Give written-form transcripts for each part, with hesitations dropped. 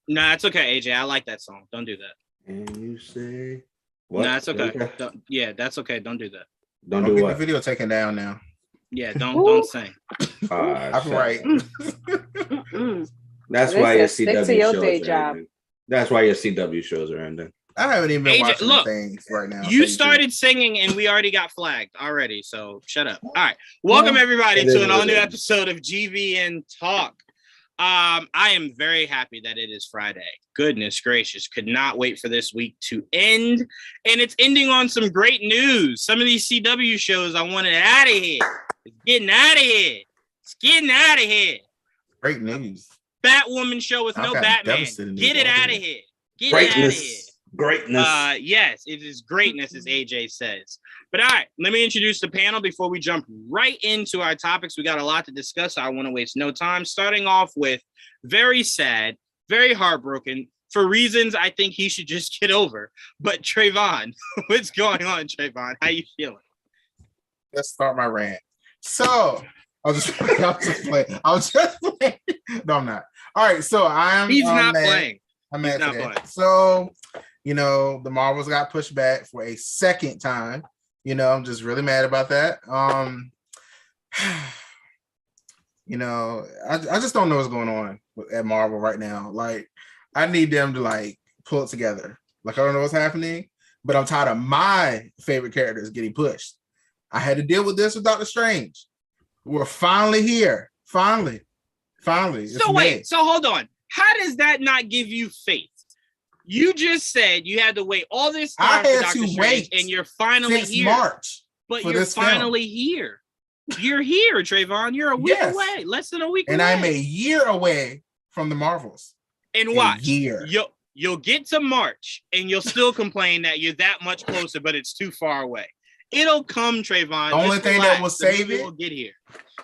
Nah, it's okay, AJ. I like that song. Don't do that. And you say what? Nah, it's okay. That's okay. Don't do that. Don't do get what? the video taken down now. Yeah, don't sing. I'm right. That's why your stick CW to your shows day are job. ending. That's why your CW shows are ending. I haven't even been AJ, watching look, things right now. You started singing and we already got flagged already, so shut up. All right. Welcome everybody to an all-new episode of GVN Talk. I am very happy that it is Friday. Goodness gracious. Could not wait for this week to end. And it's ending on some great news. Some of these CW shows I wanted out of here. It's getting out of here. It's getting out of here. Great news. Batwoman show with no Batman. Get it out of here. Get it out of here. Greatness. Yes, it is greatness, as AJ says. But all right, let me introduce the panel before we jump right into our topics. We got a lot to discuss. So I want to waste no time. Starting off with very sad, very heartbroken, for reasons I think he should just get over. But Trayvon, what's going on, Trayvon? How you feeling? Let's start my rant. So I'll just play. No, I'm not. All right, so He's not playing. I'm mad today. So, the Marvels got pushed back for a second time. I'm just really mad about that. I just don't know what's going on at Marvel right now. Like, I need them to pull it together. Like, I don't know what's happening, but I'm tired of my favorite characters getting pushed. I had to deal with this with Doctor Strange. We're finally here. Finally. So wait, so hold on. How does that not give you faith? You just said you had to wait all this time for Doctor Strange, and you're finally here. March, but you're finally here. You're here, Trayvon. You're a week away, less than a week away. And I'm a year away from the Marvels. And watch, you'll get to March, and you'll still complain that you're that much closer, but it's too far away. It'll come, Trayvon. The only thing that will save it will get here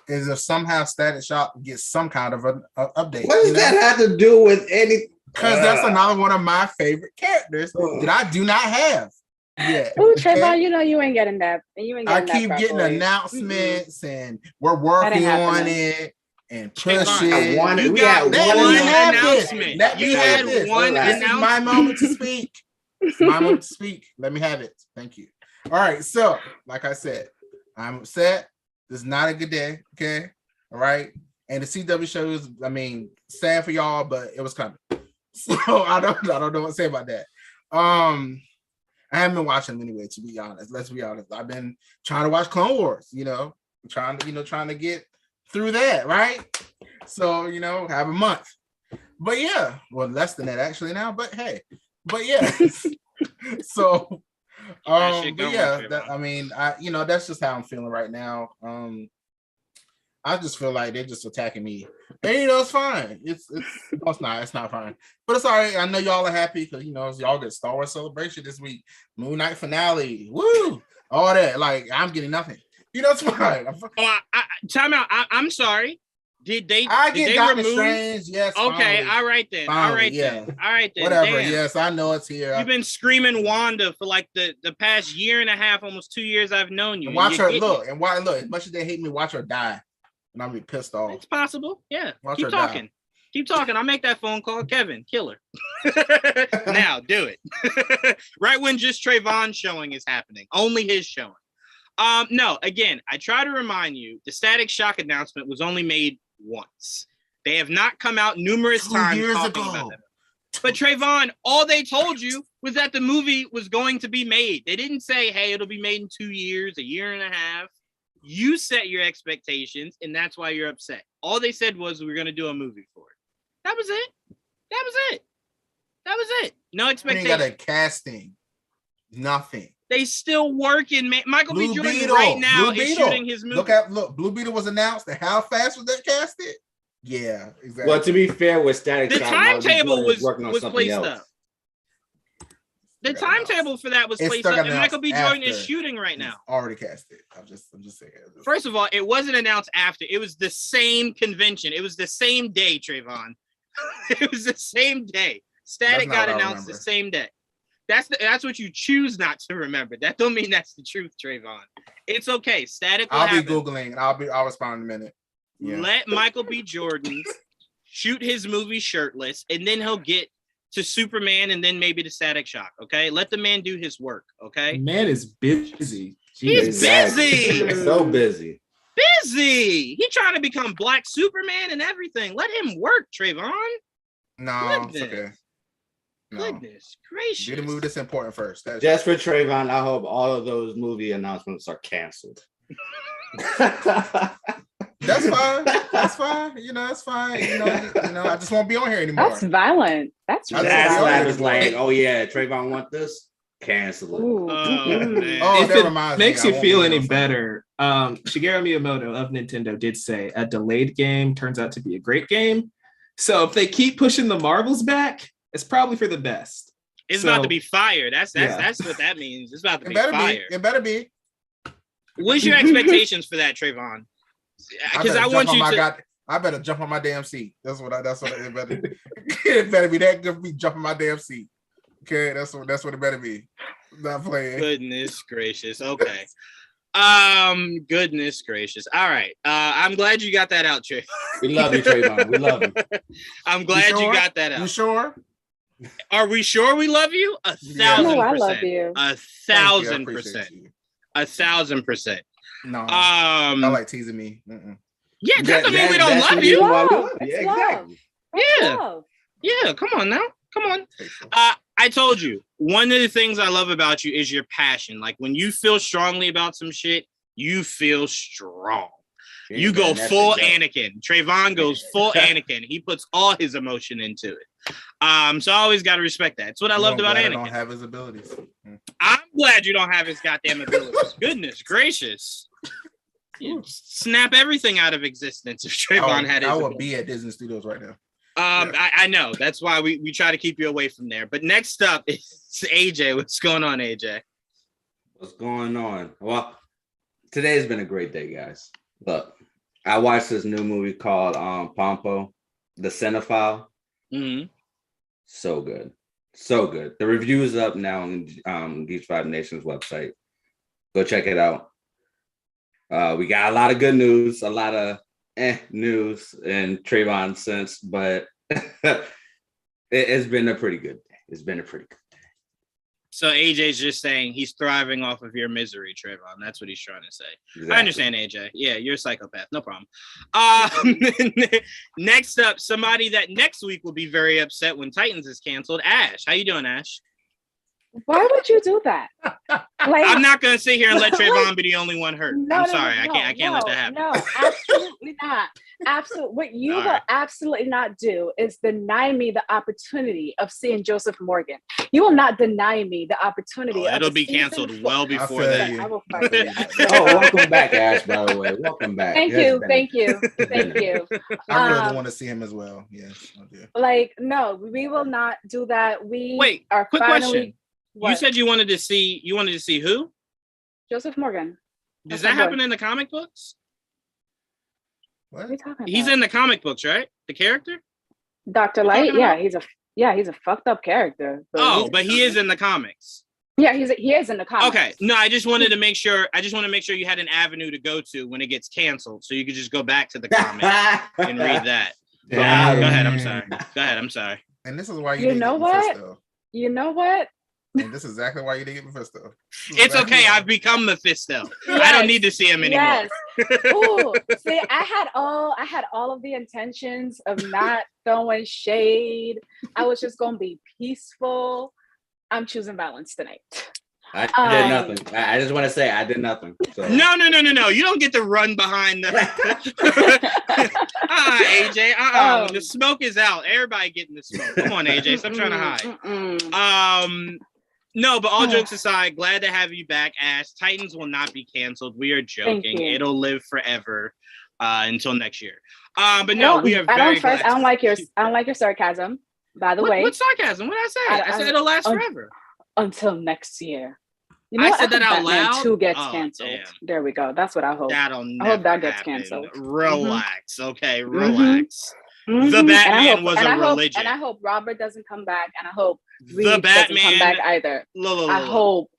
is if somehow Static Shock gets some kind of an update. What does that have to do with anything? Because that's another one of my favorite characters that I do not have yet. Oh, Trayvon, you ain't getting that. I keep getting announcements and we're working on it and pushing. We had one announcement. You had one announcement. This is my moment to speak. It's my moment to speak. Let me have it. Thank you. All right. So, like I said, I'm upset. This is not a good day. Okay. All right. And the CW shows, sad for y'all, but it was coming. So I don't know what to say about that. I haven't been watching them anyway, to be honest. Let's be honest. I've been trying to watch Clone Wars, trying to get through that, right? So, have a month. But yeah, well, less than that actually now, but hey. But yeah. So but yeah, that's just how I'm feeling right now. I just feel like they're just attacking me. And it's fine. It's not fine. But it's all right. I know y'all are happy because y'all get Star Wars Celebration this week. Moon Knight finale. Woo! All that. Like, I'm getting nothing. It's fine. Time out. I'm sorry. Did they Doctor Strange? Yes. Okay, finally. All right then. All right then. Whatever. Damn. Yes, I know it's here. You've been screaming Wanda for like the past year and a half, almost 2 years I've known you. And watch her look. As much as they hate me, watch her die. And I'll be pissed off. It's possible. Yeah. Keep talking. Die. Keep talking. I'll make that phone call. Kevin, kill her. Now, do it. Right when just Trayvon's showing is happening. Only his showing. No, again, I try to remind you, the Static Shock announcement was only made once. They have not come out numerous times talking about them. But Trayvon, all they told you was that the movie was going to be made. They didn't say, hey, it'll be made in 2 years, a year and a half. You set your expectations, and that's why you're upset. All they said was we're going to do a movie for it. That was it. No expectations. They got a casting. Nothing. They still working. Michael B. Jordan right now is shooting his movie. Look, Blue Beetle was announced. And how fast was that casted? Yeah, exactly. Well, to be fair with Static the Shock, timetable was placed up. The timetable for that was placed up, and Michael B. Jordan is shooting right now. Already casted. I'm just saying. First of all, it wasn't announced after. It was the same convention. It was the same day, Trayvon. It was the same day. Static got announced the same day. That's what you choose not to remember. That don't mean that's the truth, Trayvon. It's okay. Static will I'll be Googling and I'll respond in a minute. Yeah. Let Michael B. Jordan shoot his movie shirtless, and then he'll get to Superman and then maybe to Static Shock. Okay, let the man do his work. Okay, Man is busy. He's busy. So busy. Busy. He trying to become Black Superman and everything. Let him work, Trayvon. No, it's okay. No. Goodness gracious. Do the movie that's important first. Just for Trayvon, I hope all of those movie announcements are canceled. That's fine. That's fine. You know, that's fine. You know, I just won't be on here anymore. That's violent. That's really That's why I was violent. like, oh yeah, Trayvon want this? Cancel it. Ooh. Man. Oh, If that it reminds me, makes I you won't feel be any on better, Shigeru Miyamoto of Nintendo did say a delayed game turns out to be a great game. So if they keep pushing the marbles back, it's probably for the best. It's So- about to be fired. That's Yeah. what that means. It's about to It be better fired. be. It better be. What's your expectations for that, Trayvon? Because I want you to. I better jump on my damn seat. That's what it better. It better be that good for me jumping my damn seat. Okay, that's what it better be. Not playing. Goodness gracious. Okay. Goodness gracious. All right. I'm glad you got that out, Trey. We love you, Trayvon. We love you. I'm glad you sure? got that You out. sure? Are we sure we love you? Yeah. 1,000%. No, I love you. A Thank you, I 1,000%. appreciate you. 1,000%. No, I like teasing me. Yeah, doesn't mean we don't that's love what you. want. Love. Yeah, It's exactly. Yeah. Love. Yeah, come on now. Come on. I told you, one of the things I love about you is your passion. Like when you feel strongly about some shit, you feel strong. You go full Anakin. Trayvon goes full Anakin. He puts all his emotion into it. So I always got to respect that. It's what I loved about I Anakin. don't have his abilities. I'm glad you don't have his goddamn abilities. Goodness gracious. You snap everything out of existence if Trayvon had his I would abilities. be at Disney Studios right now. I know. That's why we try to keep you away from there. But next up is AJ. What's going on, AJ? What's going on? Well, today's been a great day, guys. Look, I watched this new movie called Pompo, The Cinephile. Mm-hmm. So good. So good. The review is up now on Geeks 5 Nation's website. Go check it out. We got a lot of good news, a lot of news in Trayvon sense, but it's been a pretty good day. It's been a pretty good day. So AJ's just saying he's thriving off of your misery, Trayvon. That's what he's trying to say. Exactly. I understand, AJ. Yeah, you're a psychopath. No problem. Next up, somebody that next week will be very upset when Titans is canceled. Ash. How you doing, Ash? Why would you do that? Like, I'm not gonna sit here and let Trayvon be the only one hurt. I'm sorry. I can't let that happen. No, absolutely not. Absolutely. What you All will right. absolutely not do is deny me the opportunity of seeing Joseph Morgan. You will not deny me the opportunity. of It'll a be season canceled four- well before feel that. you. I will fucking Oh, welcome back, Ash, by the way. Welcome back. Thank It's you, been- thank you, thank you. I really want to see him as well. Yes, I do. Like, no, we will not do that. We Wait, are quick finally. question. What? You said you wanted to see who? Joseph Morgan. Does That's that my boy. happen in the comic books? What are What? you talking about? He's in the comic books, right? The character? Dr. You're Light. talking Yeah, about? he's a fucked up character. But he is in the comics. Yeah, he is in the comics. Okay. No, I just wanted to make sure. You had an avenue to go to when it gets canceled, so you could just go back to the comic and read that. Yeah. Go ahead. I'm sorry. Go ahead. I'm sorry. And this is why you You didn't know get what? Mephisto. You know what? And this is exactly why you didn't get Mephisto. It's okay. I've become Mephisto. I don't need to see him anymore. Yes. Ooh, see, I had all of the intentions of not throwing shade. I was just gonna be peaceful. I'm choosing violence tonight. I did nothing. I just want to say I did nothing. So. No. You don't get to run behind the AJ. When the smoke is out, everybody getting the smoke. Come on, AJ. Stop trying to hide. No, but all jokes aside, glad to have you back, Ash. Titans will not be canceled. We are joking. you. It'll live forever until next year. But no, we are very glad. I don't like your sarcasm, by the way. What sarcasm? What did I say? I said it'll last forever. Until next year. You I what? said that hope out Batman loud? 2 gets Oh, canceled. damn. There we go. That's what I hope. That'll I hope that never gets happen. canceled. Relax, okay? Relax. Mhm. The And I Batman hope- was and a I hope- religion. And I hope Robert doesn't come back. And I hope The Reeves doesn't Batman. come back either. Look. I hope.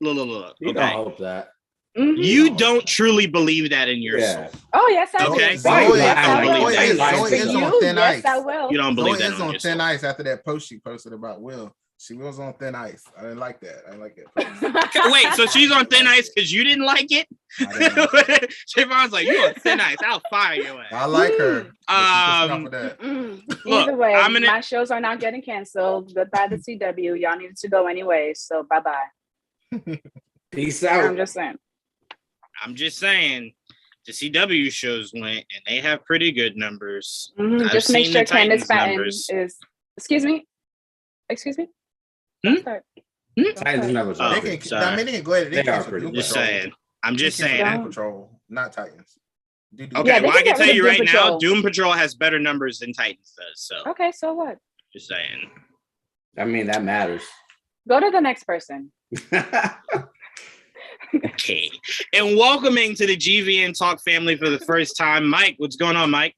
You don't Okay. hope that. You don't truly believe that in your soul. Oh yes, I do. Okay. Zoe Yes, is on thin ice. Yes, I will. You don't believe Zoe that is on thin ice after that post she posted about Will. She was on thin ice. I didn't like that. I didn't like that. Wait, so she's on thin ice because you didn't like it? Trayvon's like, you on thin ice. I'll fire your ass. I like her. Either way, my shows are not getting canceled. Goodbye the CW. Y'all needed to go anyway, so bye-bye. Peace out. I'm just saying. The CW shows went, and they have pretty good numbers. Just make sure Candace Patton is... Excuse me? Titans numbers are they can go ahead. They are pretty. Just saying. I'm just saying. Doom Patrol, not Titans. Okay, well, I can tell you right now, Doom Patrol has better numbers than Titans does. So okay, so what? Just saying. I mean, that matters. Go to the next person. Okay. And welcoming to the GVN Talk family for the first time, Mike. What's going on, Mike?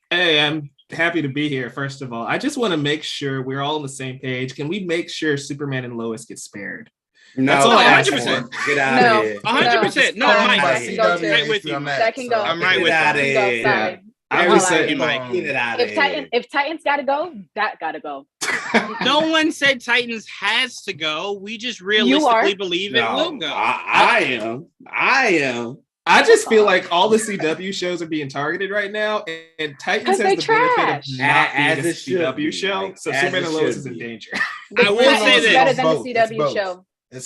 Hey, I'm happy to be here. First of all, I just want to make sure we're all on the same page. Can we make sure Superman and Lois get spared? No, that's all I ask 100%. Get out of here. 100%. No, Mike. Right with you. That can go. I'm right with you. Yeah. I was saying, Mike. Get it out of here. If Titans gotta go, that gotta go. No one said Titans has to go. We just realistically believe it will go. I am. I just feel like all the CW shows are being targeted right now, and Titans has the benefit of not being a CW show, so Superman and Lois is in danger. I will say this. Better than the CW show.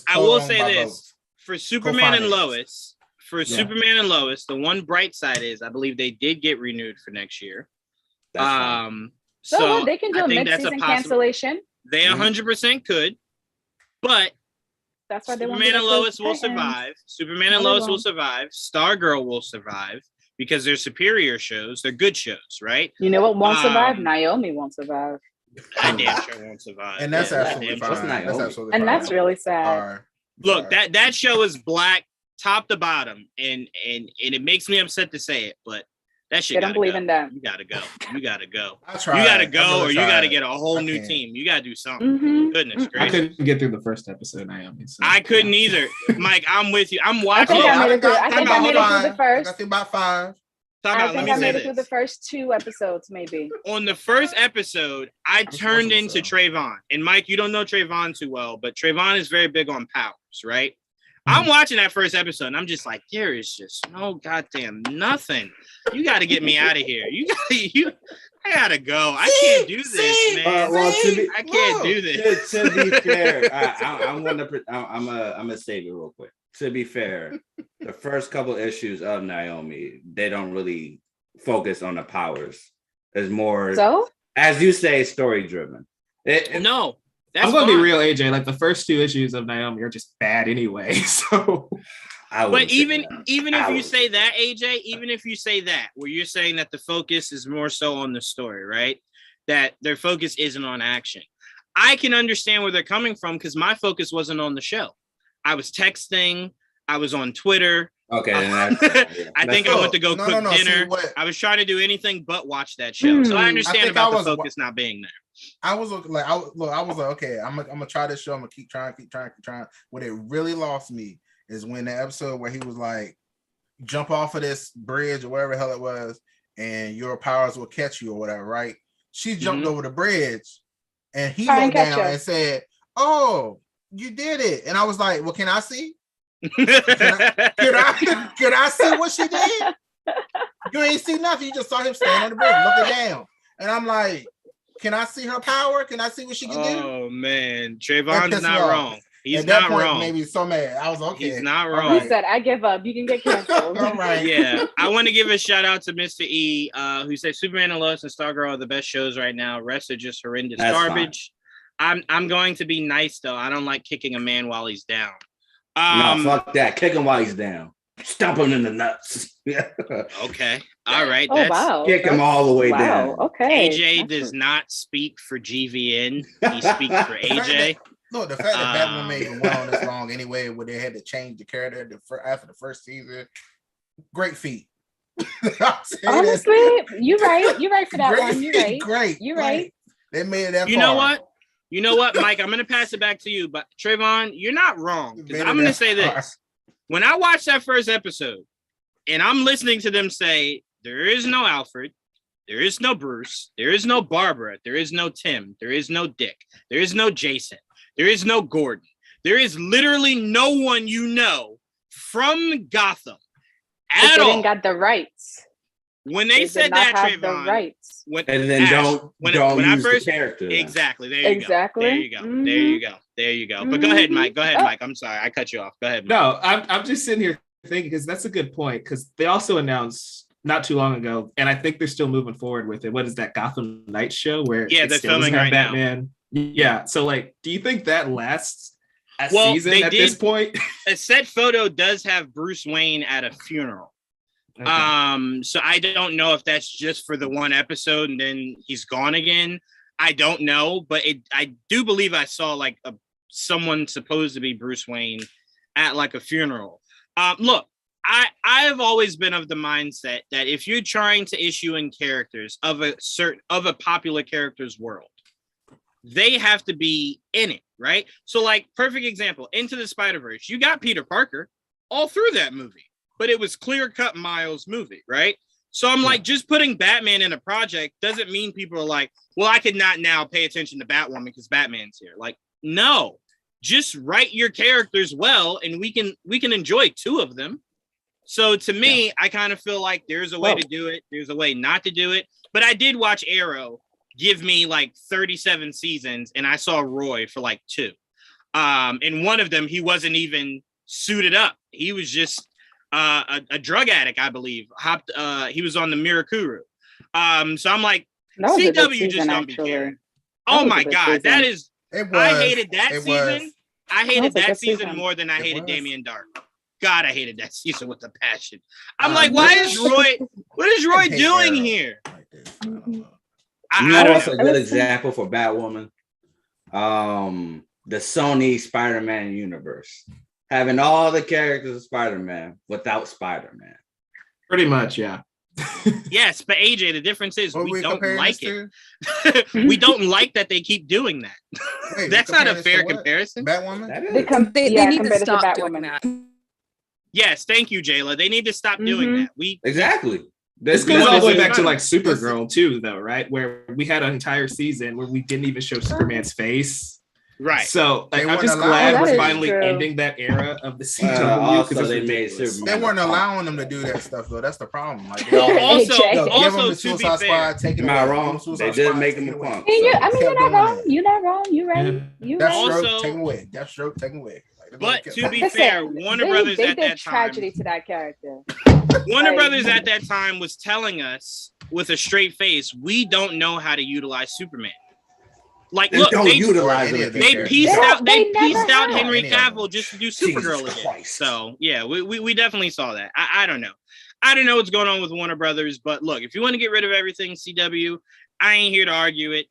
I will say this. For Superman and Lois, Superman and Lois, the one bright side is I believe they did get renewed for next year. So they can do a mid-season cancellation. They 100% could, but that's why Superman and Lois will survive. Superman and Lois will survive. Stargirl will survive because they're superior shows. They're good shows, right? You know what won't survive? Naomi won't survive. I damn sure won't survive. And that's absolutely fine. That's really sad. Look, that show is black top to bottom, and it makes me upset to say it, but that shit. I don't believe in that. You gotta go. You gotta go. I tried. You gotta go, or you gotta get a whole new team. You gotta do something. Goodness gracious! I couldn't get through the first episode, Naomi. So. I couldn't either. Mike, I'm with you. I'm watching. I think I made it through the first. I think about 5. I think I made it through the first 2 episodes, maybe. On the first episode, I turned into Trayvon. And Mike, you don't know Trayvon too well, but Trayvon is very big on powers, right? I'm watching that first episode, and I'm just like, there is just no goddamn nothing. You got to get me out of here. I gotta go. I can't do this, man. I can't do this. To be fair, I'm gonna save it real quick. To be fair, the first couple issues of Naomi, they don't really focus on the powers. It's more, as you say, story driven. No. I'm gonna be real, AJ. Like the first 2 issues of Naomi are just bad anyway. So, but even if you say that, AJ, even if you say that, where you're saying that the focus is more so on the story, right? That their focus isn't on action. I can understand where they're coming from because my focus wasn't on the show. I was texting. I was on Twitter. Okay. I think I went to go cook dinner. I was trying to do anything but watch that show. So I understand about the focus not being there. I was like, okay, I'm gonna try this show. I'm gonna keep trying. What it really lost me is when the episode where he was like, jump off of this bridge or wherever the hell it was, and your powers will catch you or whatever, right? She jumped over the bridge, and he looked down and said, "Oh, you did it." And I was like, "Well, can I see? Can I see what she did? You ain't see nothing. You just saw him stand on the bridge, looking down." And I'm like, can I see her power? Can I see what she can do? Oh man, Trayvon's not wrong. He's not wrong. Made me so mad. I was okay. He's not wrong. He said, "I give up. You can get canceled." All right. Yeah, I want to give a shout out to Mr. E, who said Superman and Lois and Stargirl are the best shows right now. Rest are just horrendous garbage. Fine. I'm going to be nice though. I don't like kicking a man while he's down. No, fuck that. Kick him while he's down. Stomp him in the nuts. Okay. All right. Kick him all the way down. Okay. AJ does not speak for GVN. He speaks for AJ. Look, the fact that Batman made him well this long anyway, where they had to change the character after the first season, great feat. Honestly, you're right. You're right for that one. You're right. Great. You're right. They made it that You know what? You know what, Mike? I'm going to pass it back to you. But Trayvon, you're not wrong. I'm going to say this. When I watched that first episode and I'm listening to them say, there is no Alfred, there is no Bruce, there is no Barbara, there is no Tim, there is no Dick, there is no Jason, there is no Gordon. There is literally no one you know from Gotham at all. They didn't got the rights. When they said that, Trayvon, rights. And then don't use the character. Exactly. There you go. There you go. Mm-hmm. There you go. There you go. But go ahead, Mike. Go ahead, Mike. I'm sorry. I cut you off. Go ahead, Mike. No, I'm just sitting here thinking, because that's a good point, because they also announced not too long ago, and I think they're still moving forward with it. What is that Gotham Knights show where they're filming right Batman now? Yeah. So like, do you think that lasts a season at this point? A set photo does have Bruce Wayne at a funeral. Okay. So I don't know if that's just for the one episode and then he's gone again. I don't know, but I do believe I saw like someone supposed to be Bruce Wayne at like a funeral. Look, I have always been of the mindset that if you're trying to issue in characters of a popular character's world, they have to be in it, right? So like, perfect example, Into the Spider-Verse, you got Peter Parker all through that movie, but it was clear-cut Miles' movie, right? So I'm like, just putting Batman in a project doesn't mean people are like, well, I could not now pay attention to Batwoman because Batman's here. Like, no, just write your characters well, and we can enjoy two of them. So to me, I kind of feel like there's a way to do it. There's a way not to do it. But I did watch Arrow give me like 37 seasons, and I saw Roy for like 2. In one of them, he wasn't even suited up. He was just a drug addict, I believe. He was on the Mirakuru. So I'm like, CW just don't be caring. Oh my God, that is. I hated that season. I hated that season more than I hated Damien Dark. God, I hated that season with a passion. I'm like, why is Roy? What is Roy doing here? You know what's a good example for Batwoman? The Sony Spider-Man universe. Having all the characters of Spider-Man without Spider-Man. Pretty much, yeah. Yes, but AJ, the difference is we don't like it. We don't like that they keep doing that. Wait, that's not a fair comparison. Batwoman? They need to stop doing that. Yes, thank you, Jayla. They need to stop doing that. Exactly. This goes all the way back to like Supergirl too, though, right? Where we had an entire season where we didn't even show Superman's face. Right. So like, I'm just glad we're finally ending that era of the CW because they made Superman. They weren't allowing them to do that stuff, though. That's the problem. Like, also, give them the Suicide Squad, take it away. Wrong. They did make him a punk. I mean, you're not wrong. You're not wrong. You're right. You're right. Deathstroke, take him away. Deathstroke, take him away. But to be fair, Warner Brothers at that time, tragedy to that character. Warner Brothers at that time was telling us with a straight face, we don't know how to utilize Superman. Like, look, they pieced out Henry Cavill just to do Supergirl again. So yeah, we definitely saw that. I don't know. I don't know what's going on with Warner Brothers, but look, if you want to get rid of everything CW, I ain't here to argue it.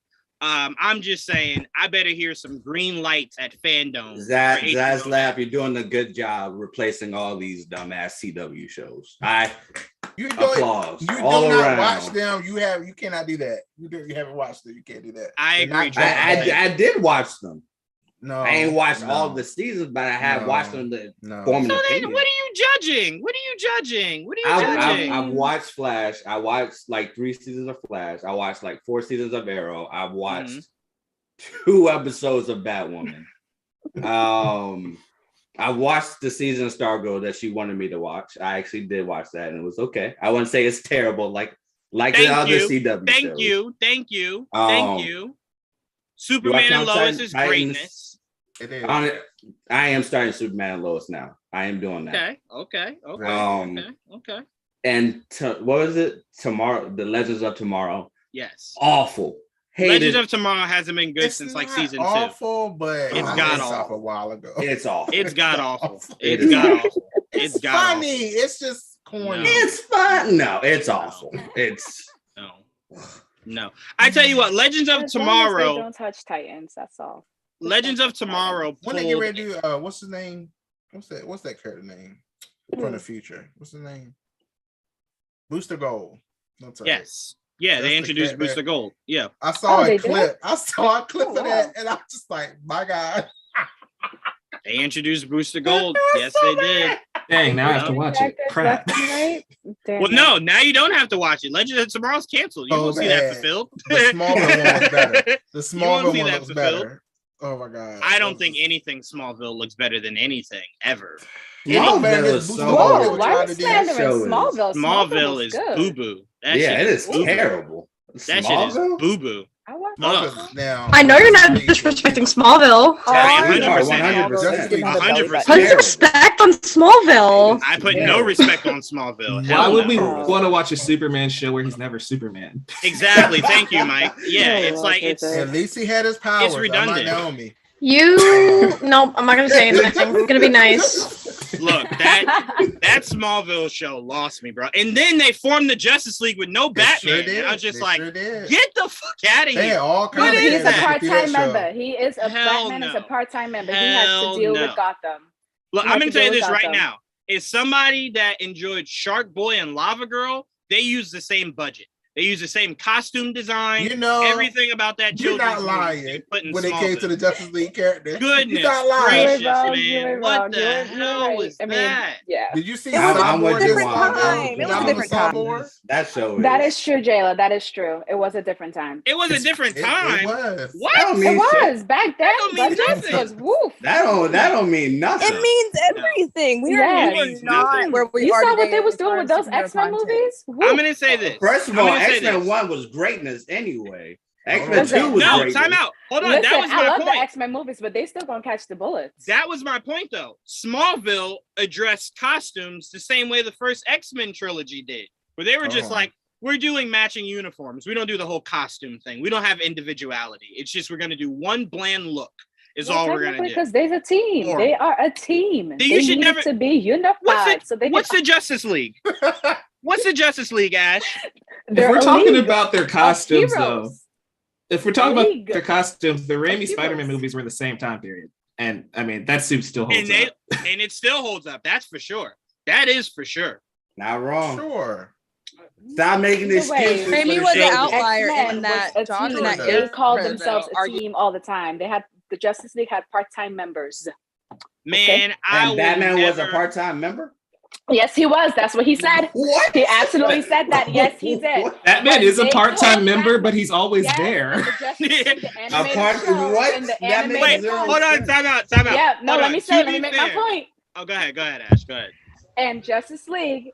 I'm just saying, I better hear some green lights at Fandom. Zaslap, you're doing a good job replacing all these dumbass CW shows. Applause. You do not watch them. You cannot do that. You haven't watched them. You can't do that. I agree. I did watch them. No, I ain't watched all the seasons, but I have watched them. So then, what are you judging? I've watched Flash. I watched like 3 seasons of Flash. I watched like 4 seasons of Arrow. I've watched 2 episodes of Batwoman. I watched the season of Stargirl that she wanted me to watch. I actually did watch that, and it was okay. I wouldn't say it's terrible like the other CW shows. Thank you. Superman and Lois is greatness. It is. I am starting Superman and Lois now. I am doing that. Okay. And what was it? Tomorrow, The Legends of Tomorrow. Yes. Awful. Legends of Tomorrow hasn't been good since like season 2. Awful, but it's got awful a while ago. It's awful. It's got awful. It's got awful. It's funny. It's just corny. No. It's fun. No, it's awful. It's no. I tell you what, Legends of Tomorrow. Don't touch Titans. That's all. Legends of Tomorrow. When they get ready to do, what's his name? What's that character name from the future? What's his name? Booster Gold. Yes. Yeah, they introduced Booster Gold. Yeah. I saw a clip. I saw a clip of that, and I'm just like, my God. They introduced Booster Gold. Yes, they did. Dang, now I have to watch it. Crap. Right? Well, no, now you don't have to watch it. Legend of Tomorrow's canceled. You won't see that fulfilled. The Smallville one was better. The Smallville one looks better. Oh my god! I don't think anything Smallville looks better than anything ever. Smallville is so whoa, why are we slandering Smallville? Smallville is boo boo. Yeah, it is terrible. That shit is boo boo. Now, I know you're not disrespecting Smallville. 100%. Put respect on Smallville. I put no respect on Smallville. Why would we want to watch a Superman show where he's never Superman? Exactly. Thank you, Mike. Yeah, it's like it's. At least he had his powers. It's redundant. No, I'm not gonna say anything. It's gonna be nice. Look, that Smallville show lost me, bro. And then they formed the Justice League with no Batman. Sure, I was just get the fuck out of here. He's a part-time member. He is a Batman is a part-time member. He has to deal with Gotham. Look, I'm gonna tell you this right now. Is somebody that enjoyed Shark Boy and Lava Girl, they use the same budget. They use the same costume design. You know, everything about that. You're not lying when it came to the Justice League character. Goodness gracious, man! What the hell was that? Yeah. Did you see? It was a different time. It was a different time. That show. That is true, Jayla. That is true. It was a different time. It was a different time. It was. What? It was back then. Budget was woof. That don't mean nothing. It means everything. We are not where we are. You saw what they was doing with those X-Men movies? I'm gonna say this. First of all, X-Men 1 was greatness anyway. X-Men 2 was greatness. Time out. Hold on. That was my point. I love the X-Men movies, but they still gonna catch the bullets. That was my point, though. Smallville addressed costumes the same way the first X-Men trilogy did, where they were just like, we're doing matching uniforms. We don't do the whole costume thing. We don't have individuality. It's just we're gonna do one bland look. Is all we're gonna do. Because there's a team. Or, they are a team. You should never to be unified. What's the Justice League? What's the Justice League, Ash? If we're talking about their costumes, though, if we're talking about their costumes, the Raimi Spider-Man movies were in the same time period, and I mean that suit still holds up. And it still holds up. That's for sure. That is for sure. Not wrong. Sure. Stop making excuses. Raimi was an outlier in that. They called themselves a team all the time. They had the Justice League had part-time members. Man, and Batman was a part-time member. Yes, he was. That's what he said. What? He absolutely said that. Yes, he did. Batman is a part-time member, but he's always there. Wait, hold on, time out. Yeah, no, let me make my point. Oh, go ahead, Ash. Go ahead. And Justice League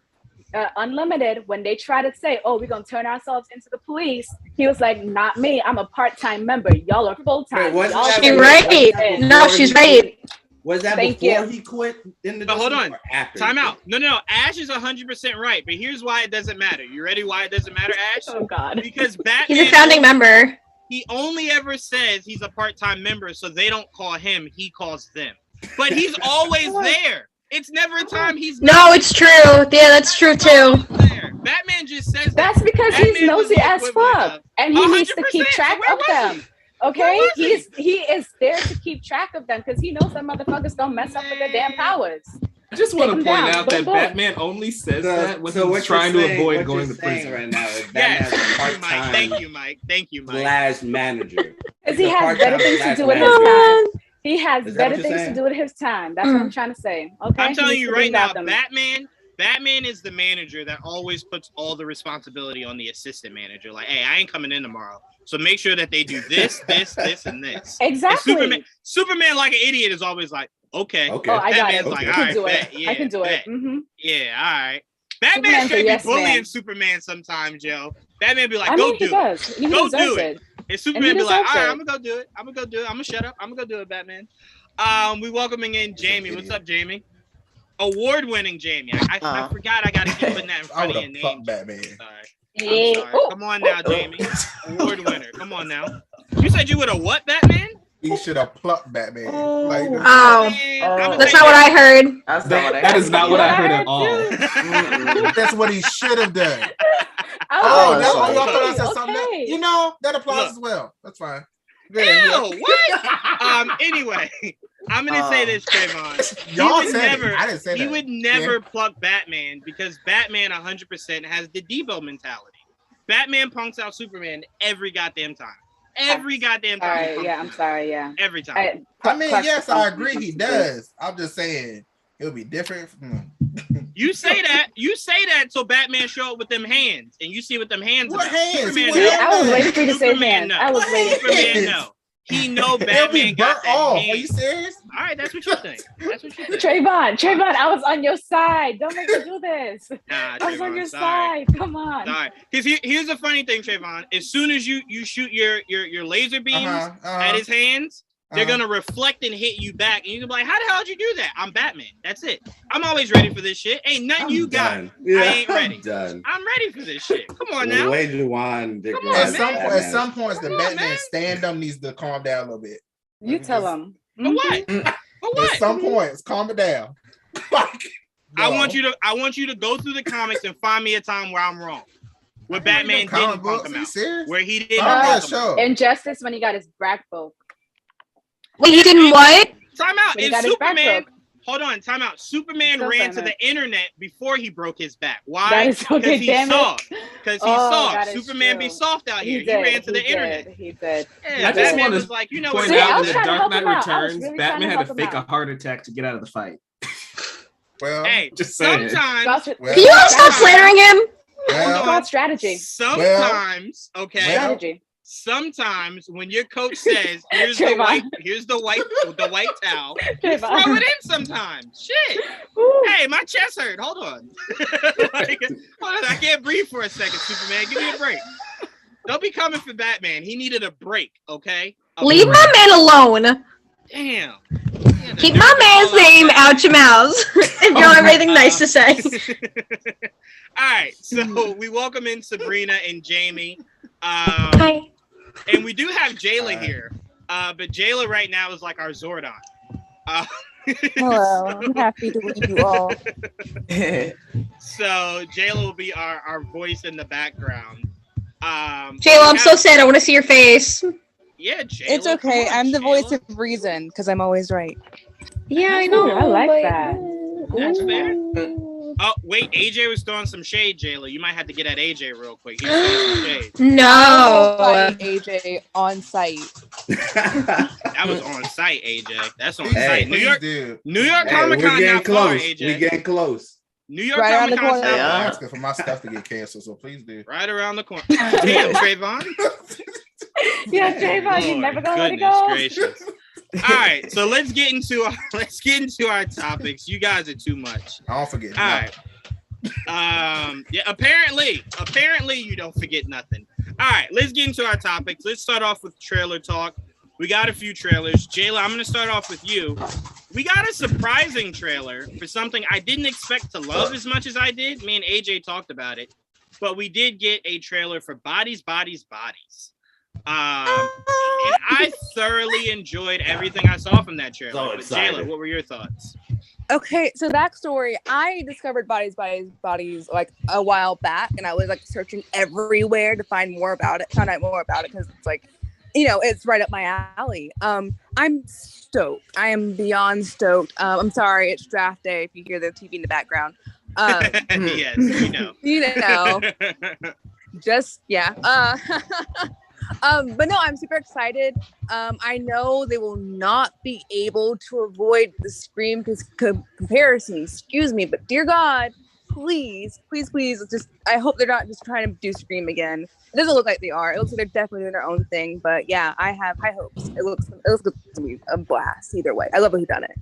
Unlimited, when they try to say, oh, we're going to turn ourselves into the police, he was like, not me. I'm a part-time member. Y'all are full-time. She's right. No, she's right. Was that before he quit in the But hold on. Time out. No. Ash is 100% right. But here's why it doesn't matter. You ready why it doesn't matter, Ash? Oh, God. Because Batman... He's a founding member. He only ever says he's a part-time member, so they don't call him. He calls them. But he's always there. It's never a time he's not. No, it's true. Yeah, that's true, too. Batman just says that's because he's nosy as fuck. And he needs to keep track of them. Okay, he is there to keep track of them because he knows that motherfuckers gonna mess up with their damn powers. I just want to point out that Batman only says that when he's trying to avoid going to prison. Right now is Batman's part-time. Thank you, Mike. Last manager. Because he has better things to do with his time. He has better things to do with his time. That's what I'm trying to say. Okay, I'm telling you right now, Batman is the manager that always puts all the responsibility on the assistant manager. Like, hey, I ain't coming in tomorrow. So make sure that they do this, and this. Exactly. And Superman, like an idiot, is always like, okay. Oh, I got it. Like, I can do it. I can do it. Mm-hmm. Yeah, all right. Batman should be bullying Superman sometimes, yo. Batman be like, go do it. Go do it. And Superman be like, all right, I'm going to go do it. I'm going to shut up. I'm going to go do it, Batman. We welcoming in Jamie. What's up, Jamie? Award-winning Jamie. I forgot I got to keep putting that in front of your name. Batman. I'm sorry. Come on now, Jamie. Award winner. Come on now. You said you would have what, Batman? He should have plucked Batman. That's not what I heard. That is not what I heard at all. That's what he should have done. That's why y'all thought I said something. You know, that applies as well. That's fine. What? Anyway, I'm gonna say this, Trayvon. Y'all said it. I didn't say that. He would never pluck Batman because Batman 100% has the Debo mentality. Batman punks out Superman every goddamn time. Every goddamn time. I'm sorry. Yeah. Every time. I mean, yes, I agree. He does. I'm just saying it'll be different. You say that so Batman show up with them hands, and you see what them hands. What hands? Superman, See, I was waiting for you to say hands. I was waiting. Superman, no. He know Batman got that off. hand. Are you serious? All right, that's what you think. Trayvon, I was on your side. Don't make me do this. Nah, I was on your side. Come on. Sorry. Because here's the funny thing, Trayvon. As soon as you shoot your laser beams at his hands, they're gonna reflect and hit you back, and you're gonna be like, "How the hell did you do that?" I'm Batman. That's it. I'm always ready for this shit. Ain't nothing you got. Yeah, I ain't ready. I'm done. I'm ready for this shit. Come on now. At some points, the Batman stand-up needs to calm down a little bit. You tell him. For what? For what? At some points, calm it down. I want you to go through the comics and find me a time where I'm wrong. Where Batman didn't punk him out. Where he didn't punk him out. Injustice when he got his back broke. Wait, he didn't what? Time out. In Superman, hold on. Time out. Superman ran to the internet before he broke his back. Why? Because he saw. Because he saw Superman be soft out here. He ran to the internet. He did. I just want to point out in the Dark Knight Returns, Batman had to fake a heart attack to get out of the fight. Well, hey, just saying. Sometimes. Can you all stop slandering him? It's called strategy. Sometimes, okay. Strategy. Sometimes when your coach says, "Here's the white towel," you throw it in sometimes. Shit. Ooh. Hey, my chest hurt. Hold on. I can't breathe for a second, Superman. Give me a break. Don't be coming for Batman. He needed a break, okay? Leave my man alone. Damn. Keep my man's name out your mouths. If you don't have anything nice to say. All right, so we welcome in Sabrina and Jamie. Hi. And we do have Jayla here, but Jayla right now is like our Zordon. Hello, I'm happy to meet you all. So Jayla will be our voice in the background. Jayla, I'm so sad. I want to see your face. Yeah, Jayla. It's okay. On, I'm the Jayla. voice of reason because I'm always right. Yeah, I know. I like that. That's fair. Oh, wait, AJ was throwing some shade, Jayla. You might have to get at AJ real quick. He's throwing some shade. No. AJ on site. That was on site, AJ. That's on site. New York Hey, Comic-Con not far, AJ. We're getting close. New York Comic-Con not far. I'm asking for my stuff to get canceled, so please do. Right around the corner. Damn, Trayvon. Yeah, Trayvon, you never gonna let it go. Gracious. All right, so let's get into our topics. You guys are too much. I don't forget. All right. Yeah. Apparently, you don't forget nothing. All right, let's get into our topics. Let's start off with trailer talk. We got a few trailers. Jayla, I'm gonna start off with you. We got a surprising trailer for something I didn't expect to love as much as I did. Me and AJ talked about it, but we did get a trailer for Bodies. And I thoroughly enjoyed everything I saw from that trailer. So but excited. Jayla, what were your thoughts? Okay, so backstory. I discovered Bodies like a while back, and I was like searching everywhere to find out more about it because it's like, it's right up my alley. I'm stoked. I am beyond stoked. I'm sorry, it's draft day if you hear the TV in the background. Yes, you know. Just yeah. But no, I'm super excited. I know they will not be able to avoid the Scream comparison. Excuse me, but dear God, please, I hope they're not just trying to do Scream again. It doesn't look like they are. It looks like they're definitely doing their own thing. But yeah, I have high hopes. It looks to be a blast either way. I love who done it.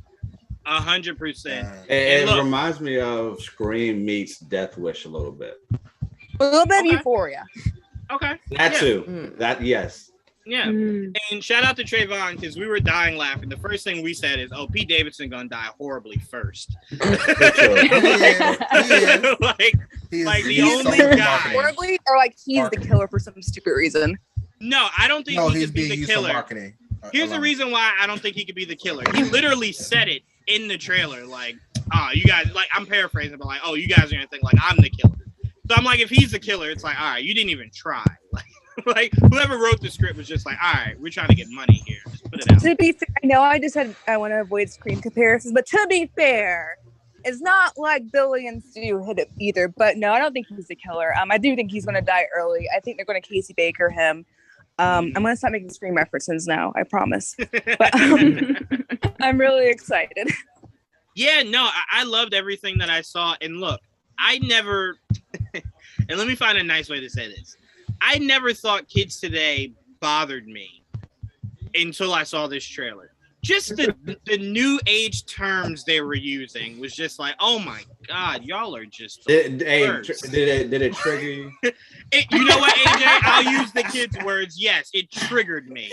100%. It reminds me of Scream meets Death Wish a little bit. A little bit of Euphoria. Okay. That too. That yes. Yeah. And shout out to Trayvon because we were dying laughing. The first thing we said is, "Oh, Pete Davidson gonna die horribly first." Like the only guy. Horribly, or like he's the killer for some stupid reason. No, I don't think he could be the killer. Here's the reason why I don't think he could be the killer. He literally said it in the trailer, like, you guys, like, I'm paraphrasing, but like, oh, you guys are gonna think like I'm the killer. So I'm like, if he's the killer, it's like, all right, you didn't even try. Like whoever wrote the script was just like, all right, we're trying to get money here. Just put it out. To be fair, I know I want to avoid Scream comparisons, but to be fair, it's not like Billy and Stu hit it either. But no, I don't think he's the killer. I do think he's going to die early. I think they're going to Casey Baker him. I'm going to stop making Scream references now. I promise. But I'm really excited. Yeah, no, I loved everything that I saw. And look, I never, and let me find a nice way to say this. I never thought Kids Today bothered me until I saw this trailer. Just the new age terms they were using was just like, oh my God, y'all are just did it trigger you? You know what, AJ? I'll use the kids' words. Yes, it triggered me.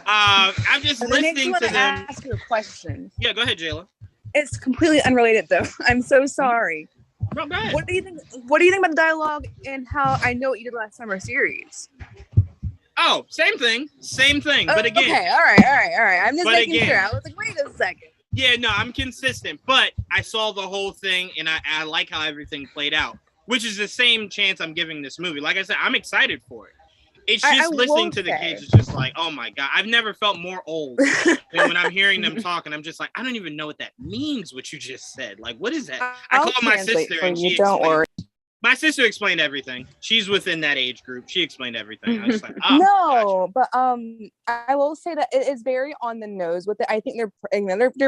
I'm just listening to them. Ask you a question. Yeah, go ahead, Jayla. It's completely unrelated, though. I'm so sorry. No, go ahead. What do you think? What do you think about the dialogue and how I know what you did last summer series? Oh, same thing. But again, okay, all right. I'm just making sure. I was like, wait a second. Yeah, no, I'm consistent, but I saw the whole thing and I like how everything played out, which is the same chance I'm giving this movie. Like I said, I'm excited for it. It's just listening to the kids is just like, oh my God, I've never felt more old than when I'm hearing them talk and I'm just like, I don't even know what that means, what you just said. Like, what is that? I call my sister and she don't worry. My sister explained everything. She's within that age group. She explained everything. I was like, oh, no, gotcha. But I will say that it is very on the nose with it. I think they're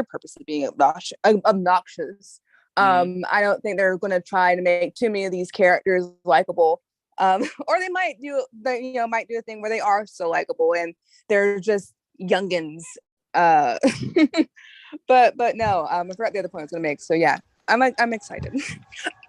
purposely being obnoxious. I don't think they're going to try to make too many of these characters likable. Or they might do a thing where they are so likable and they're just youngins. But no, I forgot the other point I was going to make. So yeah, I'm excited.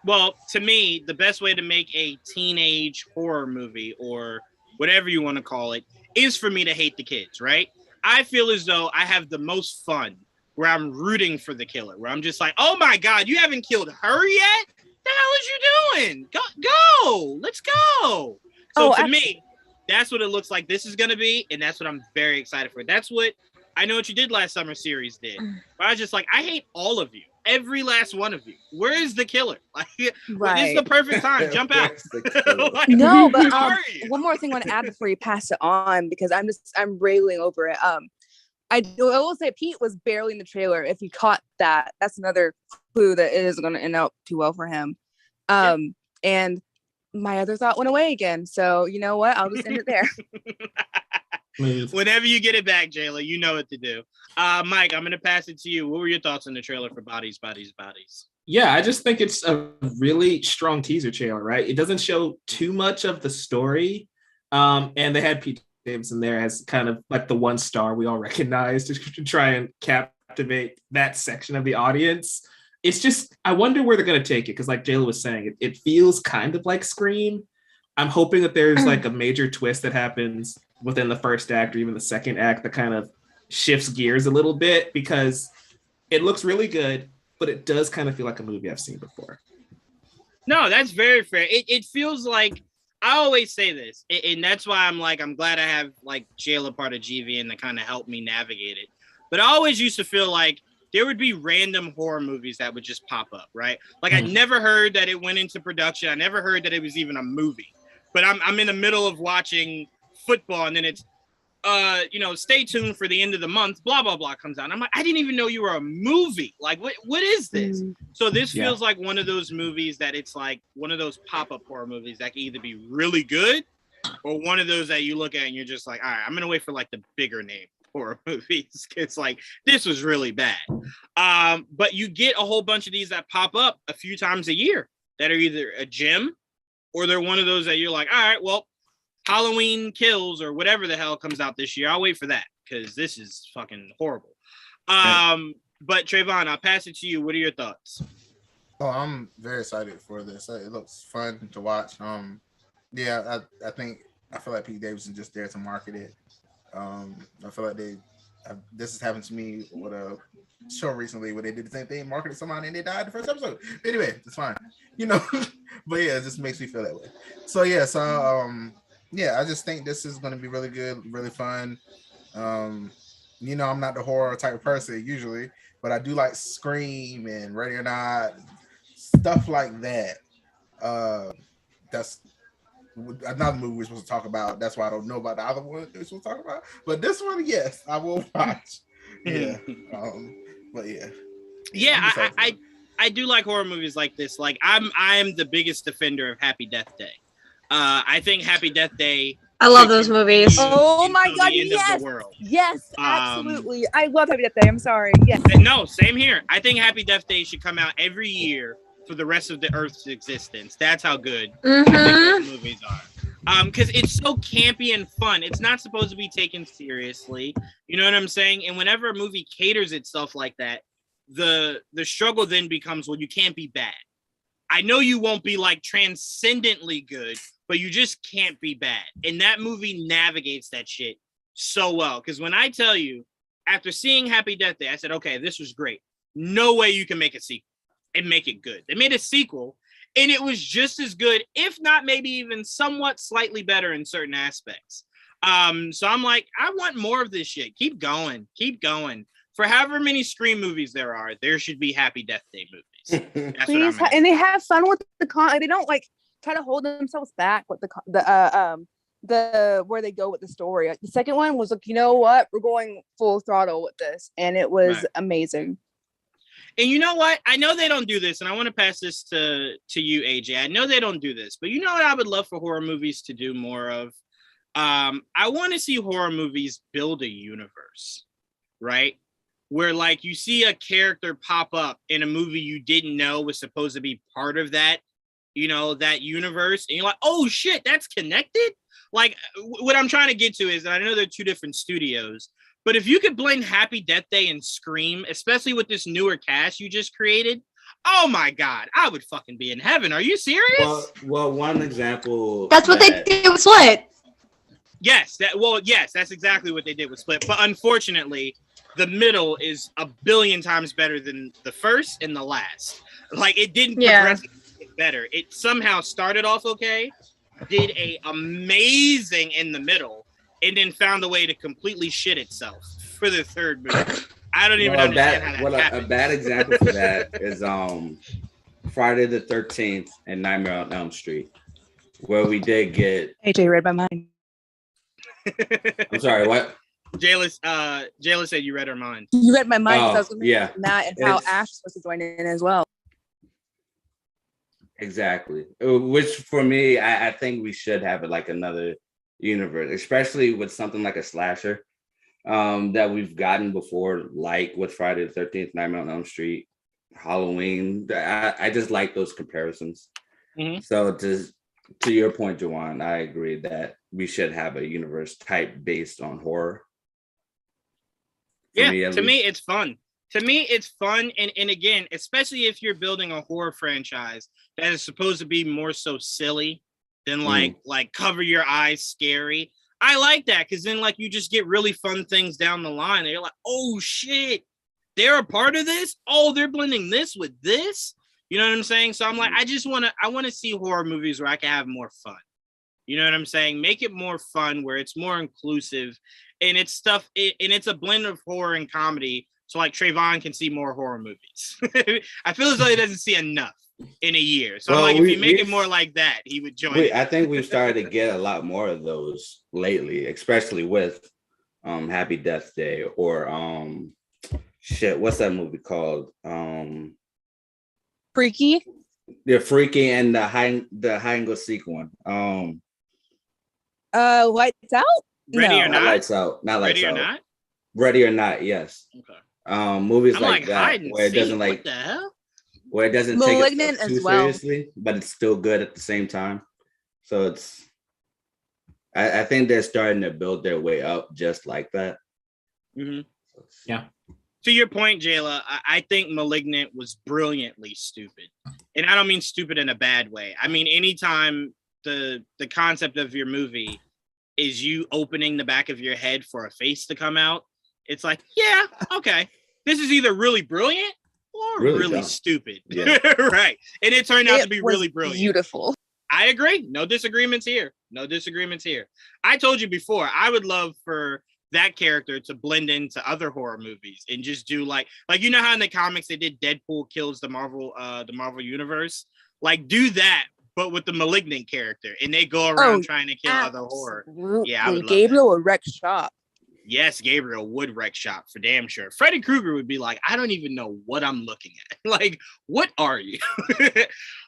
Well, to me, the best way to make a teenage horror movie or whatever you want to call it is for me to hate the kids, right? I feel as though I have the most fun where I'm rooting for the killer, where I'm just like, oh my God, you haven't killed her yet? The hell is you doing? Go, let's go. So to me, that's what it looks like this is going to be, and that's what I'm very excited for. That's what I Know What You Did Last Summer series did. But I was just like, I hate all of you. Every last one of you. Where is the killer? Like, right. This is the perfect time. Jump out. Like, no, but one more thing I want to add before you pass it on, because I'm railing over it. I will say Pete was barely in the trailer. If you caught that, that's another clue that it isn't going to end up too well for him. And my other thought went away again. So you know what? I'll just end it there. Whenever you get it back, Jayla, you know what to do. Mike, I'm going to pass it to you. What were your thoughts on the trailer for Bodies, Bodies, Bodies? Yeah, I just think it's a really strong teaser trailer, right? It doesn't show too much of the story. And they had Pete Davidson there as kind of like the one star we all recognize to try and captivate that section of the audience. It's just, I wonder where they're going to take it. Because like Jayla was saying, it feels kind of like Scream. I'm hoping that there's like a major twist that happens within the first act or even the second act that kind of shifts gears a little bit, because it looks really good, but it does kind of feel like a movie I've seen before. No, that's very fair. It feels like, I always say this, and that's why I'm glad I have like Jayla part of GVN to kind of help me navigate it. But I always used to feel like there would be random horror movies that would just pop up, right? Like I never heard that it went into production. I never heard that it was even a movie. But I'm in the middle of watching football, and then it's stay tuned for the end of the month, blah blah blah comes out. I'm like, I didn't even know you were a movie. Like, what is this? So this feels like one of those movies that it's like one of those pop-up horror movies that can either be really good or one of those that you look at and you're just like, all right, I'm gonna wait for like the bigger name horror movies. It's like, this was really bad. But you get a whole bunch of these that pop up a few times a year that are either a gem or they're one of those that you're like, all right, well, Halloween Kills or whatever the hell comes out this year, I'll wait for that because this is fucking horrible. But Trayvon, I'll pass it to you. What are your thoughts? Oh, I'm very excited for this. It looks fun to watch. I feel like Pete Davidson just there to market it. I feel like this has happened to me with a show recently where they did the same thing, marketed somebody and they died the first episode. Anyway, it's fine, but yeah, it just makes me feel that way. So I just think this is going to be really good, really fun. I'm not the horror type of person usually, but I do like Scream and Ready or Not, stuff like that. That's another movie we're supposed to talk about. That's why I don't know about the other one we're supposed to talk about. But this one, yes, I will watch. Yeah. I do like horror movies like this. Like I'm the biggest defender of Happy Death Day. I think Happy Death Day I love those movies. Oh my until God, the end yes. of the world. Yes, absolutely. I love Happy Death Day. I'm sorry. Yes. No, same here. I think Happy Death Day should come out every year for the rest of the Earth's existence. That's how good I think those movies are. Because it's so campy and fun. It's not supposed to be taken seriously. You know what I'm saying? And whenever a movie caters itself like that, the struggle then becomes, well, you can't be bad. I know you won't be like transcendently good, but you just can't be bad. And that movie navigates that shit so well. Because when I tell you, after seeing Happy Death Day, I said, okay, this was great. No way you can make a sequel and make it good. They made a sequel and it was just as good, if not maybe even somewhat slightly better in certain aspects. So I'm like, I want more of this shit. Keep going. Keep going. For however many Scream movies there are, there should be Happy Death Day movies. That's Please, what I'm and they have fun with the con. They don't like try to hold themselves back with the where they go with the story. The second one was like, you know what, we're going full throttle with this, and it was amazing. And you know what? I know they don't do this, and I want to pass this to you, AJ. I know they don't do this, but you know what I would love for horror movies to do more of? I want to see horror movies build a universe, right? Where like you see a character pop up in a movie you didn't know was supposed to be part of that, you know, that universe. And you're like, oh shit, that's connected. Like what I'm trying to get to is, and I know they're two different studios, but if you could blend Happy Death Day and Scream, especially with this newer cast you just created, oh my God, I would fucking be in heaven. Are you serious? Well, one example. That's what they did with Split. Yes, that's exactly what they did with Split. But unfortunately, the middle is a billion times better than the first and the last. Like it didn't progress better. It somehow started off okay, did a amazing in the middle, and then found a way to completely shit itself for the third movie. I don't even understand how that happened. A bad example for that is Friday the 13th and Nightmare on Elm Street, where we did get AJ read my mind. I'm sorry, what? Jayla said you read her mind. You read my mind. Oh, I was looking at Matt and how Ash is supposed to join in as well. Exactly. Which for me, I think we should have it like another universe, especially with something like a slasher that we've gotten before, like with Friday the 13th, Nightmare on Elm Street, Halloween. I just like those comparisons. Mm-hmm. So to your point, Jawan, I agree that we should have a universe type based on horror. To me, it's fun. To me, it's fun. And again, especially if you're building a horror franchise that is supposed to be more so silly than like cover your eyes scary. I like that because then like you just get really fun things down the line. And you're like, oh shit, they're a part of this. Oh, they're blending this with this. You know what I'm saying? So I'm like, I want to see horror movies where I can have more fun. You know what I'm saying? Make it more fun, where it's more inclusive, and it's stuff. And it's a blend of horror and comedy. So like Trayvon can see more horror movies. I feel as though he doesn't see enough in a year. So I'm like, if you make it more like that, he would join. I think we've started to get a lot more of those lately, especially with Happy Death Day or what's that movie called? Freaky. Yeah, Freaky and the hide and go seek one. Lights Out? Ready or not? Not Lights Out. Not Lights Ready Out. or not? Ready or Not, yes. Okay. Movies I'm like that where it doesn't what the hell? Where it doesn't Malignant take it too seriously, but it's still good at the same time. So I think they're starting to build their way up just like that. Mm-hmm. Yeah. To your point, Jayla, I think Malignant was brilliantly stupid. And I don't mean stupid in a bad way. I mean, anytime the concept of your movie is you opening the back of your head for a face to come out, it's like, yeah, okay. This is either really brilliant or really stupid. Yeah. Right. And it turned out to be really brilliant. Beautiful. I agree. No disagreements here. I told you before, I would love for that character to blend into other horror movies and just do like you know how in the comics they did Deadpool kills the Marvel universe, like do that but with the Malignant character and they go around trying to kill other horror. Yeah, I would Gabriel would wreck shop. Yes, Gabriel would wreck shop for damn sure. Freddy Krueger would be like, I don't even know what I'm looking at. Like, what are you?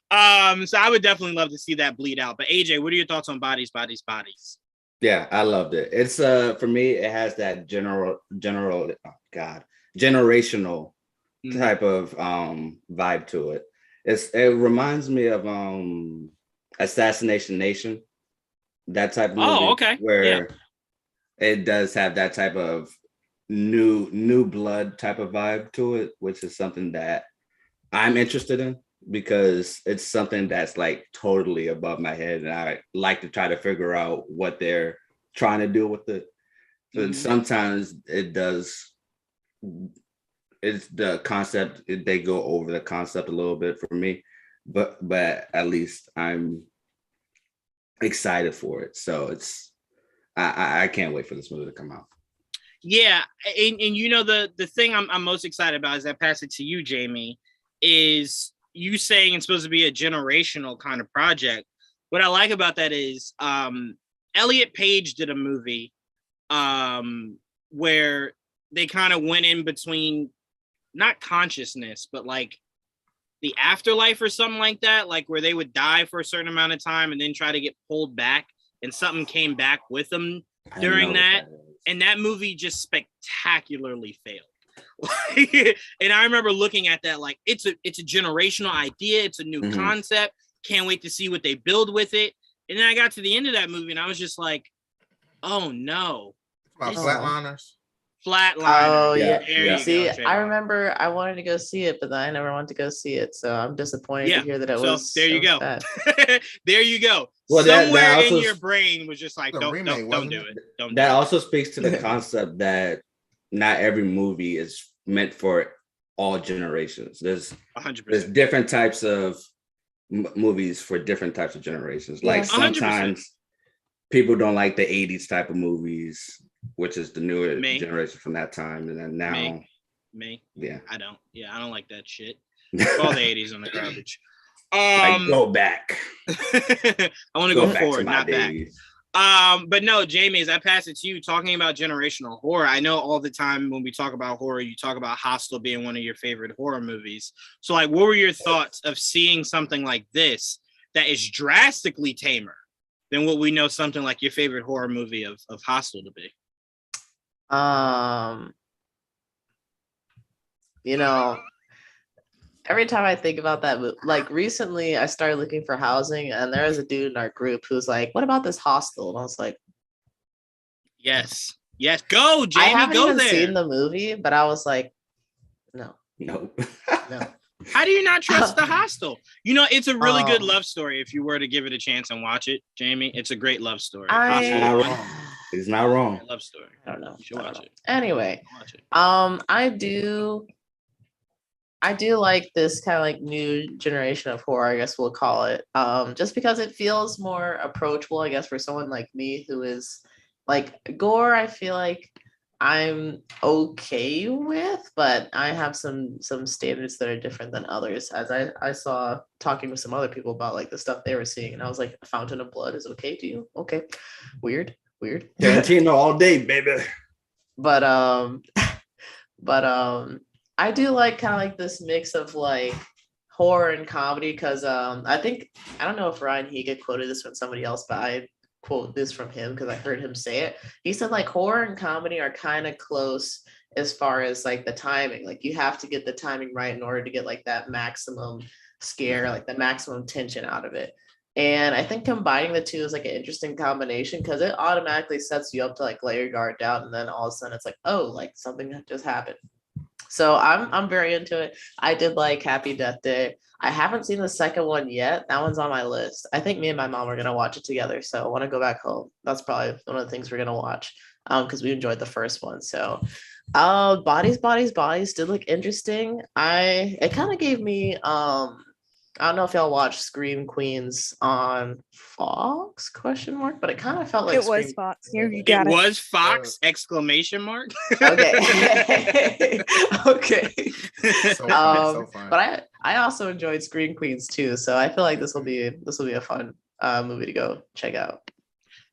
So I would definitely love to see that bleed out. But AJ, what are your thoughts on Bodies? Yeah, I loved it. It's for me, it has that generational type of vibe to it. It reminds me of Assassination Nation, that type of movie. Oh, okay. Where it does have that type of new blood type of vibe to it, which is something that I'm interested in because it's something that's like totally above my head, and I like to try to figure out what they're trying to do with it. So sometimes it does. It's the concept. They go over the concept a little bit for me, but at least I'm excited for it. So I can't wait for this movie to come out. Yeah, and you know the thing I'm most excited about is I pass it to you, Jamie, is you saying it's supposed to be a generational kind of project. What I like about that is Elliot Page did a movie where they kind of went in between not consciousness, but like the afterlife or something like that, like where they would die for a certain amount of time and then try to get pulled back and something came back with them during that. And that movie just spectacularly failed. And I remember looking at that like it's a generational idea. It's a new concept. Can't wait to see what they build with it. And then I got to the end of that movie and I was just like, oh no. Flatliners. Oh yeah. Yeah. See, I remember I wanted to go see it, but then I never wanted to go see it. So I'm disappointed to hear that it was. There you go. There you go. Well, somewhere that also, in your brain was just like, don't do it. That also speaks to the concept that not every movie is meant for all generations. There's 100%. There's different types of movies for different types of generations. Like sometimes 100%. People don't like the 80s type of movies, which is the newer generation from that time. And then now me. Yeah. I don't like that shit. All the 80s on the garbage. Like, go back. I want to go forward, not days. Back. But no, Jamie, as I pass it to you, talking about generational horror, I know all the time when we talk about horror, you talk about Hostel being one of your favorite horror movies. So like, what were your thoughts of seeing something like this that is drastically tamer than what we know something like your favorite horror movie of Hostel to be? You know, every time I think about that, like recently I started looking for housing and there was a dude in our group who's like, what about this hostel? And I was like, yes, go, Jamie, I haven't go even there. seen the movie, but I was like, no. How do you not trust the hostel? You know, it's a really good love story. If you were to give it a chance and watch it, Jamie, it's a great love story. He's not wrong. Love story. I don't know. You should watch it. Anyway, I do like this kind of like new generation of horror, I guess we'll call it. Just because it feels more approachable, I guess, for someone like me who is like gore. I feel like I'm okay with, but I have some standards that are different than others. As I saw talking with some other people about like the stuff they were seeing, and I was like, a Fountain of Blood is okay to you? Okay, weird. Tarantino all day, baby. But I do like kind of like this mix of like horror and comedy because I don't know if Ryan Higa quoted this from somebody else, but I quote this from him because I heard him say it. He said like horror and comedy are kind of close as far as like the timing. Like you have to get the timing right in order to get like that maximum scare, like the maximum tension out of it. And I think combining the two is like an interesting combination because it automatically sets you up to like let your guard down, and then all of a sudden it's like, oh, like something that just happened. So I'm very into it. I did like Happy Death Day. I haven't seen the second one yet. That one's on my list. I think me and my mom are gonna watch it together. So I want to go back home. That's probably one of the things we're gonna watch because we enjoyed the first one. So Bodies did look interesting. It kind of gave me I don't know if y'all watched Scream Queens on Fox ? But it kind of felt like it was Fox. You got it. It was Fox ! Okay. Okay. So fun. But I also enjoyed Scream Queens too, so I feel like this will be a fun movie to go check out.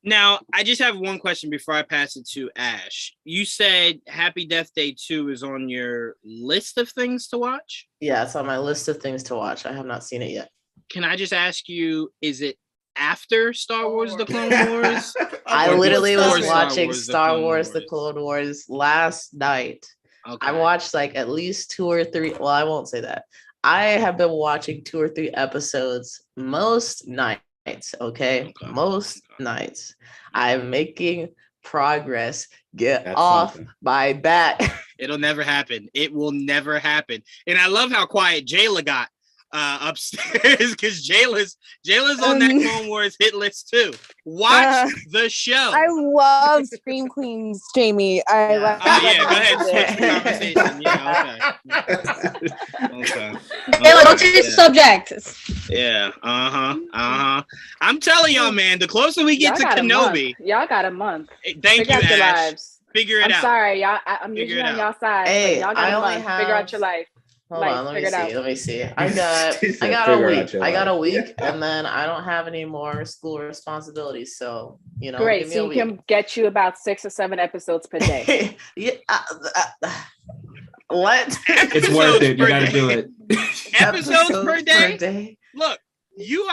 Now, I just have one question before I pass it to Ash. You said Happy Death Day 2 is on your list of things to watch? Yeah, it's on my list of things to watch. I have not seen it yet. Can I just ask you, is it after Star Wars: The Clone Wars? I Or literally before was Star watching Wars, The Star Clone Wars: The Wars? Clone Wars last night. Okay. I watched like at least 2 or 3. Well, I won't say that. I have been watching 2 or 3 episodes most nights. Okay, most nights. I'm making progress. Get That's off something. my back. It'll never happen. It will never happen. And I love how quiet Jayla got upstairs because Jayla's on that Clone Wars hit list too. Watch the show. I love Scream Queens, Jamie. Go ahead. Switch the conversation. Yeah, okay. Jayla, don't change the subject. Yeah. I'm telling y'all, man, the closer we get to Kenobi, y'all got a month. Thank you, Figure out your Ash. lives. Figure it I'm out. sorry, y'all. I'm usually on y'all side. Hey, but y'all got I a only month. Figure out your life. Hold on, let me see. I got She said, a "Figure out week. your I got a life." week, and then I don't have any more school responsibilities. So Great. give me So a you week. can get you about 6 or 7 episodes per day. Yeah. What? It's worth it. You got to do it. Episodes per day? Look, you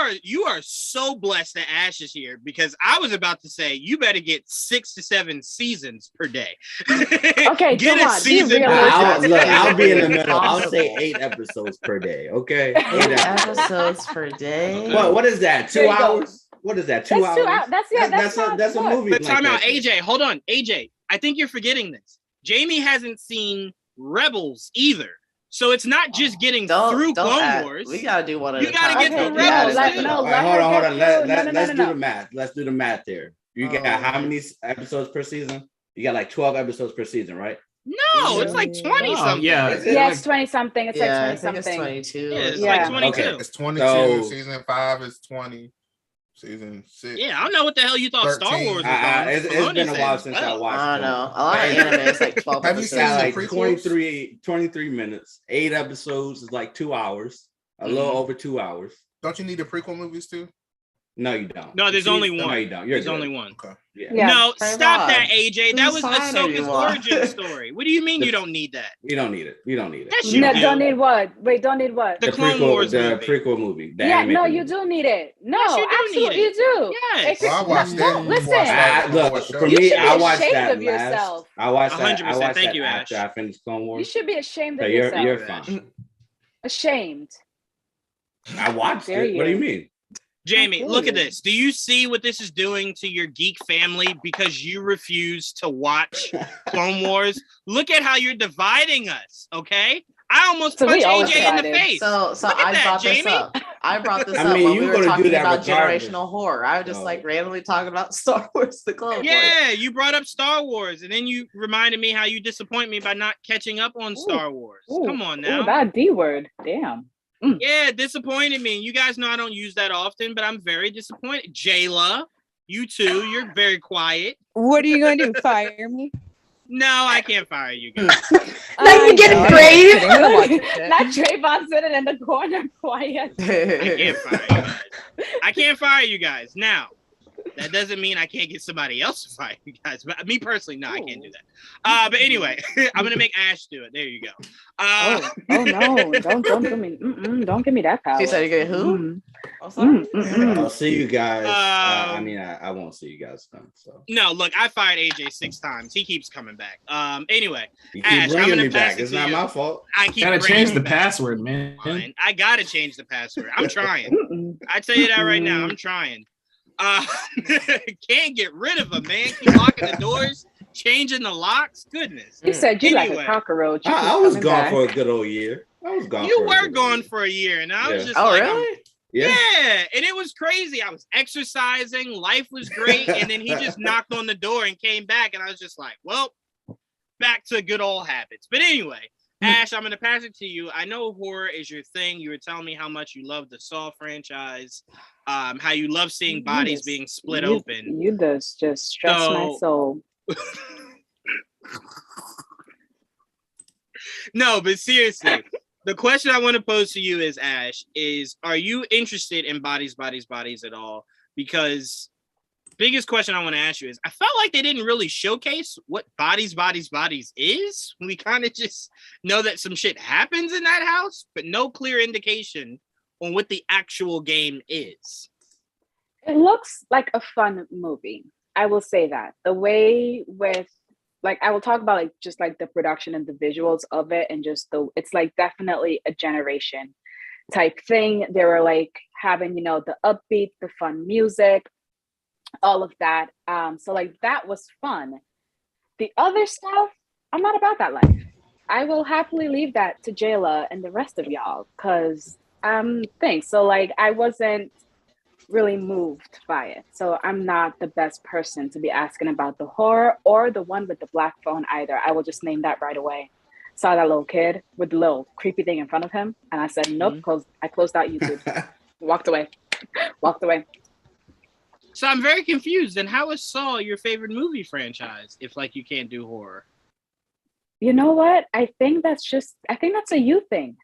are so blessed that Ash is here because I was about to say you better get 6 to 7 seasons per day. Okay, get come a on, season. I'll be in the middle. I'll say 8 episodes per day. Okay, 8 episodes per day. What is that? 2 hours? What is that? 2 That's 2 hours? hours. That's a movie. But time out, AJ. Hold on, AJ. I think you're forgetting this. Jamie hasn't seen Rebels either. So it's not just getting through Clone Wars. We gotta do one at a time. You gotta get through Rebels. Hold on. Let's do the math. Let's do the math here. You got how many episodes per season? You got like 12 episodes per season, right? No, it's like 20 something. Yeah, it's 20 something. It's like 20 something. It's 22. Yeah, it's like 22. Okay. It's 22. Season 5 is 20. Season 6. Yeah, I don't know what the hell you thought 13. Star Wars was on. It's been a while since I watched. I don't know. A lot of anime is like 12 Have you episodes. seen like 23 minutes. 8 episodes is like 2 hours. A little over 2 hours. Don't you need the prequel movies too? No, you don't. No, there's only one. No, you don't. There's only one. Okay. Yeah. No, stop that, AJ. That was Fine, Ahsoka's origin story. What do you mean you don't need that? You don't need it. You don't need it. Yes, you do. Don't need what? Wait, don't need what? The Clone Wars the movie. prequel movie. The Yeah, no, animated you movie. do need it. No, Yes, you do absolutely need you it. do. Yes. Well, I watched that. Listen, Look, for You me, should be I watched ashamed that of yourself. I watched that. 100%. Thank you, Ash. after I finished Clone Wars. You should be ashamed So of you're yourself. fine. Ashamed. I watched Dare it. What do you mean? Jamie, look at this. Do you see what this is doing to your geek family because you refuse to watch Clone Wars? Look at how you're dividing us, okay? I almost punched AJ in the face. So I brought this up. I brought this up when we were talking about generational horror. I was just like randomly talking about Star Wars, the Clone Wars. Yeah, you brought up Star Wars, and then you reminded me how you disappoint me by not catching up on Star Wars. Come on now. Ooh, that D word. Damn. Yeah, disappointed me. You guys know I don't use that often, but I'm very disappointed. Jayla, you too. You're very quiet. What are you going to do? Fire me? No, I can't fire you guys. Now you get brave. Not Trayvon sitting in the corner quiet. I can't fire you guys. I can't fire you guys. Now, that doesn't mean I can't get somebody else to fire you guys. But me personally, no, I can't do that. But anyway, I'm gonna make Ash do it. There you go. Oh no! Don't give me. Don't give me that power. She said, "You get who?" I'll see you guys. I mean, I won't see you guys then. So no, look, I fired AJ 6 times. He keeps coming back. Anyway, you keep Ash, bringing I'm me gonna pass back. it It's to not you. my fault. I keep Gotta bringing change you the back. password, man. Fine. I gotta change the password. I'm trying. I tell you that right now. I'm trying. Can't get rid of them, man. Keep locking the doors, changing the locks. Goodness. You said you like Anyway. a cockroach. You keep I was coming gone back. for a good old year. I was gone. You for a were good gone old year. for a year, and I was Yeah. just Oh, like, really? yeah, and it was crazy. I was exercising, life was great, and then he just knocked on the door and came back, and I was just like, well, back to good old habits. But anyway, Ash, I'm gonna pass it to you. I know horror is your thing. You were telling me how much you love the Saw franchise, how you love seeing bodies being split open. You just stress my soul. No, but seriously, the question I want to pose to you is, Ash, are you interested in bodies at all? Because biggest question I want to ask you is, I felt like they didn't really showcase what bodies is. We kind of just know that some shit happens in that house, but no clear indication on what the actual game is. It looks like a fun movie. I will say that. The way with like I will talk about like just like the production and the visuals of it and just it's like definitely a generation type thing. They were like having, the upbeat, the fun music, all of that. So like that was fun. The other stuff, I'm not about that life. I will happily leave that to Jayla and the rest of y'all because thanks. So like I wasn't really moved by it. So I'm not the best person to be asking about the horror or the one with the black phone either. I will just name that right away. Saw that little kid with the little creepy thing in front of him. And I said, nope, I closed out YouTube. Walked away. So I'm very confused. And how is Saw your favorite movie franchise if like you can't do horror? You know what? I think that's a you thing.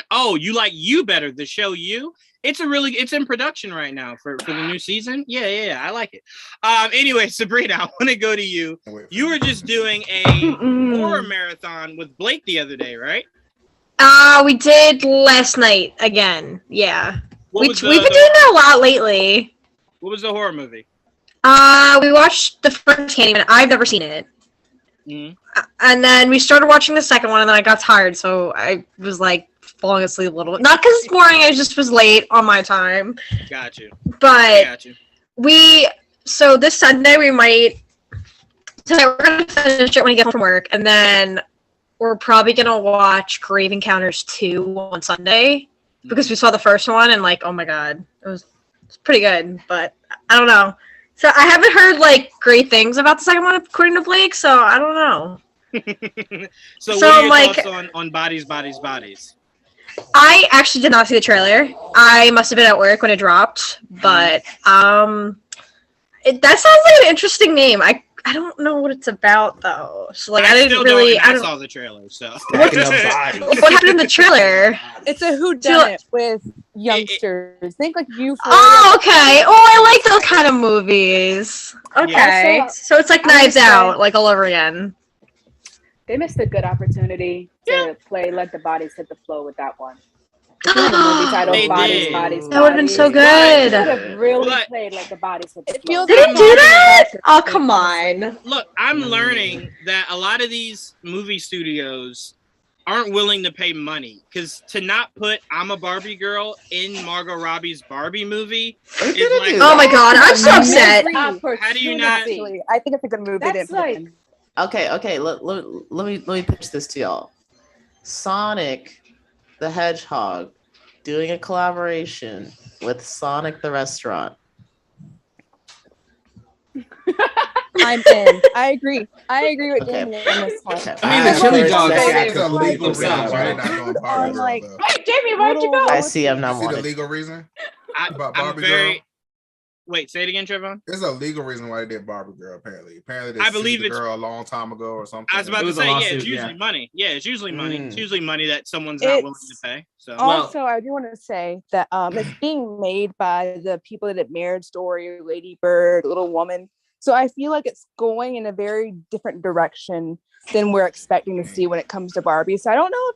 Oh, you like You better, the show You? It's in production right now for the new season. Yeah, I like it. Anyway, Sabrina, I want to go to you. You were just doing a horror marathon with Blake the other day, right? We did last night again. Yeah. We've been doing that a lot lately. What was the horror movie? We watched the first Candyman. I've never seen it. Mm-hmm. And then we started watching the second one, and then I got tired, so I was like falling asleep a little bit. Not because it's boring, I just was late on my time. Got you. But so this Sunday we're gonna finish it when we get home from work, and then we're probably gonna watch Grave Encounters 2 on Sunday because we saw the first one and like, oh my god, it's pretty good, but I don't know. So I haven't heard like great things about the second one according to Blake, so I don't know. So what are your thoughts on Bodies? I actually did not see the trailer. I must have been at work when it dropped, but that sounds like an interesting name. I don't know what it's about though. So like I saw the trailer. So what happened in the trailer? It's a whodunit with youngsters. Think like you. Oh, okay. Oh, I like those kind of movies. Okay, yeah. So it's like Knives Out, like all over again. They missed a good opportunity to play Let the Bodies Hit the Floor with that one. If you had a movie titled Bodies. That would have been so good. They would have really played Let the Bodies Hit the Floor. They didn't do that? Oh, come on. Look, I'm learning that a lot of these movie studios aren't willing to pay money because to not put I'm a Barbie Girl in Margot Robbie's Barbie movie is like, oh my god, I'm so upset. How do you not? I think it's a good movie. That's like. Okay. Let me pitch this to y'all. Sonic the Hedgehog doing a collaboration with Sonic the Restaurant. I'm in. I agree with Jamie on this one. I mean, the chili dog is a legal reason why they're not doing Barbie Girl, though. Hey, Jamie, where'd you go? I see I'm not See wanted. the legal reason about I'm Barbie very. Girl? Wait, say it again, Trevon. There's a legal reason why they did Barbie Girl. Apparently, they I believe sued the it's girl a long time ago or something. I was about to say, it's usually money. Yeah, it's usually money. It's usually money that someone's not willing to pay. So also, I do want to say that it's being made by the people that did Marriage Story, Lady Bird, Little Woman. So I feel like it's going in a very different direction than we're expecting to see when it comes to Barbie. So I don't know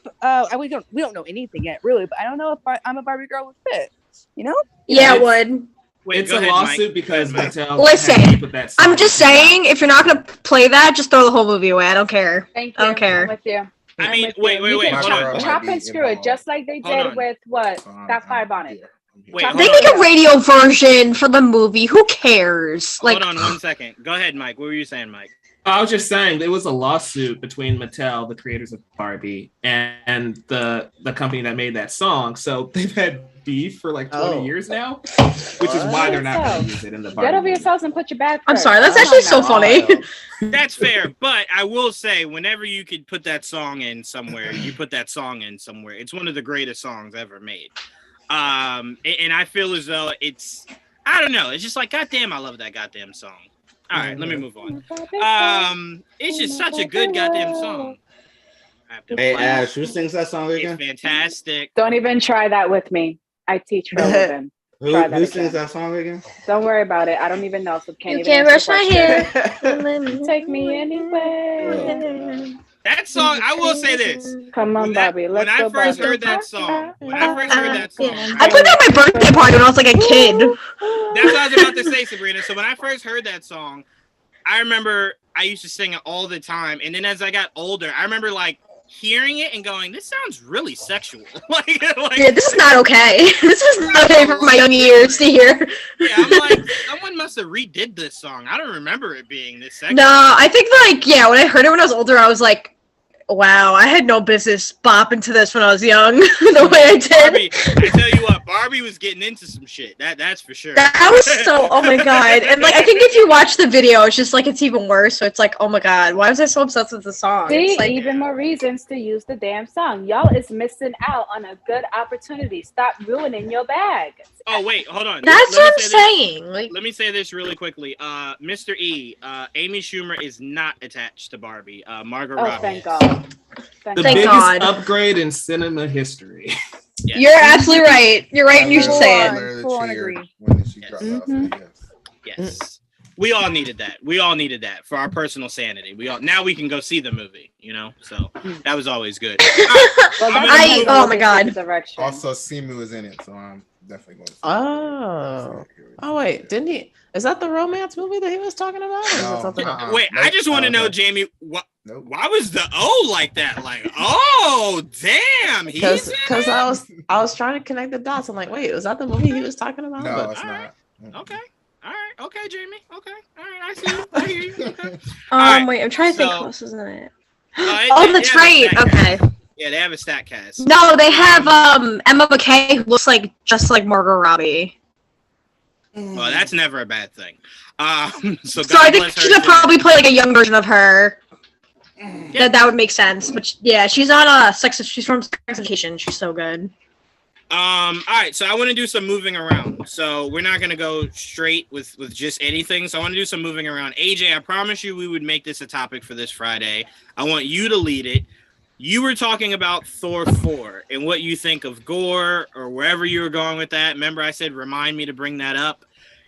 if we don't know anything yet, really. But I don't know if I'm a Barbie girl would fit. You know? Yeah, it would. Wait, it's a lawsuit because Mattel. Listen, I'm just saying, if you're not gonna play that, just throw the whole movie away. I don't care. Thank you. I don't care. I'm with you. I mean, wait. Chop and screw it, just like they did with that Five on it. Wait, they make a radio version for the movie. Who cares? Hold on 1 second. Go ahead, Mike. What were you saying, Mike? I was just saying there was a lawsuit between Mattel, the creators of Barbie, and the company that made that song. So they've had beef for like 20 years now, which is why they're not going to use it in the Barbie. Get over yourselves and put your bag. I'm sorry, that's actually so funny. That's fair, but I will say, whenever you could put that song in somewhere, you put that song in somewhere. It's one of the greatest songs ever made. And I feel as though I don't know. It's just like, goddamn, I love that goddamn song. All right, let me move on. It's just such a good goddamn song. Hey, Ash, who sings that song again? It's fantastic. Don't even try that with me. I teach for a living. Who sings that song again? Don't worry about it. I don't even know. So you can't brush my hair. Take me anywhere. That song, I will say this. Come on, Barbie. When Let's I go, first Barbie. heard that song, I put that at my birthday party when I was like a kid. That's what I was about to say, Sabrina. So when I first heard that song, I remember I used to sing it all the time. And then as I got older, I remember like hearing it and going, this sounds really sexual. like, yeah, this is not okay. This is not okay for my young years to hear. Yeah, I'm like, someone must have redid this song. I don't remember it being this sexual. No, I think like, yeah, when I heard it when I was older, I was like, wow, I had no business bopping to this when I was young, the way I did. Barbie, I tell you what, Barbie was getting into some shit. That's for sure. That was so, oh my god. And like, I think if you watch the video, it's just like, it's even worse. So it's like, oh my god, why was I so obsessed with the song? See, It's like, even more reasons to use the damn song. Y'all is missing out on a good opportunity. Stop ruining your bag. Oh wait, hold on. That's what I'm saying. Like, let me say this really quickly. Mr. E, Amy Schumer is not attached to Barbie. Margot Robbie. Oh, thank God. The Thank biggest God. upgrade in cinema history. Yes. you're absolutely right. You're right, and you should say it. Literally Full on cheered agree. when she dropped Mhm. off. Yes. Yes. We all needed that. We all needed that for our personal sanity. Now we can go see the movie, you know? So that was always good. Well, that's oh my God. Direction. Also, Simu is in it, so I'm definitely going to see Oh. Oh wait, didn't he? Is that the romance movie that he was talking about? Or is No, it something else? Wait, I just want to know, Jamie, why was the O like that? Like, oh, damn. Because I was trying to connect the dots. I'm like, wait, was that the movie he was talking about? No, But- it's not. Okay. All right. Okay, Jamie. Okay. All right. I see you. I hear you. Okay. Wait, I'm trying to think so- who else is in it. Oh, That's right. Okay. Yeah, they have a stat cast. No, they have Emma McKay, who looks like just like Margot Robbie. Well, that's never a bad thing. So So I think she could probably play like a young version of her. Yeah. That would make sense. But yeah, she's on she's from Sex Education. She's so good. All right, so I want to do some moving around. So we're not gonna go straight with just anything. So I want to do some moving around. AJ, I promise you we would make this a topic for this Friday. I want you to lead it. You were talking about Thor 4 and what you think of gore or wherever you were going with that. Remember, I said remind me to bring that up.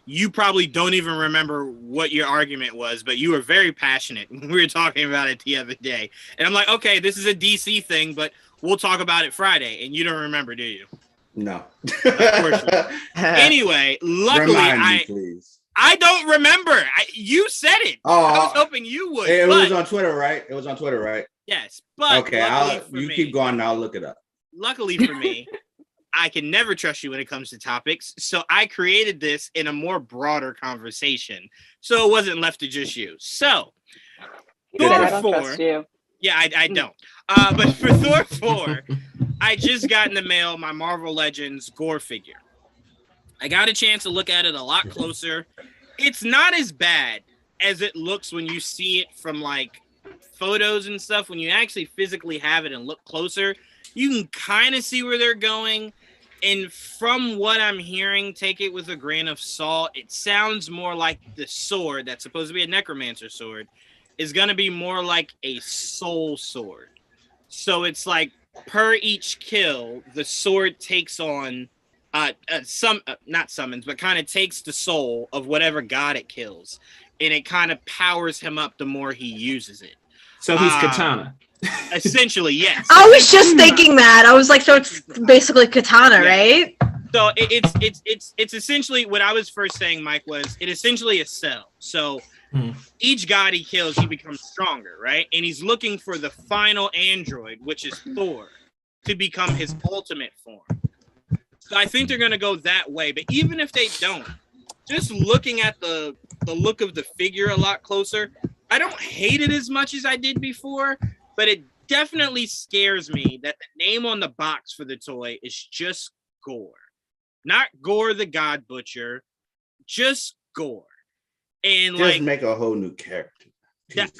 You probably don't even remember what your argument was, but you were very passionate when we were talking about it the other day. And I'm like, okay, this is a DC thing, but we'll talk about it Friday. And you don't remember, do you? No. Of course you don't. Anyway, luckily, Remind me, please. I don't remember. You said it. Oh, I was hoping you would. It but- was on Twitter, right? It was on Twitter, right? Yes, but Okay, keep going. And I'll look it up. Luckily for me, I can never trust you when it comes to topics. So I created this in a more broader conversation. So it wasn't left to just you. So Thor Thor I don't 4. trust you. Yeah, I don't. But for Thor 4, I just got in the mail my Marvel Legends Gore figure. I got a chance to look at it a lot closer. It's not as bad as it looks when you see it from like photos and stuff. When you actually physically have it and look closer, you can kind of see where they're going. And from what I'm hearing, take it with a grain of salt. It sounds more like the sword that's supposed to be a necromancer sword is going to be more like a soul sword. So it's like per each kill, the sword takes on not summons, but kind of takes the soul of whatever god it kills. And it kind of powers him up the more he uses it. So he's Katana. Essentially, yes. I was just thinking that. I was like, so it's basically Katana, right? So it's essentially what I was first saying, Mike, was it essentially a cell. So each god he kills, he becomes stronger, right? And he's looking for the final android, which is Thor, to become his ultimate form. So I think they're gonna go that way. But even if they don't, just looking at the look of the figure a lot closer, I don't hate it as much as I did before, but it definitely scares me that the name on the box for the toy is just Gore. Not Gore the God Butcher, just Gore. And Just like make a whole new character.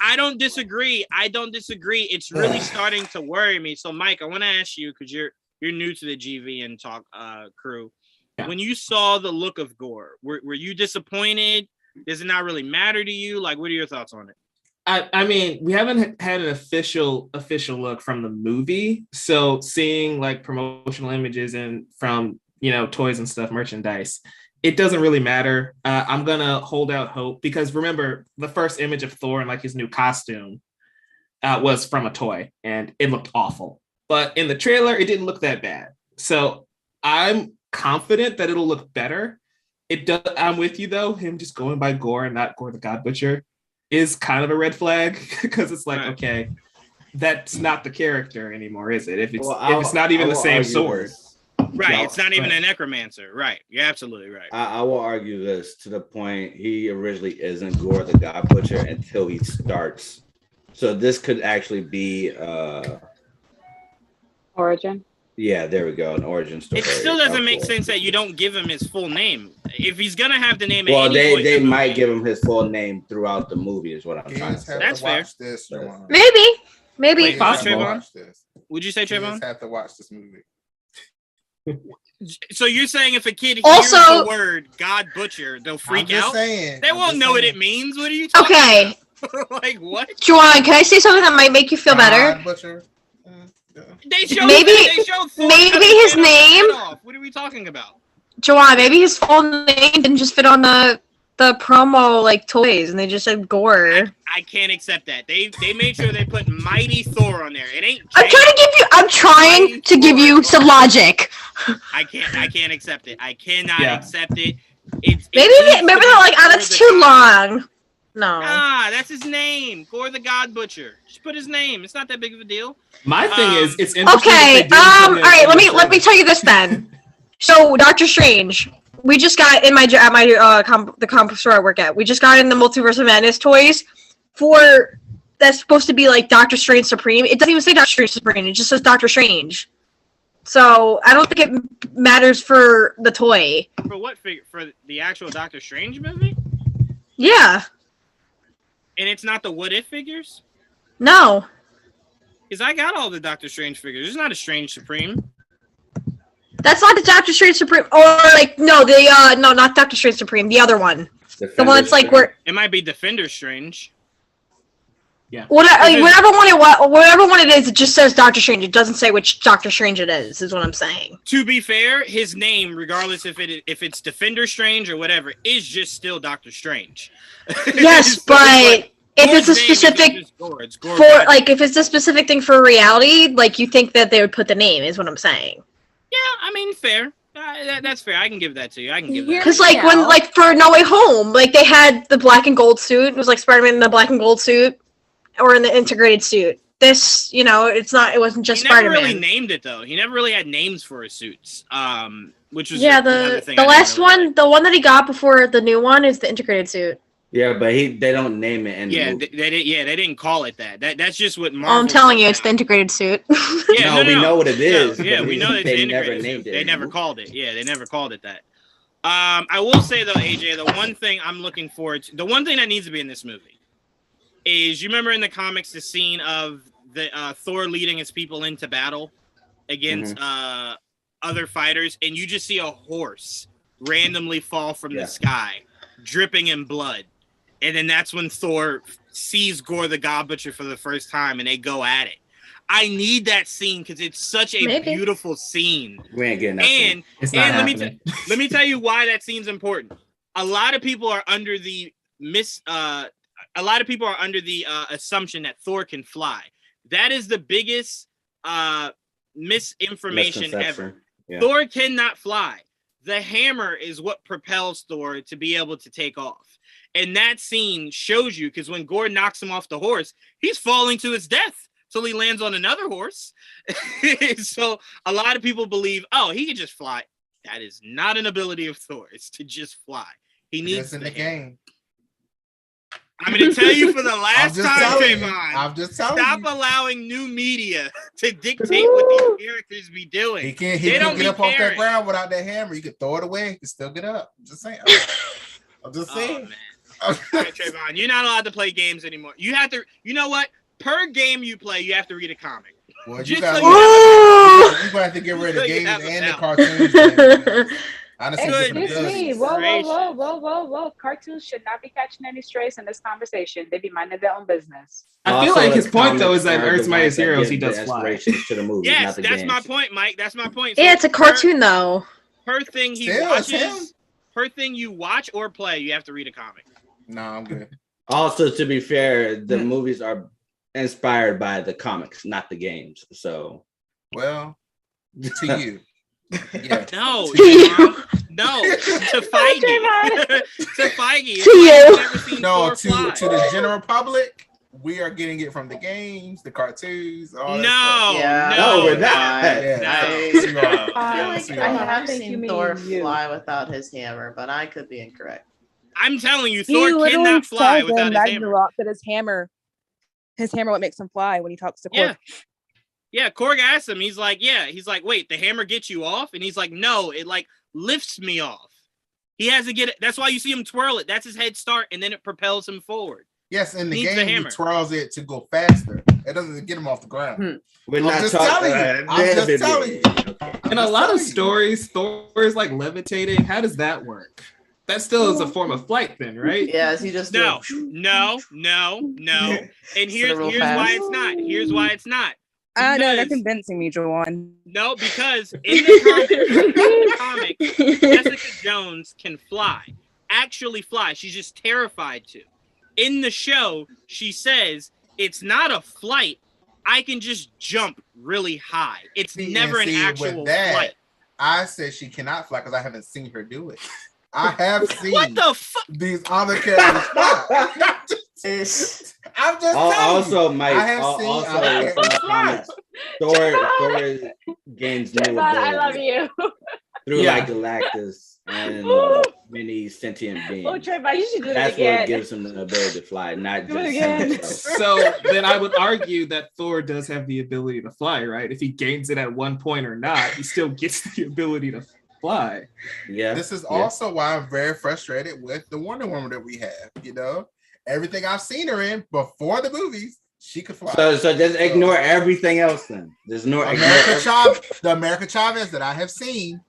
I don't disagree. It's really starting to worry me. So Mike, I want to ask you, because you're new to the GVN Talk crew. Yeah. When you saw the look of Gore, were you disappointed? Does it not really matter to you? Like, what are your thoughts on it? I mean, we haven't had an official look from the movie. So seeing like promotional images and from, toys and stuff, merchandise, it doesn't really matter. I'm going to hold out hope because remember the first image of Thor and like his new costume, was from a toy, and it looked awful. But in the trailer, it didn't look that bad. So I'm confident that it'll look better. It does. I'm with you though. Him just going by Gore and not Gore the God Butcher is kind of a red flag because it's like, okay, that's not the character anymore, is it? If it's not even the same sword. Right, it's not even a necromancer. Right, you're absolutely right. I will argue this to the point he originally isn't Gore the God Butcher until he starts. So this could actually be origin. Yeah, there we go, an origin story. It still doesn't make sense that you don't give him his full name. If he's gonna have the name, well, they might give him his full name throughout the movie, is what I'm trying to say. That's fair. Maybe. Wait, Trayvon? Would you say Trayvon? You have to watch this movie. So you're saying if a kid also, hears the word God Butcher, they'll freak out? They won't know what it means. What are you talking about? Like what? Juwan, can I say something that might make you feel better? Butcher. They showed maybe his name. What are we talking about? Juwan, maybe his full name didn't just fit on the promo like toys, and they just said Gore. I can't accept that. They made sure they put Mighty Thor on there. It ain't. I'm trying to give you some logic. I can't accept it. I cannot accept it. Maybe they're like, oh, that's too long. No. That's his name. Gore the God Butcher. Just put his name. It's not that big of a deal. My thing is, it's interesting. Okay. All right. Let me tell you this then. So Doctor Strange, we just got in the comic store I work at. We just got in the Multiverse of Madness toys that's supposed to be like Doctor Strange Supreme. It doesn't even say Doctor Strange Supreme. It just says Doctor Strange. So I don't think it matters for the toy. For what figure? For the actual Doctor Strange movie? Yeah. And it's not the What If figures? No. Because I got all the Doctor Strange figures. There's not a Strange Supreme. That's not the Doctor Strange Supreme. Or like no, not Doctor Strange Supreme. The other one. The one that's like where it might be Defender Strange. Yeah. Whatever one it is, it just says Doctor Strange. It doesn't say which Doctor Strange it is what I'm saying. To be fair, his name, regardless if it's Defender Strange or whatever, is just still Doctor Strange. Yes, so but if it's a specific if it's a specific thing for reality, like you think that they would put the name, is what I'm saying. Yeah, I mean, fair. That's fair. I can give that to you. Because when for No Way Home, like they had the black and gold suit. It was like Spider-Man in the black and gold suit. Or in the integrated suit. This, it wasn't just Spider-Man. He never really named it though. He never really had names for his suits. Which was the last one, the one that he got before the new one is the integrated suit. Yeah, but they don't name it in the movie. They didn't call it that. That's just what Marvel. I'm telling you, it's the integrated suit. We know what it is. No, we know that they never named it. They never called it. Yeah, they never called it that. I will say though, AJ, the one thing I'm looking forward to, the one thing that needs to be in this movie is, you remember in the comics the scene of the Thor leading his people into battle against other fighters, and you just see a horse randomly fall from the sky, dripping in blood, and then that's when Thor sees Gore the God Butcher for the first time, and they go at it. I need that scene because it's such a beautiful scene. We ain't getting that scene. And let me tell you why that scene's important. A lot of people are under the assumption that Thor can fly. That is the biggest misinformation ever. Yeah. Thor cannot fly. The hammer is what propels Thor to be able to take off. And that scene shows you, because when Gore knocks him off the horse, he's falling to his death till he lands on another horse. So a lot of people believe, he can just fly. That is not an ability of Thor. It's to just fly. He needs in the game. I'm going to tell you for the last time, Trayvon. I'm just telling you. Stop allowing new media to dictate what these characters be doing. He can't get up off that ground without that hammer. You can throw it away. You can still get up. I'm just saying. I'm just saying. Man. All right, Trayvon, you're not allowed to play games anymore. You have to, you know what? Per game you play, you have to read a comic. Well, you're going to have to get rid of games and the cartoons. Excuse me. Whoa. Cartoons should not be catching any strays in this conversation. They be minding their own business. I feel like his point, though, is that Earth's Mightiest Heroes, he does fly. Yes, that's my point, Mike. That's my point. Yeah, it's a cartoon, though. Per thing he watches, per thing you watch or play, you have to read a comic. No, I'm good. Also, to be fair, the movies are inspired by the comics, not the games. So, well, to you. Yeah. No, To you. no, to Feige. To Feige. To you. Never seen No, Thor fly. to the general public, we are getting it from the games, the cartoons, all that No, stuff. Yeah. No, we're not. Yeah. No. You are. I feel like I have think you seen mean Thor you. fly without his hammer, but I could be incorrect. I'm telling you, He Thor literally cannot fly says without in his hammer. Ragnarok that his hammer what makes him fly when he talks to Korg. Yeah. Yeah, Korg asked him, he's like, wait, the hammer gets you off? And he's like, no, it like lifts me off. He has to get it. That's why you see him twirl it. That's his head start, and then it propels him forward. Yes, in the Needs the game, he hammer. twirls it to go faster. It doesn't get him off the ground. we're I'm not just talking. telling you. I'm just telling you. In a lot of stories, Thor is like levitating. How does that work? That still is a form of flight, then, right? Yeah, is he just No. doing- And here's real why fast. it's not. Here's why it's not. I know they're Because- convincing me, Joanne. No, because in the comics, Jessica Jones can fly. Actually fly. She's just terrified to. In the show, she says, it's not a flight. I can just jump really high. It's never an actual flight. I said she cannot fly because I haven't seen her do it. I have seen What the fuck? these other characters fly. It's- I'm just telling you. Also, Mike. I have seen Also, other in the characters fly. comics, Thor gains new Trayvon, I love abilities you. through Yeah. like Galactus and many sentient beings. Oh, Trayvon, you should do that That's again. what gives him the ability to fly, not Do it just again. himself. So then I would argue that Thor does have the ability to fly, right? If he gains it at one point or not, he still gets the ability to fly. Yeah. This is yeah. also why I'm very frustrated with the Wonder Woman that we have. You know, everything I've seen her in before the movies, she could fly. So just ignore everything else then. There's no The America Chavez that I have seen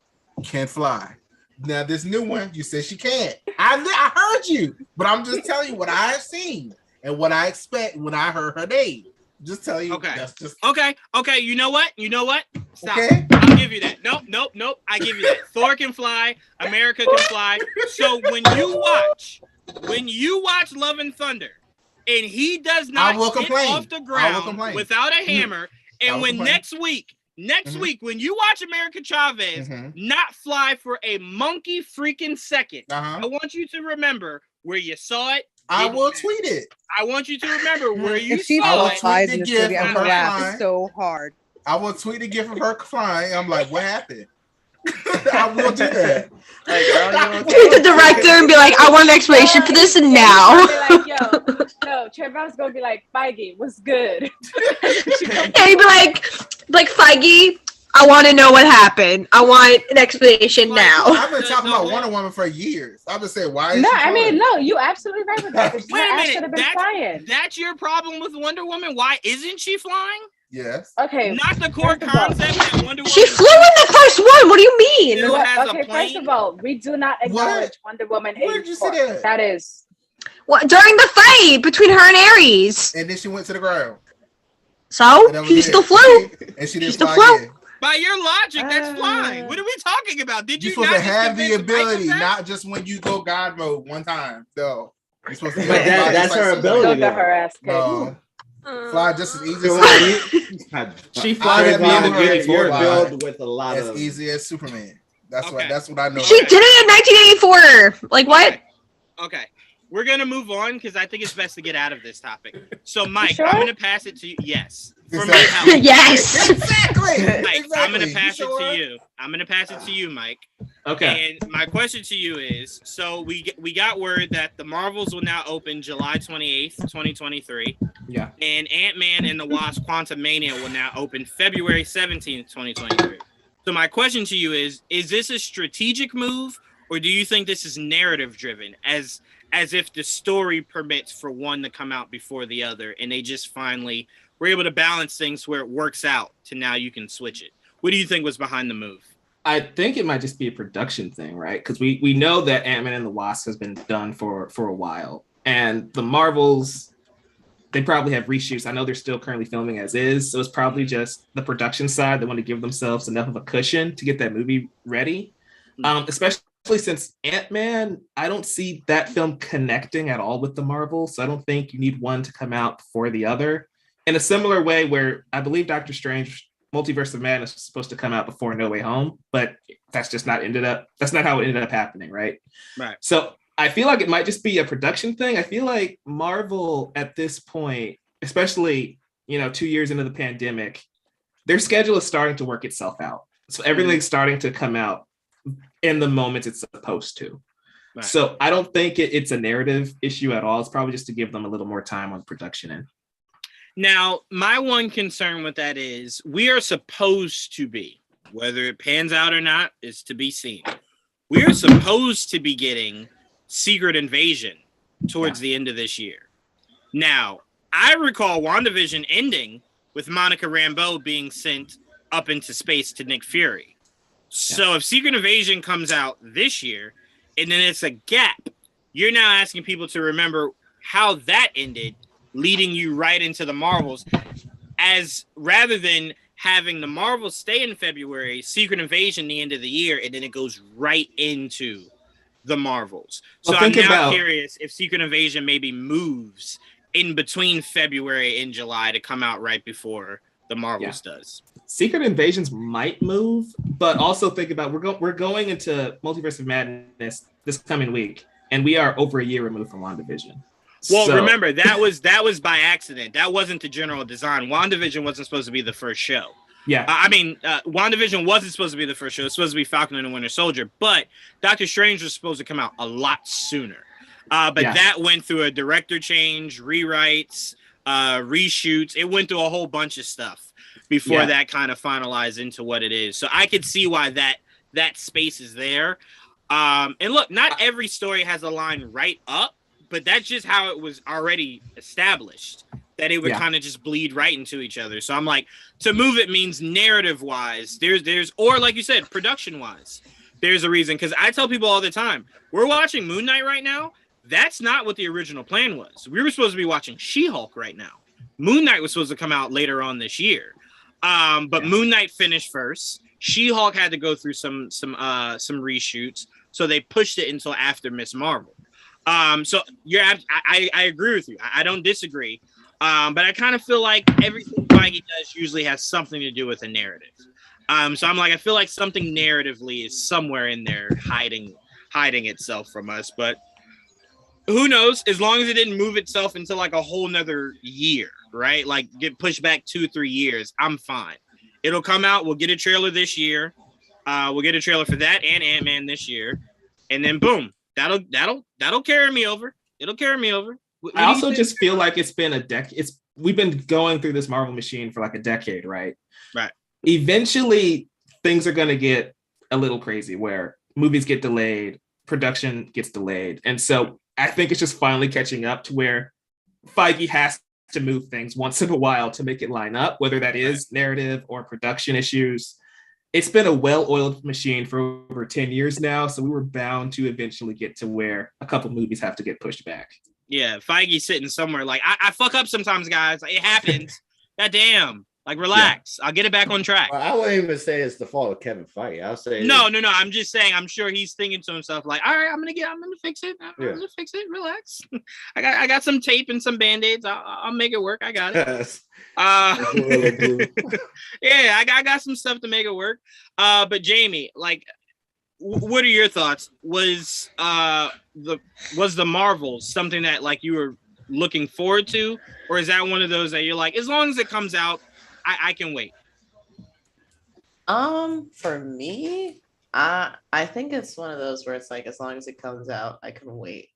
can fly. Now this new one, you said she can't. I heard you, but I'm just telling you what I have seen and what I expect when I heard her name. Just tell you. Okay. That's just Okay. You know what? Stop. Okay. I'll give you that. Nope. I give you that. Thor can fly. America can fly. So when you watch Love and Thunder, and he does not I will get complain. off the I will ground complain. without a hammer, I and will when complain. next week, when you watch America Chavez not fly for a monkey freaking second, I want you to remember where you saw it. I will tweet it. I want you to remember where you If she saw it. flies in this movie, I'm of gonna her laugh flying. so hard. I will tweet a gift of her flying. I'm like, what happened? I will do that. Like, girl, you okay? Tweet the director and be like, I want an explanation for this now. Like, yo, Trayvon's gonna be like, Feige, what's good? And he'd be like Feige, I want to know what happened. I want an explanation now. I've been talking about Wonder Woman for years. I've been saying, why is No, she I mean, flying? no, you absolutely right with that. Wait a Her ass minute, should have been flying. That's your problem with Wonder Woman? Why isn't she flying? Yes. Okay. Not the core first of all- concept that Wonder Woman. She flew in the first one. What do you mean? Still has a Okay, plane? first of all, we do not acknowledge Wonder Woman. Where did you see that? That is. What, during the fight between her and Ares. And then she went to the ground. So And that was he it. still flew. And she He didn't still fly flew. again. By your logic, that's flying. What are we talking about? Did You're you supposed not to just have the convince Michael ability, that? not just when you go God mode one time. No. You're supposed to But that's her ability. Don't get her ass kicked. No. Fly just as easy So as She I flies have at the end of never heard Unity you You're fly. built with a lot as of. easy as Superman. That's Okay. what. That's what I know. She did it in 1984. Like what? Okay. We're gonna move on because I think it's best to get out of this topic. So, Mike, sure? I'm gonna pass it to you. Yes. For me, Exactly. help. Yes. Exactly. Mike, I'm gonna Exactly. pass You it sure? to you. I'm gonna pass it to you, Mike. Okay. And my question to you is: so we got word that the Marvels will now open July 28th, 2023, Yeah. and Ant-Man and the Wasp: Quantumania will now open February 17th, 2023. So my question to you is this a strategic move, or do you think this is narrative driven, as if the story permits for one to come out before the other, and they just finally were able to balance things where it works out to now you can switch it? What do you think was behind the move? I think it might just be a production thing, right? Because we know that Ant-Man and the Wasp has been done for a while. And the Marvels, they probably have reshoots. I know they're still currently filming as is. So it's probably just the production side. They want to give themselves enough of a cushion to get that movie ready. Especially since Ant-Man, I don't see that film connecting at all with the Marvel. So I don't think you need one to come out before the other. in a similar way where I believe Doctor Strange Multiverse of Madness was supposed to come out before No Way Home, but that's not how it ended up happening, right? Right. So I feel like it might just be a production thing. I feel like Marvel at this point, especially, 2 years into the pandemic, their schedule is starting to work itself out. So everything's starting to come out in the moment it's supposed to. Right. So I don't think it's a narrative issue at all. It's probably just to give them a little more time on production end. Now, my one concern with that is we are supposed to be, whether it pans out or not is to be seen. We are supposed to be getting Secret Invasion towards the end of this year. Now, I recall WandaVision ending with Monica Rambeau being sent up into space to Nick Fury. So if Secret Invasion comes out this year and then it's a gap, you're now asking people to remember how that ended, leading you right into the Marvels, as rather than having the Marvels stay in February, Secret Invasion the end of the year, and then it goes right into the Marvels. So I'm now curious if Secret Invasion maybe moves in between February and July to come out right before the Marvels does. Secret Invasions might move, but also think about we're going into Multiverse of Madness this coming week, and we are over a year removed from WandaVision. Well, remember, that was by accident. That wasn't the general design. WandaVision wasn't supposed to be the first show. Yeah. WandaVision wasn't supposed to be the first show. It's supposed to be Falcon and the Winter Soldier. But Doctor Strange was supposed to come out a lot sooner. That went through a director change, rewrites, reshoots. It went through a whole bunch of stuff before that kind of finalized into what it is. So I could see why that space is there. And look, not every story has a line right up. But that's just how it was already established, that it would kind of just bleed right into each other. So I'm like, to move it means narrative-wise, or like you said, production-wise, there's a reason. Because I tell people all the time, we're watching Moon Knight right now. That's not what the original plan was. We were supposed to be watching She-Hulk right now. Moon Knight was supposed to come out later on this year. But Moon Knight finished first. She-Hulk had to go through some reshoots. So they pushed it until after Miss Marvel. So I agree with you. I don't disagree. But I kind of feel like everything Feige does usually has something to do with a narrative. So I'm like, I feel like something narratively is somewhere in there hiding itself from us. But who knows? As long as it didn't move itself into like a whole nother year, right? Like get pushed back 2-3 years, I'm fine. It'll come out. We'll get a trailer this year. We'll get a trailer for that and Ant-Man this year. And then boom. That'll carry me over. It'll carry me over. I also just feel like it's been a decade. We've been going through this Marvel machine for like a decade, right? Right. Eventually, things are going to get a little crazy where movies get delayed, production gets delayed. And so I think it's just finally catching up to where Feige has to move things once in a while to make it line up, whether that is narrative or production issues. It's been a well-oiled machine for over 10 years now, so we were bound to eventually get to where a couple movies have to get pushed back. Yeah, Feige's sitting somewhere like, I fuck up sometimes, guys. Like, it happens. God damn. Like, relax. Yeah. I'll get it back on track. I wouldn't even say it's the fault of Kevin Feige. I'll say no. I'm just saying. I'm sure he's thinking to himself, like, all right, I'm gonna fix it. I'm gonna fix it. Relax. I got some tape and some band-aids. I'll make it work. I got it. Yeah, I got some stuff to make it work. But Jamie, like, what are your thoughts? Was the Marvels something that like you were looking forward to, or is that one of those that you're like, as long as it comes out, I can wait? For me, I think it's one of those where it's like, as long as it comes out, I can wait.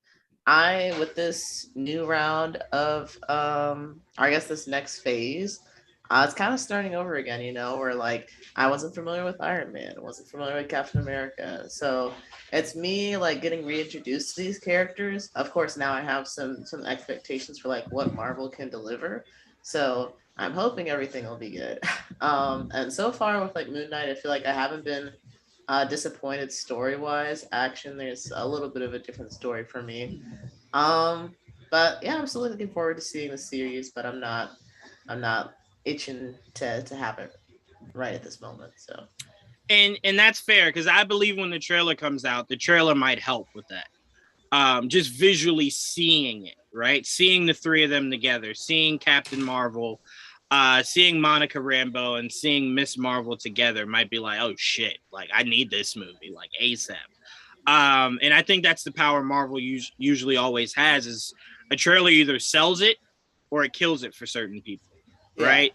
With this new round of, I guess this next phase, it's kind of starting over again, where like, I wasn't familiar with Iron Man, wasn't familiar with Captain America. So it's me like getting reintroduced to these characters. Of course, now I have some expectations for like what Marvel can deliver. So I'm hoping everything will be good. And so far with like Moon Knight, I feel like I haven't been disappointed story-wise. Action, there's a little bit of a different story for me. But yeah, I'm still looking forward to seeing the series, but I'm not itching to have it right at this moment. So and that's fair, because I believe when the trailer comes out, the trailer might help with that. Just visually seeing it, right? Seeing the three of them together, seeing Captain Marvel, seeing Monica Rambeau, and seeing Miss Marvel together might be like, oh shit, like I need this movie like ASAP. And I think that's the power Marvel usually always has, is a trailer either sells it or it kills it for certain people, right?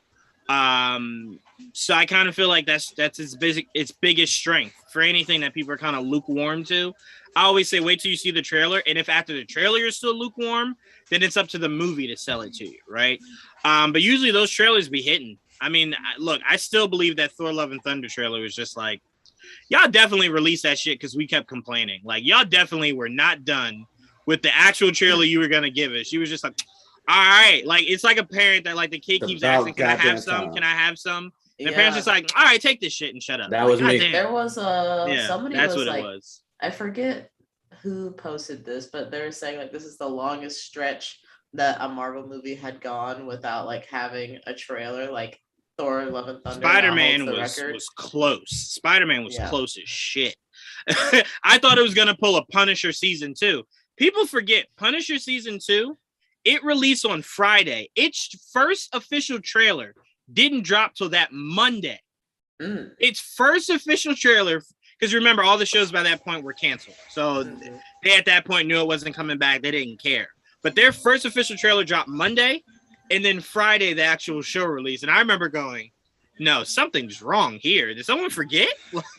So I kind of feel like that's its biggest strength for anything that people are kind of lukewarm to. I always say, wait till you see the trailer, and if after the trailer you're still lukewarm, then it's up to the movie to sell it to you, right? But usually those trailers be hitting. I mean, look, I still believe that Thor: Love and Thunder trailer was just like, y'all definitely released that shit because we kept complaining. Like, y'all definitely were not done with the actual trailer you were gonna give us. She was just like, all right, like it's like a parent that like the kid keeps asking, "Can I have some? Can I have some?" The parents just like, "All right, take this shit and shut up." That like, was me. damn. There was somebody that's was what like, it was. I forget who posted this, but they were saying like this is the longest stretch that a Marvel movie had gone without like having a trailer. Like Thor: Love and Thunder. Spider-Man was close. Spider-Man was close as shit. I thought it was gonna pull a Punisher season 2. People forget Punisher season 2. It released on Friday. Its first official trailer didn't drop till that Monday. Its first official trailer, because remember, all the shows by that point were canceled. So they at that point knew it wasn't coming back. They didn't care. But their first official trailer dropped Monday, and then Friday the actual show released. And I remember going, no, something's wrong here. Did someone forget?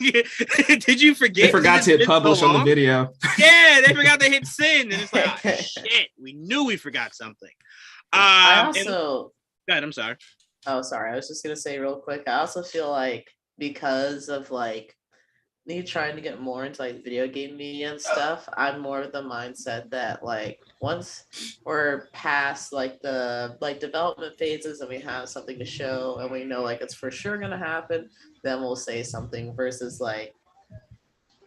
Did you forget? They forgot to hit publish on the video. Yeah, they forgot to hit send. And it's like, oh, shit, we knew we forgot something. I also... Go ahead, I'm sorry. Oh, sorry. I was just going to say real quick. I also feel like because of like me trying to get more into like video game media and stuff, I'm more of the mindset that like once we're past like the like development phases and we have something to show and we know like it's for sure gonna happen, then we'll say something versus like,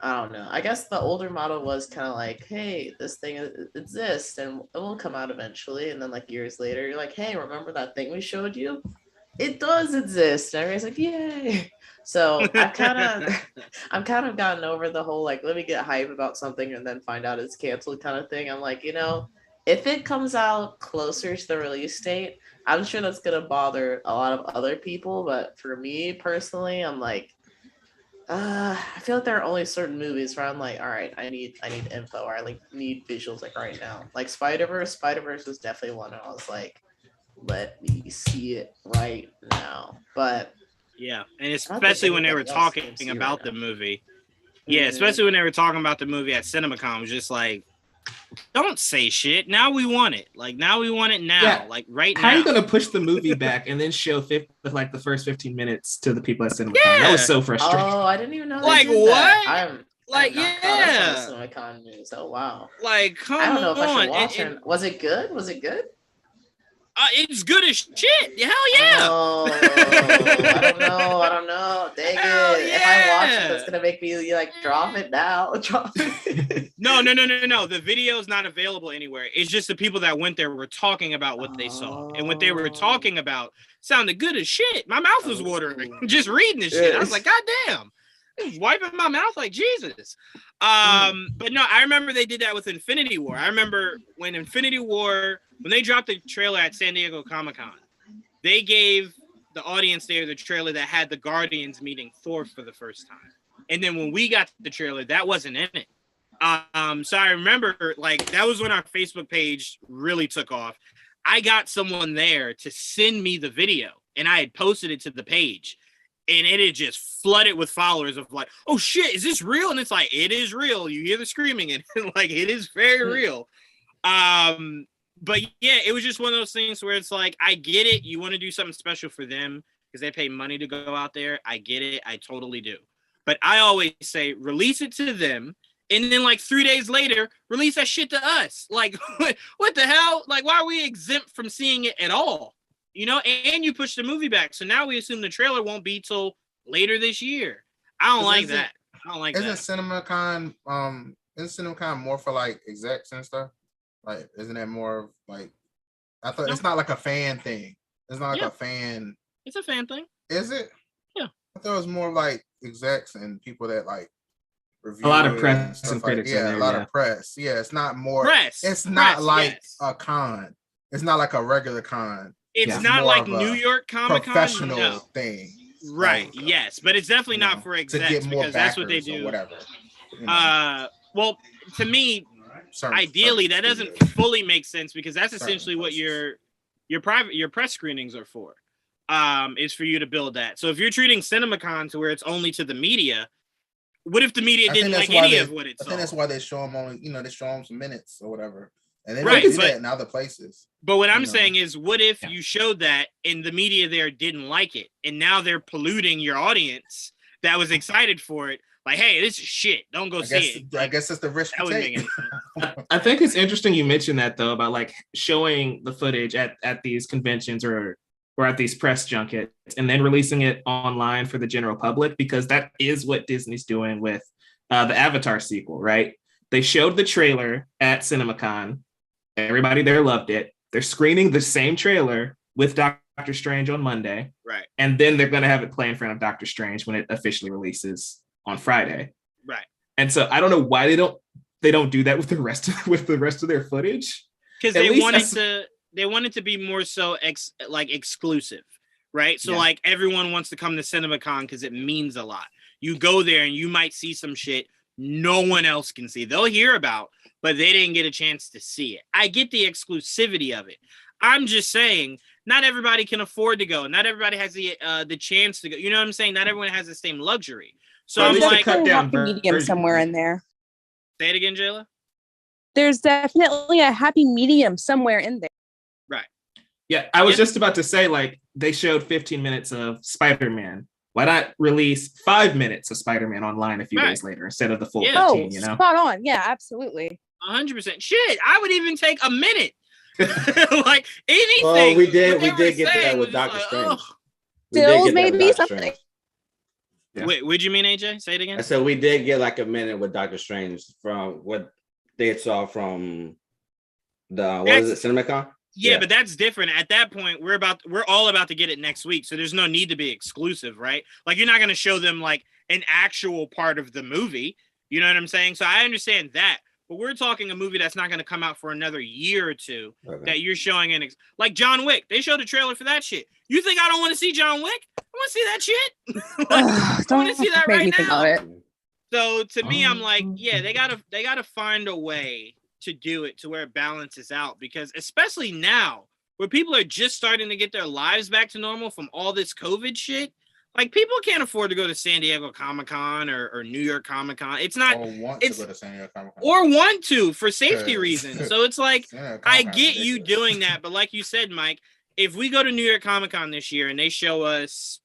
I don't know. I guess the older model was kind of like, hey, this thing exists and it will come out eventually. And then like years later, you're like, hey, remember that thing we showed you? It does exist. And everybody's like, yay. So I'm kind of gotten over the whole like, let me get hype about something and then find out it's canceled kind of thing. I'm like, you know, if it comes out closer to the release date, I'm sure that's gonna bother a lot of other people. But for me personally, I'm like, I feel like there are only certain movies where I'm like, all right, I need info, or I like need visuals like right now. Like Spider-Verse was definitely one, and I was like, let me see it right now. But yeah, and especially when they were talking about the movie. Yeah, especially when they were talking about the movie at CinemaCon, it was just like, don't say shit. Now we want it. Like now we want it now. Yeah. Like right now. How are you gonna push the movie back and then show like the first 15 minutes to the people at CinemaCon? Yeah. That was so frustrating. Oh, I didn't even know. Like what? I'm yeah. CinemaCon news. Oh wow. Like come on. I don't know if I should watch it. Was it good? Was it good? It's good as shit. Hell yeah. Oh, I don't know. Dang it. Yeah. If I watch it, that's gonna make me like drop it now. Drop it. No. The video is not available anywhere. It's just the people that went there were talking about what they saw. And what they were talking about sounded good as shit. My mouth was watering just reading this shit. I was like, God damn. I was wiping my mouth like Jesus. But no, I remember they did that with Infinity War. I remember when they dropped the trailer at San Diego Comic-Con, they gave the audience there the trailer that had the Guardians meeting Thor for the first time. And then when we got the trailer, that wasn't in it. So I remember like that was when our Facebook page really took off. I got someone there to send me the video and I had posted it to the page. And it had just flooded with followers of like, oh shit, is this real? And it's like, it is real. You hear the screaming and like, it is very real. But yeah, it was just one of those things where it's like, I get it. You want to do something special for them because they pay money to go out there. I get it. I totally do. But I always say, release it to them. And then like 3 days later, release that shit to us. Like, what the hell? Like, why are we exempt from seeing it at all? You know, and you push the movie back. So now we assume the trailer won't be till later this year. I don't like that. I don't like that. Isn't CinemaCon more for like execs and stuff? Like, isn't it more of like, I thought it's not like a fan thing. It's not like a fan. It's a fan thing. Is it? Yeah. I thought it was more like execs and people that like reviews. A lot of press stuff and like, critics. yeah, in there, a lot yeah. of press. Yeah, it's not more Press. It's not Press, like yes. a con. It's not like a regular con. It's Yeah. not more like of a New York Comic Con. professional No. thing. Right. Like, Yes, but it's definitely you not know, for to execs get more because that's what they backers or do. whatever. You know, Well, to me, ideally, that doesn't fully make sense because that's essentially what your press screenings are for. Is for you to build that. So if you're treating CinemaCon to where it's only to the media, what if the media didn't like any of what it saw? I think that's why they show them only, they show them some minutes or whatever. And they Right, don't do but- that in other places. But what I'm saying is, what if you showed that and the media there didn't like it, and now they're polluting your audience that was excited for it? Like, hey, this is shit. Don't go see it. I guess that's the risk That you wouldn't take. make any sense. I think it's interesting you mentioned that though about like showing the footage at these conventions or at these press junkets and then releasing it online for the general public, because that is what Disney's doing with the Avatar sequel, right? They showed the trailer at CinemaCon. Everybody there loved it. They're screening the same trailer with Doctor Strange on Monday. Right. And then they're going to have it play in front of Doctor Strange when it officially releases on Friday. Right. And so I don't know why they don't do that with the rest of their footage. Because they wanted to be more so exclusive, right? So like everyone wants to come to CinemaCon because it means a lot. You go there and you might see some shit no one else can see. They'll hear about, but they didn't get a chance to see it. I get the exclusivity of it. I'm just saying, not everybody can afford to go. Not everybody has the chance to go. You know what I'm saying? Not everyone has the same luxury. So Well, I'm There's like, definitely a cut down happy medium version. somewhere in there. say it again, Jayla. There's definitely a happy medium somewhere in there. Right. Yeah, I was Yeah. just about to say, like, they showed 15 minutes of Spider-Man. Why not release 5 minutes of Spider-Man online a few days later instead of the full Yeah. 15, you know? Spot on. Yeah, absolutely. 100%. Shit, I would even take a minute. Like anything. Well, we did What they were get that saying with was Doctor like, Strange. ugh. We did Stills get that with maybe Doctor something. Strange. Yeah. Wait, what'd you mean, AJ? Say it again. I said we did get like a minute with Doctor Strange from what they saw from the CinemaCon? Yeah, but that's different. At that point, we're all about to get it next week, so there's no need to be exclusive, right? Like you're not going to show them like an actual part of the movie. You know what I'm saying? So I understand that, but we're talking a movie that's not going to come out for another year or two. Okay. That you're showing like John Wick. They showed a trailer for that shit. You think I don't want to see John Wick? I want to see that shit. I want to see that make right me think now. of it. So to me, I'm like, yeah, they gotta find a way to do it to where it balances out, because especially now where people are just starting to get their lives back to normal from all this COVID shit, like people can't afford to go to San Diego Comic-Con or New York Comic-Con. It's not Or want to go to San Diego Comic-Con. or want to for safety Because- reasons. So it's like San Diego I Comic-Con get is you ridiculous. doing that, but like you said, Mike, if we go to New York Comic-Con this year and they show us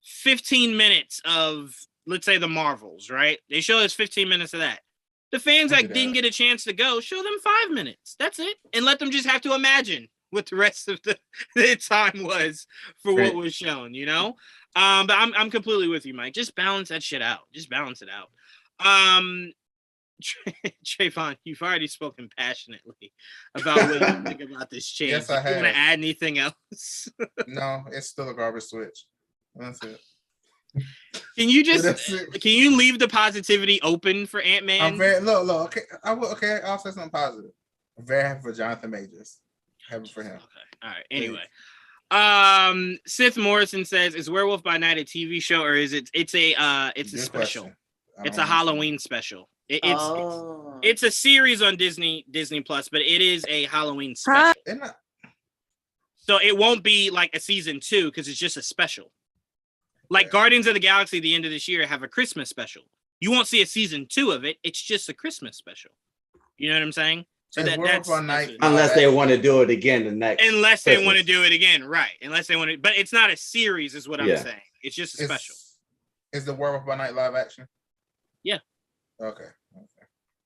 15 minutes of, let's say, the Marvels, right? They show us 15 minutes of that. The fans Look that at didn't that. get a chance to go, show them 5 minutes. That's it. And let them just have to imagine what the rest of the time was for what Right. was shown, you know? But I'm completely with you, Mike. Just balance that shit out. Just balance it out. Trayvon, you've already spoken passionately about what you think about this change. Yes, I Do you want to have. add anything else? No, it's still a garbage switch. That's it. Can you That's just it. can you leave the positivity open for I'm Ant-Man? very look. Okay, okay. I'll say something positive. I'm very happy for Jonathan Majors. Happy for him. Okay. All right. Anyway, Sith Morrison says, "Is Werewolf by Night a TV show or is it? It's a Good special. question. I It's don't a know. Halloween special. Oh. It's a series on Disney Plus, but it is a Halloween special. Isn't it- So it won't be like a season 2 because it's just a special. Like Yeah. Guardians of the Galaxy, the end of this year, have a Christmas special. You won't see a season 2 of it. It's just a Christmas special. You know what I'm saying? So Is that's Werewolf by Night- what- Unless they want to do it again the next. unless they want to Christmas. do it again, right? Unless they want to, but it's not a series, is what I'm Yeah. saying. It's just a Is- special. Is the Werewolf by Night live action? Yeah. Okay.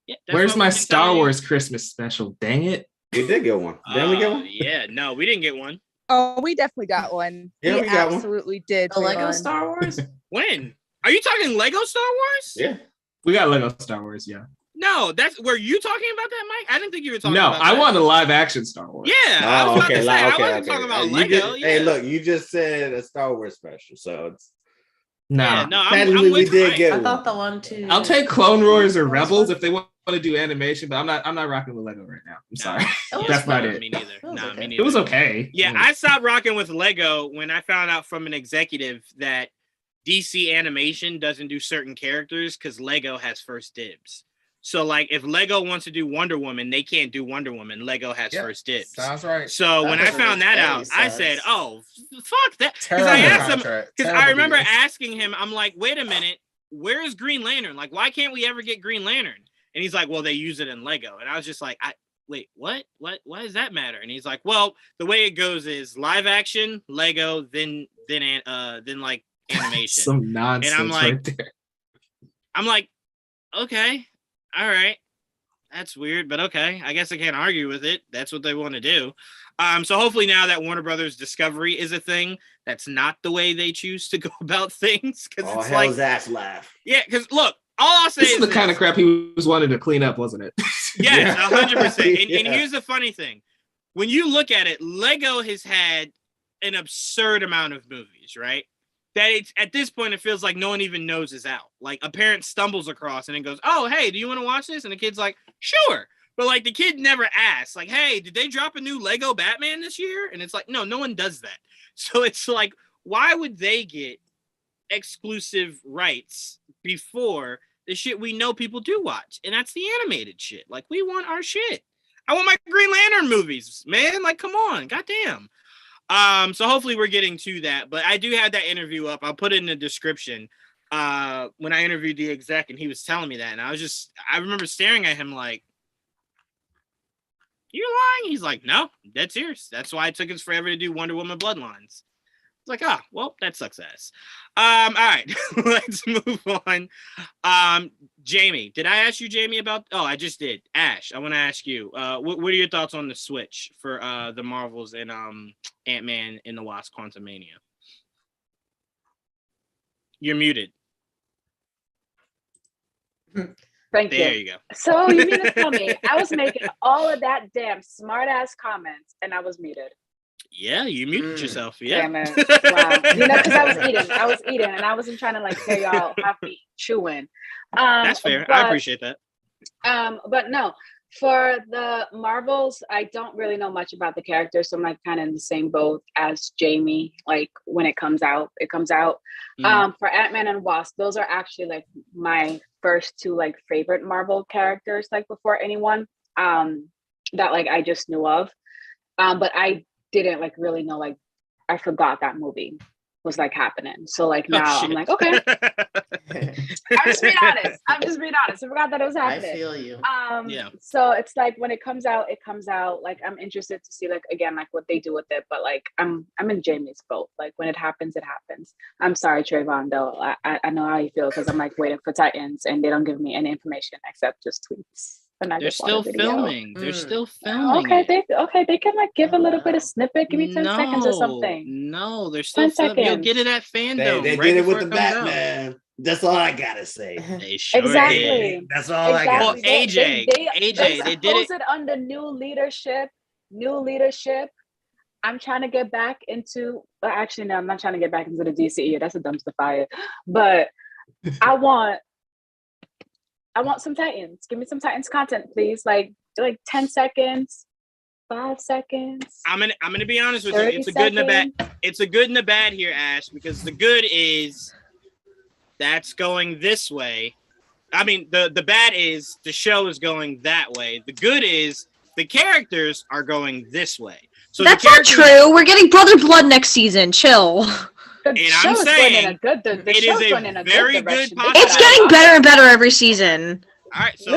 Yeah, that's Where's what my we've been Star telling you. Wars Christmas special? Dang it. We did get one. Didn't we get one? Yeah, no, we didn't get one. Oh, we definitely got one. Yeah, we got one. absolutely did. The Lego Trayvon. Star Wars? When? Are you talking Lego Star Wars? Yeah. We got Lego Star Wars, yeah. No, were you talking about that, Mike? I didn't think you were talking No, about I that. want a live action Star Wars. Yeah, I was about to say, I wasn't talking about You Lego. just- Yeah. Hey, look, you just said a Star Wars special, so it's No, Yeah, no, I'm Technically, we with did Mike. get I one. thought the one too. I'll take Clone Wars or Rebels if they want to do animation, but I'm not rocking with Lego right now. I'm sorry. was That's not fun. it. Me neither. It was No, okay. me It neither. It was okay. Yeah, I stopped rocking with Lego when I found out from an executive that DC Animation doesn't do certain characters because Lego has first dibs. So, like, if Lego wants to do Wonder Woman, they can't do Wonder Woman. Lego has first dibs. Sounds right. So That when I doesn't found make that any out, I said, sense. "Oh, fuck that!" Because Terrible I asked him. contract. Because Terrible I remember deal. asking him, I'm like, "Wait a minute, where is Green Lantern? Like, why can't we ever get Green Lantern?" And he's like, "Well, they use it in Lego." And I was just like, "Wait, what? What? Why does that matter?" And he's like, "Well, the way it goes is live action, Lego, then like animation." Some nonsense And I'm like- right there. I'm like, "Okay, all right." That's weird, but okay. I guess I can't argue with it. That's what they want to do. So hopefully now that Warner Brothers Discovery is a thing, that's not the way they choose to go about things. Because Oh, it's hell's like, ass laugh. yeah. Because look, all I'll say This is the kind of crap he was wanting to clean up, wasn't it? Yes, 100%. And Yeah. here's the funny thing: when you look at it, Lego has had an absurd amount of movies, right? That it's at this point it feels like no one even knows is out. Like a parent stumbles across and it goes, "Oh, hey, do you want to watch this?" And the kid's like, "Sure." But like the kid never asks, like, "Hey, did they drop a new Lego Batman this year?" And it's like, no one does that. So it's like, why would they get exclusive rights before the shit we know people do watch? And that's the animated shit. Like, we want our shit. I want my Green Lantern movies, man. Like, come on, goddamn. So hopefully we're getting to that, but I do have that interview up. I'll put it in the description. When I interviewed the exec and he was telling me that, and I remember staring at him like, "You're lying?" He's like, "No, dead serious. That's why it took us forever to do Wonder Woman Bloodlines." It's like, well, that sucks ass. All right, let's move on. Jamie, did I ask you, Jamie, about? Oh, I just did. Ash, I want to ask you. What are your thoughts on the Switch for the Marvels and Ant-Man and the Wasp: Quantumania? You're muted. Thank There you. you go. So you mean to tell me I was making all of that damn smart ass comments and I was muted? Yeah, you muted yourself. Yeah. Damn it. Wow. You know, because I was eating and I wasn't trying to like hear y'all have me chewing. That's fair. I appreciate that. But no, for the Marvels, I don't really know much about the characters. So I'm like kind of in the same boat as Jamie. Like when it comes out, it comes out. For Ant-Man and Wasp, those are actually like my first two like favorite Marvel characters, like before anyone that like I just knew of. But I didn't like really know, like I forgot that movie was like happening. So like now I'm like, okay. I'm just being honest. I forgot that it was happening. I feel you. Yeah. So it's like when it comes out, it comes out. Like I'm interested to see like again like what they do with it. But like I'm in Jamie's boat. Like when it happens, it happens. I'm sorry, Trayvon, though. I know how you feel because I'm like waiting for Titans and they don't give me any information except just tweets. They're still filming. They're still filming. Okay, they can like give a little bit of snippet. Give me 10 seconds or something. No, they're still 10 filming. You'll seconds. get it at Fandom. They right did it with before the comes out. Batman. That's all I gotta say. They sure Exactly. did. That's all I gotta Well, say. AJ, they did it. Under new leadership. I'm trying to get back into. Well, actually, no, I'm not trying to get back into the DCE. That's a dumpster fire. But I want some Titans. Give me some Titans content, please. Like 10 seconds, 5 seconds. I'm gonna be honest with you. It's a good and a bad. It's a good and a bad here, Ash, because the good is that's going this way. I mean, the bad is the show is going that way. The good is the characters are going this way. So that's not true. We're getting Brother Blood next season. Chill. And I'm saying it is a very good possibility. It's getting better and better every season. All right, so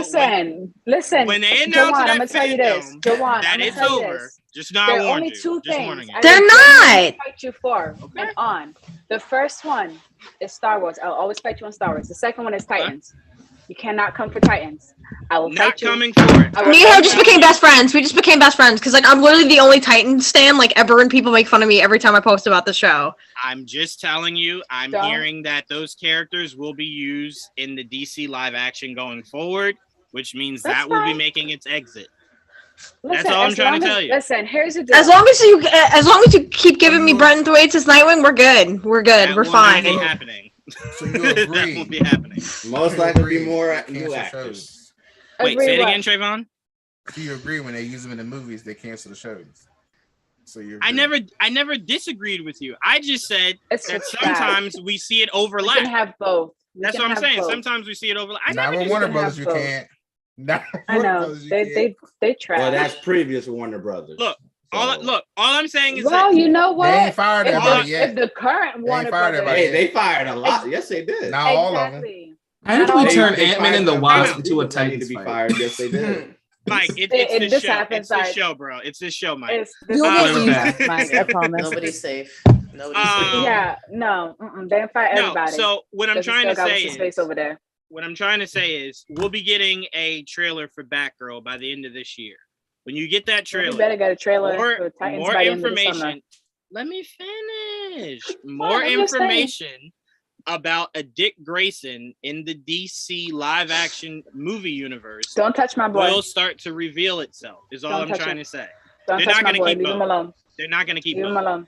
listen. When they announce Jawan, it I'm gonna tell you this. Jawan, that it's over. Just not there are warned only you. two Just things. warning you. They're not. Fight you for and on. The first one is Star Wars. I'll always fight you on Star Wars. The second one is Titans. You cannot come for Titans. I will Not fight you. coming for it. Me and her just became best friends. We just became best friends because like I'm literally the only Titan stan like ever, and people make fun of me every time I post about the show. I'm just telling you, I'm hearing that those characters will be used in the DC live action going forward, which means that will be making its exit. That's all I'm trying to tell you. Listen, here's the deal. As long as you keep giving me Brenton Thwaites as Nightwing, we're good. We're good. That We're will fine. not be happening. So you agree? That won't be happening. Most likely be more new actors. Wait, say it again, Trayvon. Do you agree when they use them in the movies, they cancel the shows? So you. I never disagreed with you. I just said that sometimes we see it overlap. We can have both. That's what I'm saying. Both. Sometimes we see it overlap. Not with Warner Brothers, you can't. I know they try. Well, that's previous Warner Brothers. Look, all I'm saying is well, you know what? They ain't fired everybody yet. If the current Warner Brothers, they fired a lot. Yes, they did. Not all of them. How did we turn Ant-Man and the Wasp into a Titans to be fight? fired? Yes, they did. Mike, it's this show. It's this show, bro. It's this show, Mike. Mike, I promise. Nobody's safe. Yeah, no, they didn't fire everybody. So what I'm trying to say is, space over there. What I'm trying to say is, we'll be getting a trailer for Batgirl by the end of this year. When you get that trailer, you better get a trailer for Titans more by the end of the summer. information. Let me finish. More information about a Dick Grayson in the DC live action movie universe. Don't touch my boy. Will start to reveal itself. Is all I'm trying to say. Don't touch my boy. Leave him alone. They're not going to keep. Leave him alone.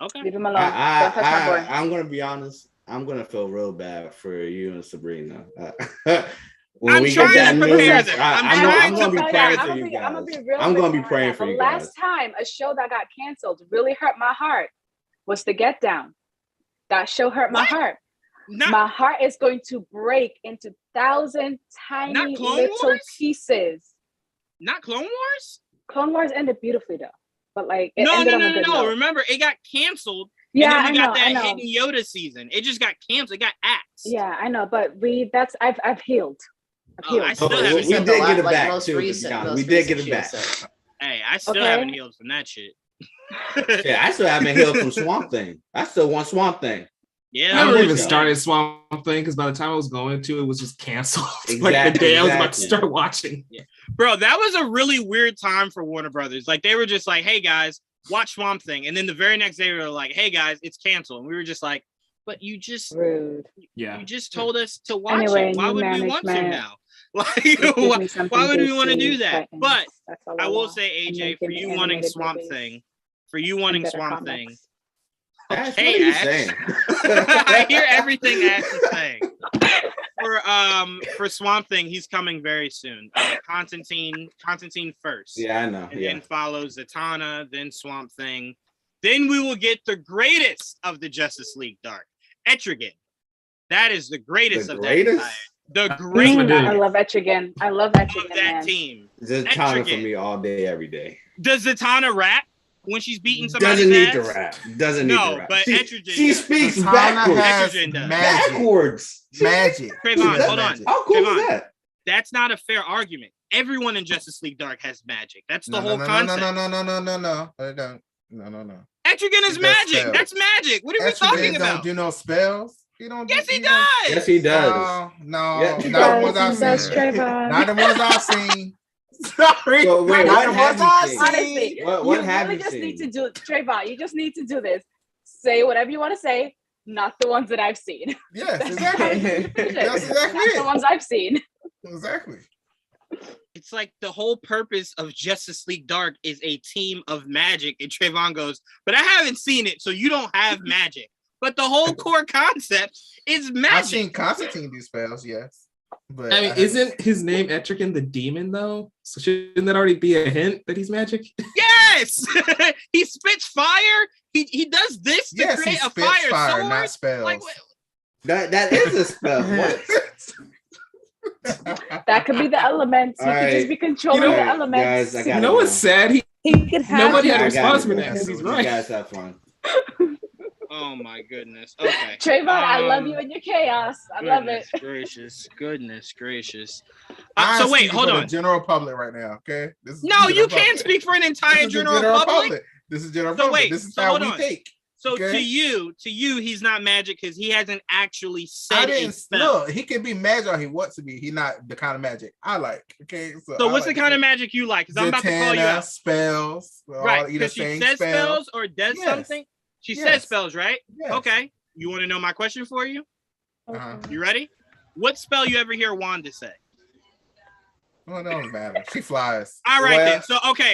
Okay. Leave him alone. Don't touch my boy. I'm going to be honest. I'm going to feel real bad for you and Sabrina. I'm trying to prepare them. I'm going to be praying for you guys. I'm going to be praying for you guys. The last time a show that got canceled really hurt my heart was The Get Down. That show hurt my heart. My heart is going to break into 1,000 tiny little pieces. Not Clone Wars? Clone Wars ended beautifully though. But like no. Remember, it got canceled. Yeah, and then we got that Hidden Yoda season. It just got canceled. It got axed. Yeah, I know, but I've healed. I still haven't. We did get it back too. We did get it back. Hey, I still haven't healed from that shit. Yeah, I still haven't healed from Swamp Thing. I still want Swamp Thing. Yeah, I never even started Swamp Thing because by the time I was going to, it was just canceled. Like the day I was about to start watching. Yeah. Bro, that was a really weird time for Warner Brothers. Like they were just like, "Hey guys, watch Swamp Thing," and then the very next day they were like, "Hey guys, it's canceled," and we were just like, "But you just, you just told us to watch it. Why would we want to now? Like, why would we want to do that?" But I will say, AJ, for you wanting Swamp Thing, Hey, Ash. I hear everything Ash is saying. For Swamp Thing, he's coming very soon. Constantine first. Yeah, I know. And then follows Zatanna, then Swamp Thing. Then we will get the greatest of the Justice League Dark, Etrigan. That is the greatest of that entire. The greatest. I love Etrigan. Of that team. Zatanna for me all day, every day. Does Zatanna rap when she's beating somebody? Doesn't need to rap. Doesn't need to rap. But Etrigan. She speaks backwards. Backwards. Magic. Trayvon, hold on. How cool is that? That's not a fair argument. Everyone in Justice League Dark has magic. That's the whole concept. No. Etrigan is magic. Spells. That's magic. What are we talking about? Don't do no spells. Yes, he does. Yes, he does. No, not the ones I've seen. Not the ones I've seen. Sorry. Well, wait, what have you seen? Honestly, what have you just seen? need to do Trayvon. You just need to do this. Say whatever you want to say, not the ones that I've seen. Yes, exactly. That's exactly not the ones I've seen. Exactly. It's like the whole purpose of Justice League Dark is a team of magic. And Trayvon goes, but I haven't seen it, so you don't have magic. But the whole core concept is magic. I've seen Constantine do spells, yes. But I mean, isn't his name Etrigan the Demon, though? So shouldn't that already be a hint that he's magic? Yes! He spits fire. He does this to create a fire sword. Not spells. Like, that is a spell. That could be the elements. He could just be controlling the elements. Guys, you know what's sad? He could have nobody had a response for that. He's right. You guys have fun. Oh my goodness. Okay. Trayvon, I love you and your chaos. I love it. Goodness gracious. So wait, hold on. General public right now, okay? No, you can't speak for an entire general public. This is general public. This is how we think. So to you, he's not magic because he hasn't actually said a spell. Look, he can be magic or he wants to be. He's not the kind of magic I like. Okay. So what's the kind of magic you like? Because I'm about to call you out. Spells. Right. Because she says spells or does something. She says spells, right? Yes. Okay. You want to know my question for you? Uh-huh. You ready? What spell you ever hear Wanda say? Well, it don't matter. She flies. All right, then.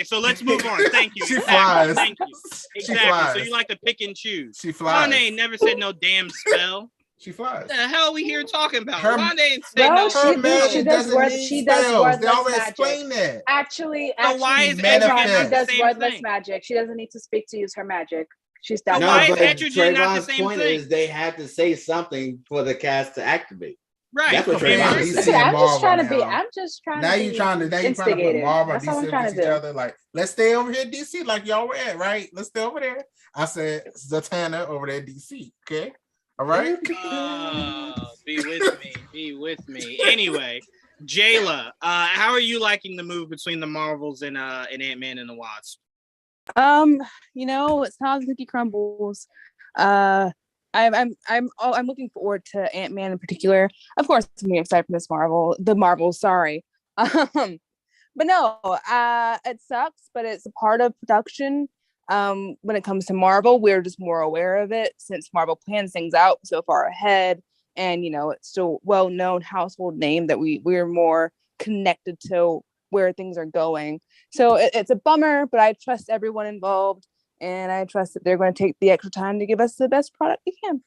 So let's move on. Thank you. She flies. Thank you. Exactly. Flies. So you like to pick and choose. She flies. Wanda ain't never said no damn spell. She flies. The hell we here talking about? Her- Wanda ain't say Well, no. Her she magic does doesn't word- need she does spells. wordless They already magic. explained that. Actually, So why is manifest. Etrigan she not the does same wordless thing? magic. She doesn't need to speak to use her magic. She's So that. No, why is but Etrigan not the Trayvon's same point thing? is they had to say something for the cast to activate. Right. That's what And Trayvon we're- is DC saying. and I'm just trying to Marvel be. now. I'm just trying Now to you be trying to put instigated. Marvel and That's all I'm DC trying against to each do. other. Like, let's stay over here, DC, like y'all were at, right? Let's stay over there. I said Zatanna over there, DC. Okay, all right. Be with me. Be with me. Anyway, Jayla, how are you liking the move between the Marvels and Ant-Man and the Wasp? It's how the cookie crumbles. I'm looking forward to Ant-Man in particular. Of course, I'm really excited for the Marvel. Sorry, but no, it sucks, but it's a part of production. When it comes to Marvel, we're just more aware of it since Marvel plans things out so far ahead, and it's still well-known household name that we're more connected to where things are going. So it's a bummer, but I trust everyone involved, and I trust that they're going to take the extra time to give us the best product we can.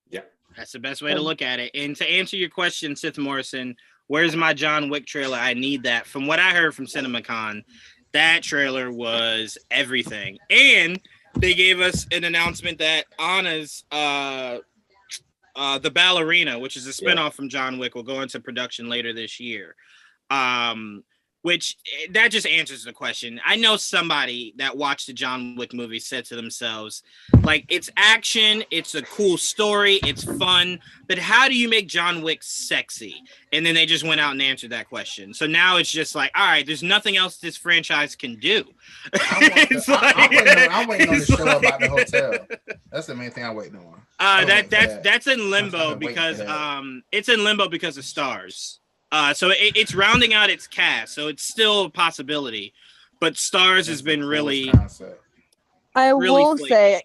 Yeah, that's the best way to look at it. And to answer your question, Sith Morrison, where's my John Wick trailer? I need that. From what I heard from CinemaCon, that trailer was everything. And they gave us an announcement that Anna's The Ballerina, which is a spinoff from John Wick, will go into production later this year. Which that just answers the question. I know somebody that watched the John Wick movie said to themselves, like, it's action, it's a cool story, it's fun, but how do you make John Wick sexy? And then they just went out and answered that question. So now it's just like, all right, there's nothing else this franchise can do. I'm waiting on the show about the hotel. That's the main thing I'm waiting on. That's in limbo because it's in limbo because of Stars. So it's rounding out its cast, so it's still a possibility. But Stars has been really. I won't say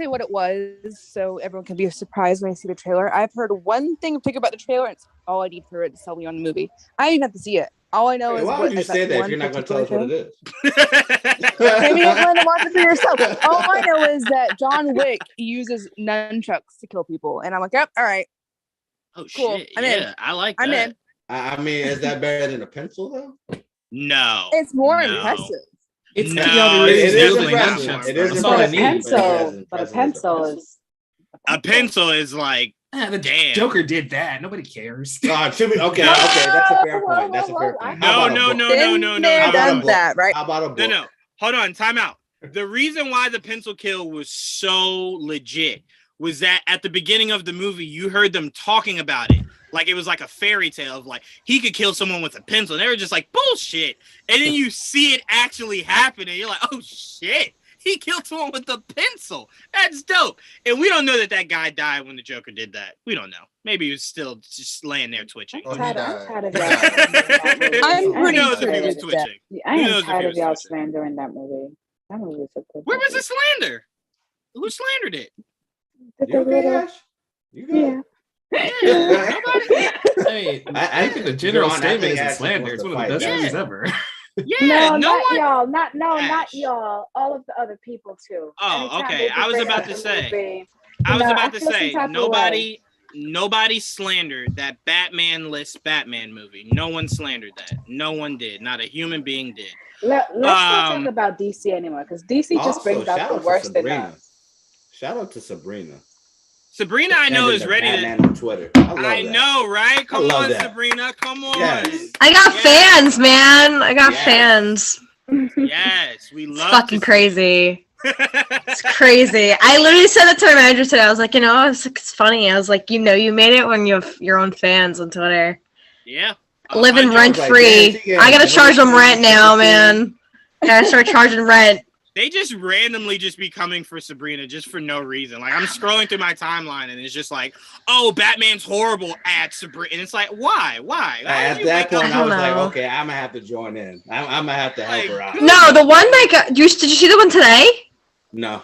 what it was, so everyone can be surprised when they see the trailer. I've heard one thing in particular about the trailer, and it's all I need for it to sell me on the movie. I didn't even have to see it. All I know is why would you say that if you're not going to tell us what it is? Maybe you're going to watch it for yourself. All I know is that John Wick uses nunchucks to kill people, and I'm like, yep, all right. Oh cool. shit! I'm in. I like that. I'm in. I mean, is that better than a pencil though? No, it's more impressive. It's no, it is impressive. It is impressive. But a pencil is like, damn. Joker did that. Nobody cares. Okay, that's a fair point. That's a fair point. No. Done that, right? How about a book? No. Hold on. Time out. The reason why the pencil kill was so legit was that at the beginning of the movie, you heard them talking about it. Like it was like a fairy tale of like, he could kill someone with a pencil. And they were just like, bullshit. And then you see it actually happen. And you're like, oh shit, he killed someone with a pencil. That's dope. And we don't know that guy died when the Joker did that. We don't know. Maybe he was still just laying there twitching. I'm tired of y'all. I'm pretty Who knows if he sure was twitching? I am tired of y'all slandering that movie. That movie was so good. Where was the slander? Who slandered it? You okay, Ash? You good? Yeah. I think the general statement is slander. It's one of the best movies ever. Yeah, not y'all. Not y'all. All of the other people too. Oh, Anytime okay. they I was bring about up to the say. movie, Nobody slandered that Batman-less Batman movie. No one slandered that. No one did. Not a human being did. Let's not talk about DC anymore because DC just brings out the worst in us. Shout out to Sabrina. Sabrina, I know, is ready to. On Twitter. I know, right? Come on, Sabrina. Come on. Yes. I got fans, man. I got fans. Yes, we love. It's fucking crazy. It's crazy. I literally said that to my manager today. I was like, it's funny. I was like, you made it when you have your own fans on Twitter. Yeah. Living rent free. I gotta charge them rent now, man. Gotta start charging rent. They just randomly just be coming for Sabrina just for no reason. Like I'm scrolling through my timeline and it's just like, oh, Batman's horrible at Sabrina. And it's like, why? At that point, I was like, okay, I'm gonna have to join in. I'm gonna have to help her out. No, the one that got, did you see the one today? No.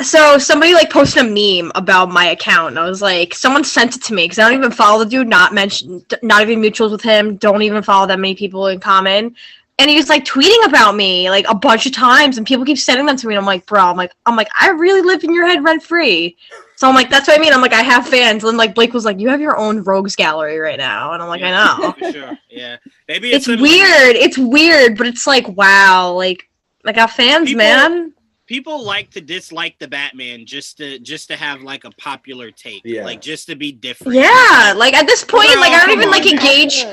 So somebody like posted a meme about my account. And I was like, someone sent it to me because I don't even follow the dude. Not even mutuals with him. Don't even follow that many people in common. and he was like tweeting about me like a bunch of times, and people keep sending them to me. And I'm like, bro, I'm like, I really live in your head rent free. So I'm like, that's what I mean. I'm like, I have fans. And like Blake was like, you have your own rogues gallery right now, and I'm like, I know. For sure. Yeah. Maybe It's weird. It's weird, but it's like, wow, like I got fans, man. People like to dislike the Batman just to have like a popular take, like just to be different. Yeah, like at this point, like I don't even like engage.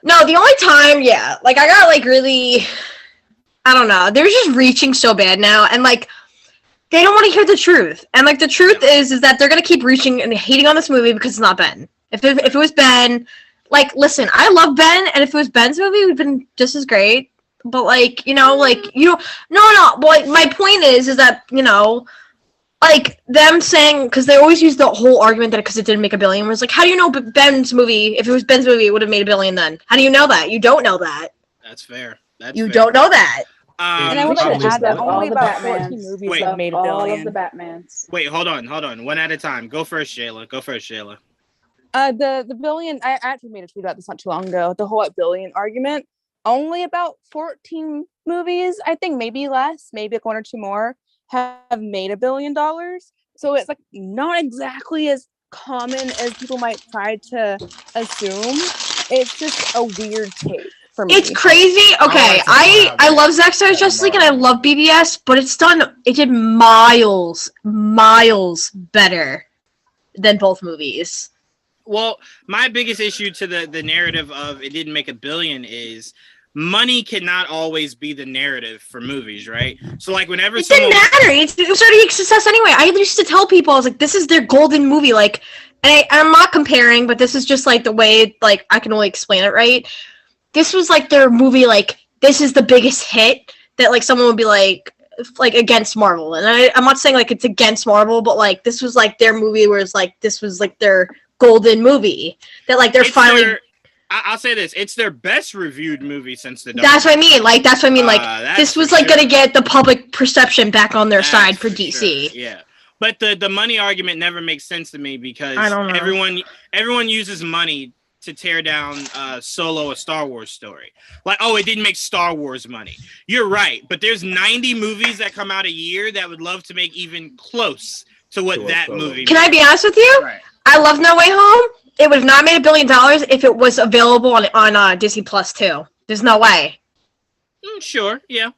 No, the only time, like I got like really, I don't know. They're just reaching so bad now, and like they don't want to hear the truth. And like the truth is that they're gonna keep reaching and hating on this movie because it's not Ben. If it was Ben, like listen, I love Ben, and if it was Ben's movie, it would have been just as great. But like, no. Well, like, my point is that like them saying, because they always use the whole argument that because it didn't make $1 billion, was like, how do you know Ben's movie? If it was Ben's movie, it would have made $1 billion. Then how do you know that? You don't know that. That's fair. You don't know that. And I would like to add that only about 14 movies have made $1 billion. All of the Batmans. Wait, hold on. One at a time. Go first, Jayla. The billion. I actually made a tweet about this not too long ago. The whole billion argument. Only about 14 movies, I think, maybe less, maybe like 1 or 2 more, have made $1 billion. So it's like not exactly as common as people might try to assume. It's just a weird take for me. It's crazy. Okay, I love Zack Snyder's Justice League and I love BBS, but it did miles better than both movies. Well, my biggest issue to the narrative of it didn't make $1 billion is money cannot always be the narrative for movies, right? So like whenever it didn't matter. It was already a success anyway. I used to tell people, I was like, this is their golden movie. Like, and I'm not comparing, but this is just like the way like I can only explain it right. This was like their movie. Like this is the biggest hit that like someone would be like against Marvel. And I'm not saying like it's against Marvel, but like this was like their movie where it's like this was like their golden movie that like they're finally. I'll say this: it's their best reviewed movie since the. That's what I mean. Like that's what I mean. Like this was like gonna get the public perception back on their side for DC. Sure. Yeah, but the money argument never makes sense to me because I don't know. everyone uses money to tear down Solo, a Star Wars story. Like, oh, it didn't make Star Wars money. You're right, but there's 90 movies that come out a year that would love to make even close to what that movie. Can I be honest with you? Right. I love No Way Home. It would have not made $1 billion if it was available on Disney Plus too. There's no way. Sure. Yeah,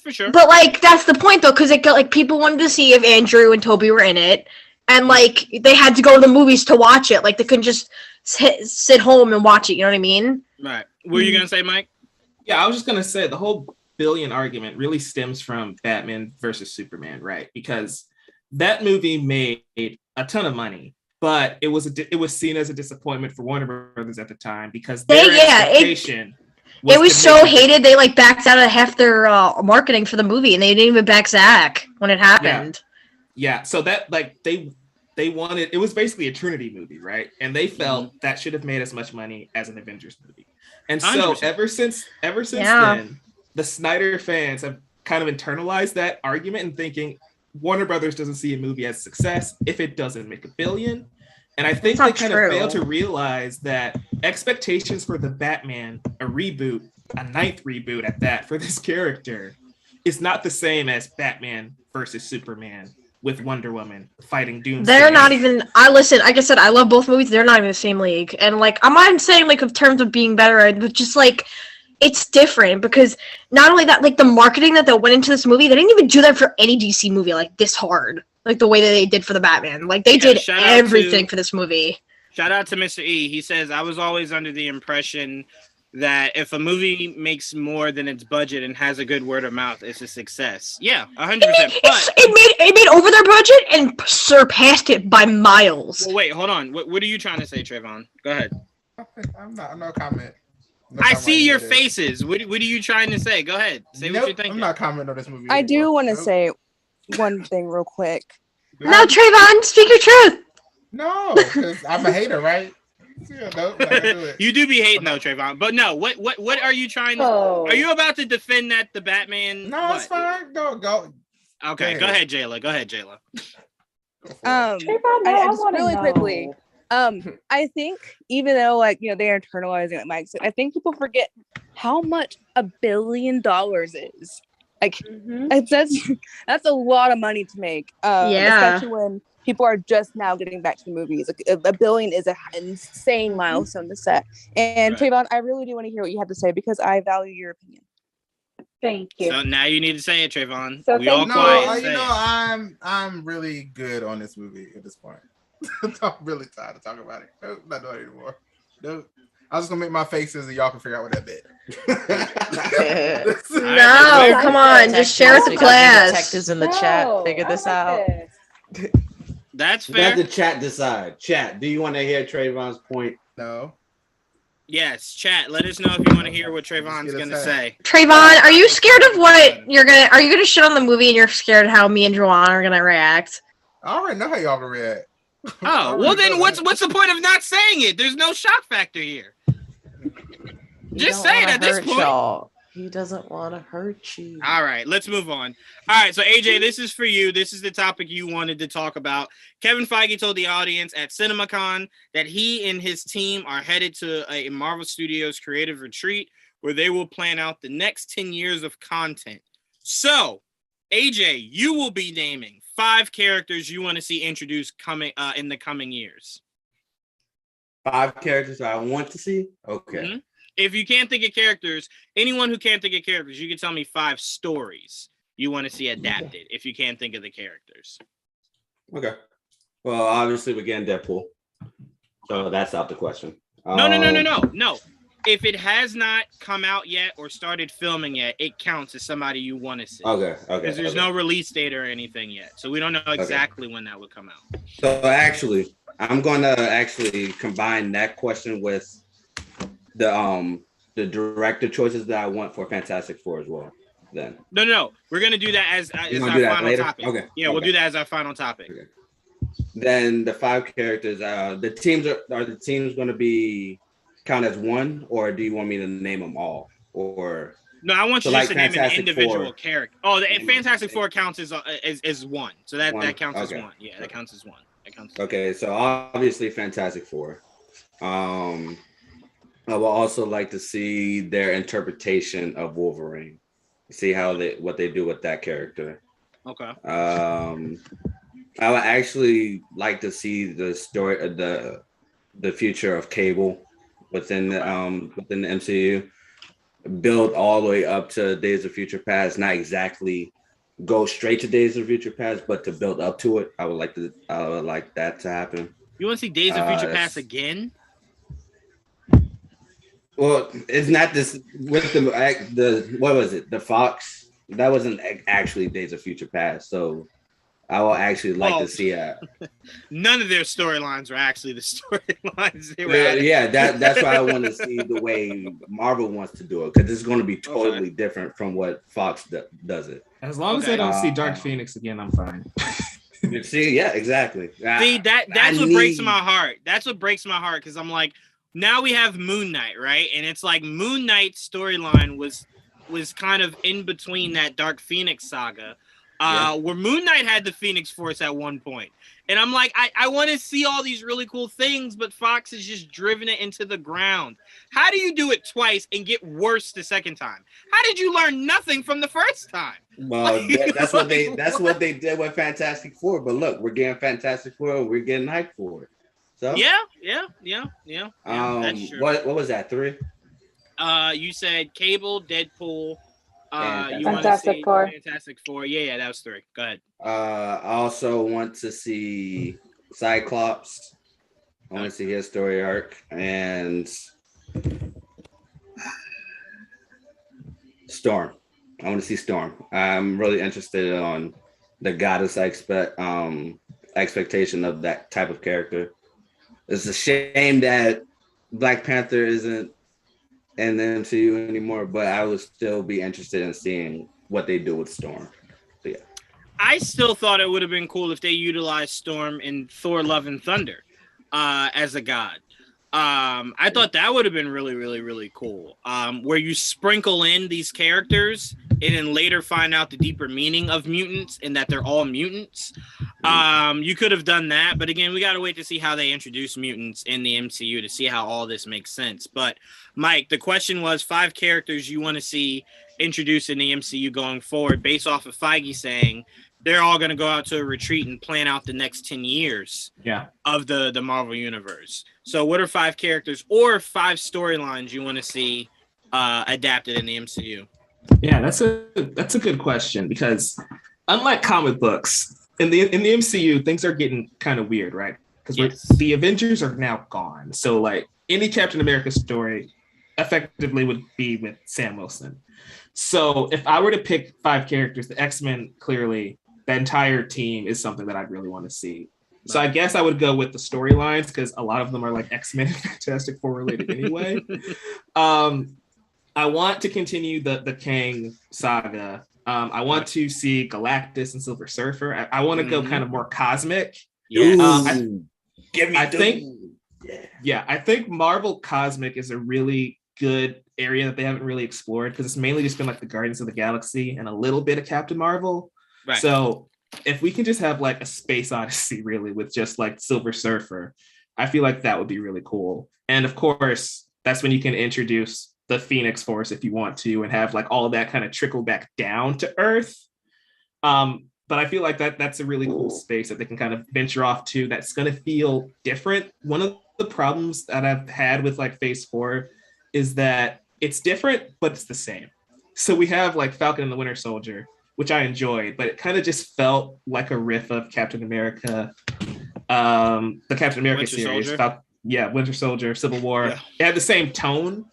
for sure. But like that's the point though, because it got like people wanted to see if Andrew and Toby were in it, and like they had to go to the movies to watch it. Like they couldn't just sit home and watch it. You know what I mean? Right. What were you gonna say, Mike? Yeah, I was just gonna say the whole billion argument really stems from Batman versus Superman, right? Because that movie made a ton of money. But it was seen as a disappointment for Warner Brothers at the time because their expectation was so hated. They like backed out of half their marketing for the movie, and they didn't even back Zach when it happened. Yeah. So that like they wanted, it was basically a Trinity movie, right? And they felt that should have made as much money as an Avengers movie. And so 100%. ever since then, the Snyder fans have kind of internalized that argument and thinking Warner Brothers doesn't see a movie as a success if it doesn't make $1 billion. And I think they kind of fail to realize that expectations for the Batman, a reboot, a 9th reboot at that, for this character, is not the same as Batman versus Superman with Wonder Woman fighting Doomsday. They're not even. Like I said, I love both movies. They're not even the same league. And like, I'm not saying like in terms of being better, but just like it's different because not only that, like the marketing that went into this movie, they didn't even do that for any DC movie like this hard. Like the way that they did for the Batman. Like they did everything for this movie. Shout out to Mr. E. He says, I was always under the impression that if a movie makes more than its budget and has a good word of mouth, it's a success. Yeah, 100%. It made over their budget and surpassed it by miles. Well, wait, hold on. What are you trying to say, Trayvon? Go ahead. I'm no comment. I see your faces. What are you trying to say? Go ahead. Say what you're thinking. I'm not commenting on this movie. I do want to say one thing real quick. No, Trayvon, speak your truth. No, because I'm a hater, right? Yeah, no, you do be hating though, Trayvon. But no, what are you trying to? Are you about to defend that the Batman? No, it's fine. No, go. Okay, go ahead, Jayla. I just really quickly. I think even though like they're internalizing it, Mike said, I think people forget how much $1 billion is. Like that's a lot of money to make. Especially when people are just now getting back to the movies. Like, $1 billion is an insane milestone to set. And Trayvon, I really do want to hear what you have to say because I value your opinion. Thank you. So now you need to say it, Trayvon. So we all quiet. I'm really good on this movie at this point. I'm really tired of talking about it. Nope, not doing it anymore. Nope. I was just gonna make my faces and y'all can figure out what that meant. No, come on, just share with the class. Detectives in the chat figure this out. That's fair. Let the chat decide. Chat, do you want to hear Trayvon's point? No. Yes, chat. Let us know if you want to hear what Trayvon's gonna say. Trayvon, are you scared of what you're gonna? Are you gonna shit on the movie and you're scared how me and Joanna are gonna react? I already know how y'all gonna react. Oh, well then what's the point of not saying it? There's no shock factor here. Just say it at this point. Y'all. He doesn't want to hurt you. All right, let's move on. All right, so AJ, this is for you. This is the topic you wanted to talk about. Kevin Feige told the audience at CinemaCon that he and his team are headed to a Marvel Studios creative retreat where they will plan out the next 10 years of content. So, AJ, you will be naming 5 characters you want to see introduced coming in the coming years. 5 characters I want to see? Okay. Mm-hmm. If you can't think of characters, anyone who can't think of characters, you can tell me 5 stories you want to see adapted if you can't think of the characters. Okay. Well, obviously we're getting Deadpool. So that's out the question. No. If it has not come out yet or started filming yet, it counts as somebody you want to see. Okay. Because there's no release date or anything yet. So we don't know exactly when that would come out. So actually, I'm going to combine that question with the director choices that I want for Fantastic Four as well. Then no, we're gonna do that as our final topic. Okay, we'll do that as our final topic. Okay. Then the 5 characters. The teams are the teams going to be count as one, or do you want me to name them all? Or no, I want you just to name an individual character. Oh, the Fantastic Four counts as one, so that counts as one. Yeah, that counts as one. Okay, so obviously Fantastic Four. I will also like to see their interpretation of Wolverine. See what they do with that character. Okay. I would actually like to see the story of the future of Cable within the MCU, build all the way up to Days of Future Past. Not exactly go straight to Days of Future Past, but to build up to it. I would like that to happen. You want to see Days of Future Past again? Well, it's not this with the what was it? The Fox that wasn't actually Days of Future Past. So I will actually like to see none of their storylines were actually the storylines they were. That's why I want to see the way Marvel wants to do it because it's going to be totally different from what Fox does it. As long as I don't see Dark Phoenix again, I'm fine. See, yeah, exactly. See that's what breaks my heart. That's what breaks my heart because I'm like. Now we have Moon Knight, right? And it's like Moon Knight's storyline was kind of in between that Dark Phoenix saga, where Moon Knight had the Phoenix Force at one point. And I'm like, I want to see all these really cool things, but Fox has just driven it into the ground. How do you do it twice and get worse the second time? How did you learn nothing from the first time? Well, that's what they did with Fantastic Four. But look, we're getting Fantastic Four. We're getting hyped for it. So yeah. That's true. What was that 3? You said Cable, Deadpool. You Fantastic Four. Fantastic Four. Yeah, that was 3. Go ahead. I also want to see Cyclops. I want to see his story arc and Storm. I want to see Storm. I'm really interested on the goddess expectation of that type of character. It's a shame that Black Panther isn't in the MCU anymore, but I would still be interested in seeing what they do with Storm. So, yeah. I still thought it would have been cool if they utilized Storm in Thor: Love and Thunder as a god. I thought that would have been really, really, really cool. Where you sprinkle in these characters and then later find out the deeper meaning of mutants and that they're all mutants. You could have done that, but again, we got to wait to see how they introduce mutants in the MCU to see how all this makes sense. But Mike, the question was 5 characters you want to see introduced in the MCU going forward, based off of Feige saying they're all going to go out to a retreat and plan out the next 10 years of the Marvel Universe. So what are 5 characters or 5 storylines you want to see adapted in the MCU? Yeah, that's a good question, because unlike comic books, in the MCU, things are getting kind of weird, right? Because the Avengers are now gone. So like any Captain America story effectively would be with Sam Wilson. So if I were to pick 5 characters, the X-Men, clearly, the entire team is something that I'd really want to see. So I guess I would go with the storylines, because a lot of them are like X-Men and Fantastic Four related anyway. I want to continue the Kang saga. I want to see Galactus and Silver Surfer. I want to go kind of more cosmic. I think Marvel Cosmic is a really good area that they haven't really explored, because it's mainly just been like the Guardians of the Galaxy and a little bit of Captain Marvel. Right. So if we can just have like a space odyssey really with just like Silver Surfer, I feel like that would be really cool. And of course, that's when you can introduce the Phoenix Force if you want to, and have like all that kind of trickle back down to Earth. But I feel like that's a really cool space that they can kind of venture off to, that's going to feel different. One of the problems that I've had with like Phase 4 is that it's different, but it's the same. So we have like Falcon and the Winter Soldier, which I enjoyed, but it kind of just felt like a riff of Captain America, the Captain America Winter series. Soldier. Winter Soldier, Civil War. Yeah. It had the same tone,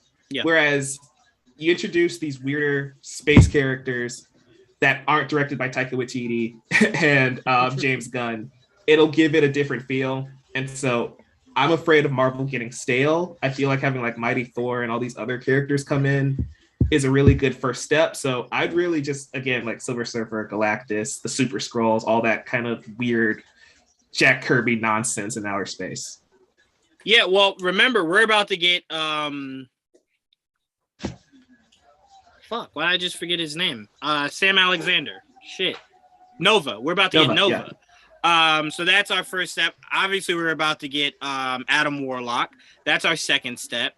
whereas you introduce these weirder space characters that aren't directed by Taika Waititi and James Gunn. It'll give it a different feel. And so I'm afraid of Marvel getting stale. I feel like having like Mighty Thor and all these other characters come in is a really good first step. So I'd really just, again, like Silver Surfer, Galactus, the Super Skrulls, all that kind of weird Jack Kirby nonsense in outer space. Yeah, well, remember, we're about to get why did I just forget his name? Sam Alexander. Shit. Nova. We're about to get Nova. Yeah. So that's our first step. Obviously, we're about to get Adam Warlock. That's our second step.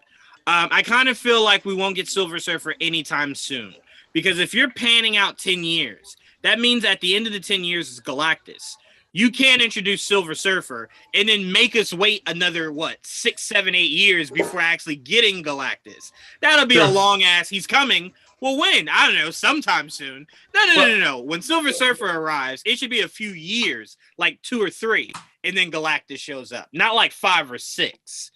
I kind of feel like we won't get Silver Surfer anytime soon, because if you're panning out 10 years, that means at the end of the 10 years is Galactus. You can't introduce Silver Surfer and then make us wait another, 6, 7, 8 years before actually getting Galactus. That'll be a long ass. He's coming. Well, when? I don't know. Sometime soon. No. When Silver Surfer arrives, it should be a few years, like 2 or 3, and then Galactus shows up. Not like 5 or 6.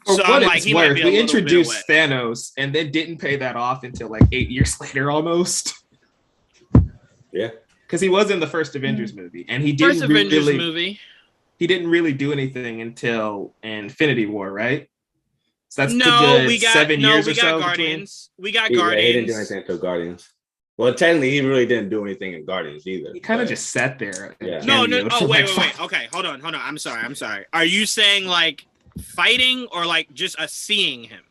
For so what it's worth, we introduced Thanos and then didn't pay that off until like 8 years later almost. Yeah. Because he was in the first Avengers movie, and he didn't He didn't really do anything until Infinity War, right? So that's we got 7 years or so. Guardians. We got Guardians. He didn't do anything until Guardians. Well, technically, he really didn't do anything in Guardians either. He kind of just sat there. Yeah. No. Oh, wait. Okay, hold on. I'm sorry. Are you saying like fighting or like just seeing him?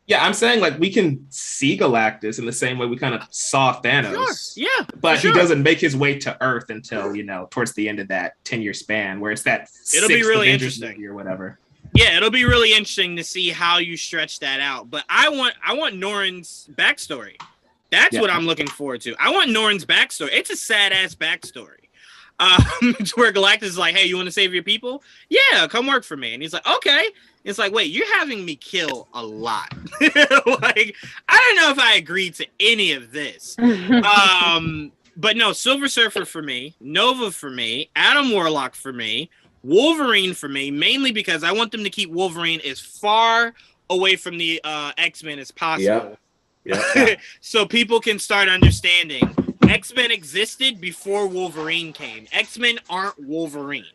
Yeah, I'm saying like we can see Galactus in the same way we kind of saw Thanos. Sure. Yeah, but he doesn't make his way to Earth until towards the end of that 10-year span, where it's that it'll be really Avengers interesting or whatever. Yeah, it'll be really interesting to see how you stretch that out. But I want Norrin's backstory. That's what I'm looking forward to. I want Norrin's backstory. It's a sad ass backstory. To where Galactus is like, hey, you want to save your people? Yeah, come work for me. And he's like, okay. It's like, wait, you're having me kill a lot. Like, I don't know if I agreed to any of this. But no, Silver Surfer for me, Nova for me, Adam Warlock for me, Wolverine for me, mainly because I want them to keep Wolverine as far away from the X-Men as possible. Yeah. So people can start understanding X-Men existed before Wolverine came. X-Men aren't Wolverine,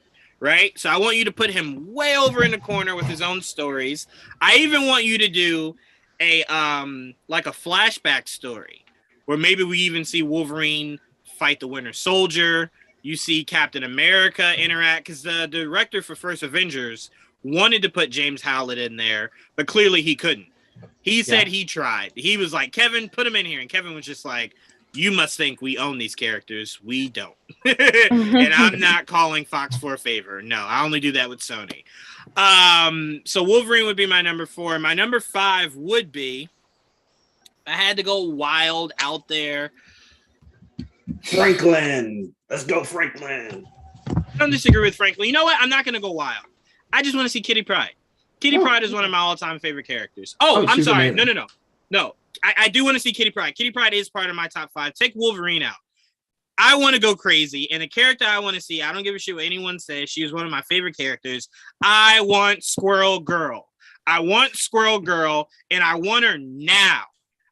right? So I want you to put him way over in the corner with his own stories. I even want you to do a like a flashback story where maybe we even see Wolverine fight the Winter Soldier. You see Captain America interact, because the director for First Avengers wanted to put James Howlett in there, but clearly he couldn't. He said he tried. He was like, Kevin, put him in here. And Kevin was just like, you must think we own these characters. We don't. And I'm not calling Fox for a favor. No, I only do that with Sony. So Wolverine would be my number 4. My number 5 would be, I had to go wild out there. Franklin. Let's go, Franklin. I don't disagree with Franklin. You know what? I'm not going to go wild. I just want to see Kitty Pryde. Kitty Pryde is one of my all-time favorite characters. I'm sorry. Amazing. No. I do want to see Kitty Pryde. Kitty Pryde is part of my top 5. Take Wolverine out. I want to go crazy. And the character I want to see, I don't give a shit what anyone says. She is one of my favorite characters. I want Squirrel Girl. I want Squirrel Girl, and I want her now.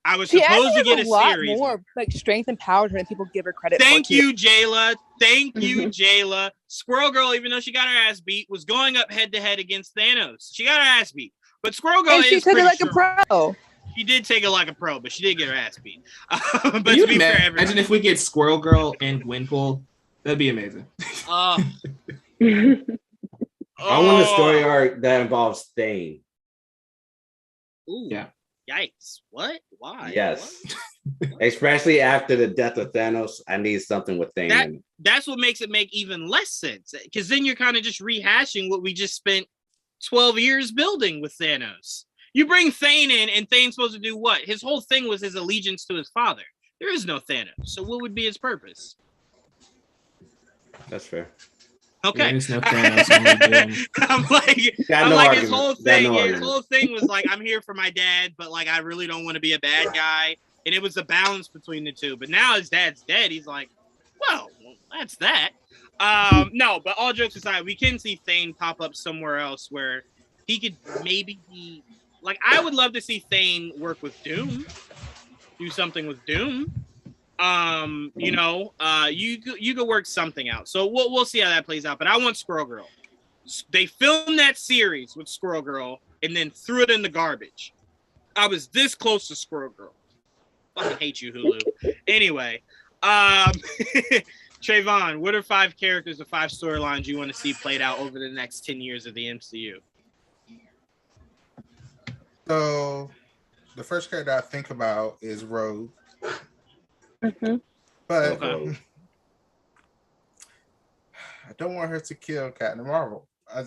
I was supposed to get a series. More like strength and power than people give her credit. Thank you, Jayla. Thank you, Jayla. Squirrel Girl, even though she got her ass beat, was going up head to head against Thanos. She got her ass beat, but Squirrel Girl, and she took it like a pro. She did take it like a pro, but she did get her ass beat. But Can you imagine if we get Squirrel Girl and Gwenpool? That'd be amazing. I want a story arc that involves Thane. Ooh. Yeah. Yikes. What? Why? Yes. What? Especially after the death of Thanos, I need something with Thane in it. That's what makes it make even less sense. Because then you're kind of just rehashing what we just spent 12 years building with Thanos. You bring Thane in, and Thane's supposed to do what? His whole thing was his allegiance to his father. There is no Thanos. So what would be his purpose? That's fair. Okay. No Thanos, I'm like his whole thing. His whole thing was like, I'm here for my dad, but like I really don't want to be a bad guy. And it was a balance between the two. But now his dad's dead. He's like, well, that's that. No, but all jokes aside, we can see Thane pop up somewhere else where he could maybe be like, I would love to see Thane work with Doom, do something with Doom. You could work something out. So we'll see how that plays out. But I want Squirrel Girl. They filmed that series with Squirrel Girl and then threw it in the garbage. I was this close to Squirrel Girl. Fucking hate you, Hulu. Anyway, Trayvon, what are 5 characters or 5 storylines you want to see played out over the next 10 years of the MCU? So the first character I think about is Rogue. But I don't want her to kill Captain Marvel. I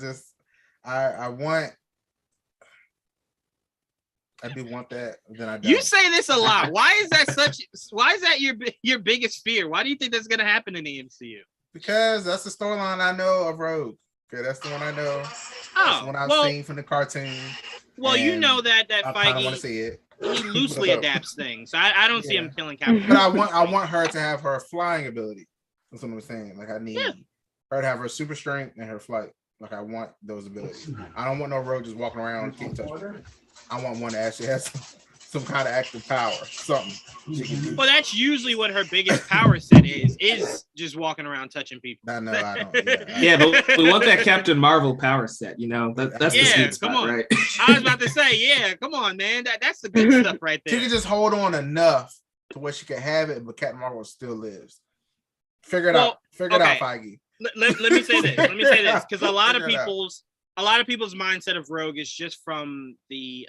do want that. Then I don't. You say this a lot. Why is that your biggest fear? Why do you think that's gonna happen in the MCU? Because that's the storyline I know of Rogue. Okay, that's the one I know. That's the one I've seen from the cartoon. Well, you know that I want to see it. He loosely adapts things. I don't see him killing Captain. But I want her to have her flying ability. That's what I'm saying. Like I need her to have her super strength and her flight. Like I want those abilities. I don't want no Rogue just walking around and keep touching. I want one that actually has some kind of active power, something she can do. Well, that's usually what her biggest power set is just walking around touching people. I don't. Yeah, but we want that Captain Marvel power set, you know. That's the sweet spot, come on. Right? I was about to say, come on, man. That's the good stuff right there. She can just hold on enough to where she can have it, but Captain Marvel still lives. Figure it out. Figure it out, Feige. Let me say this. Because a lot of people's mindset of Rogue is just from the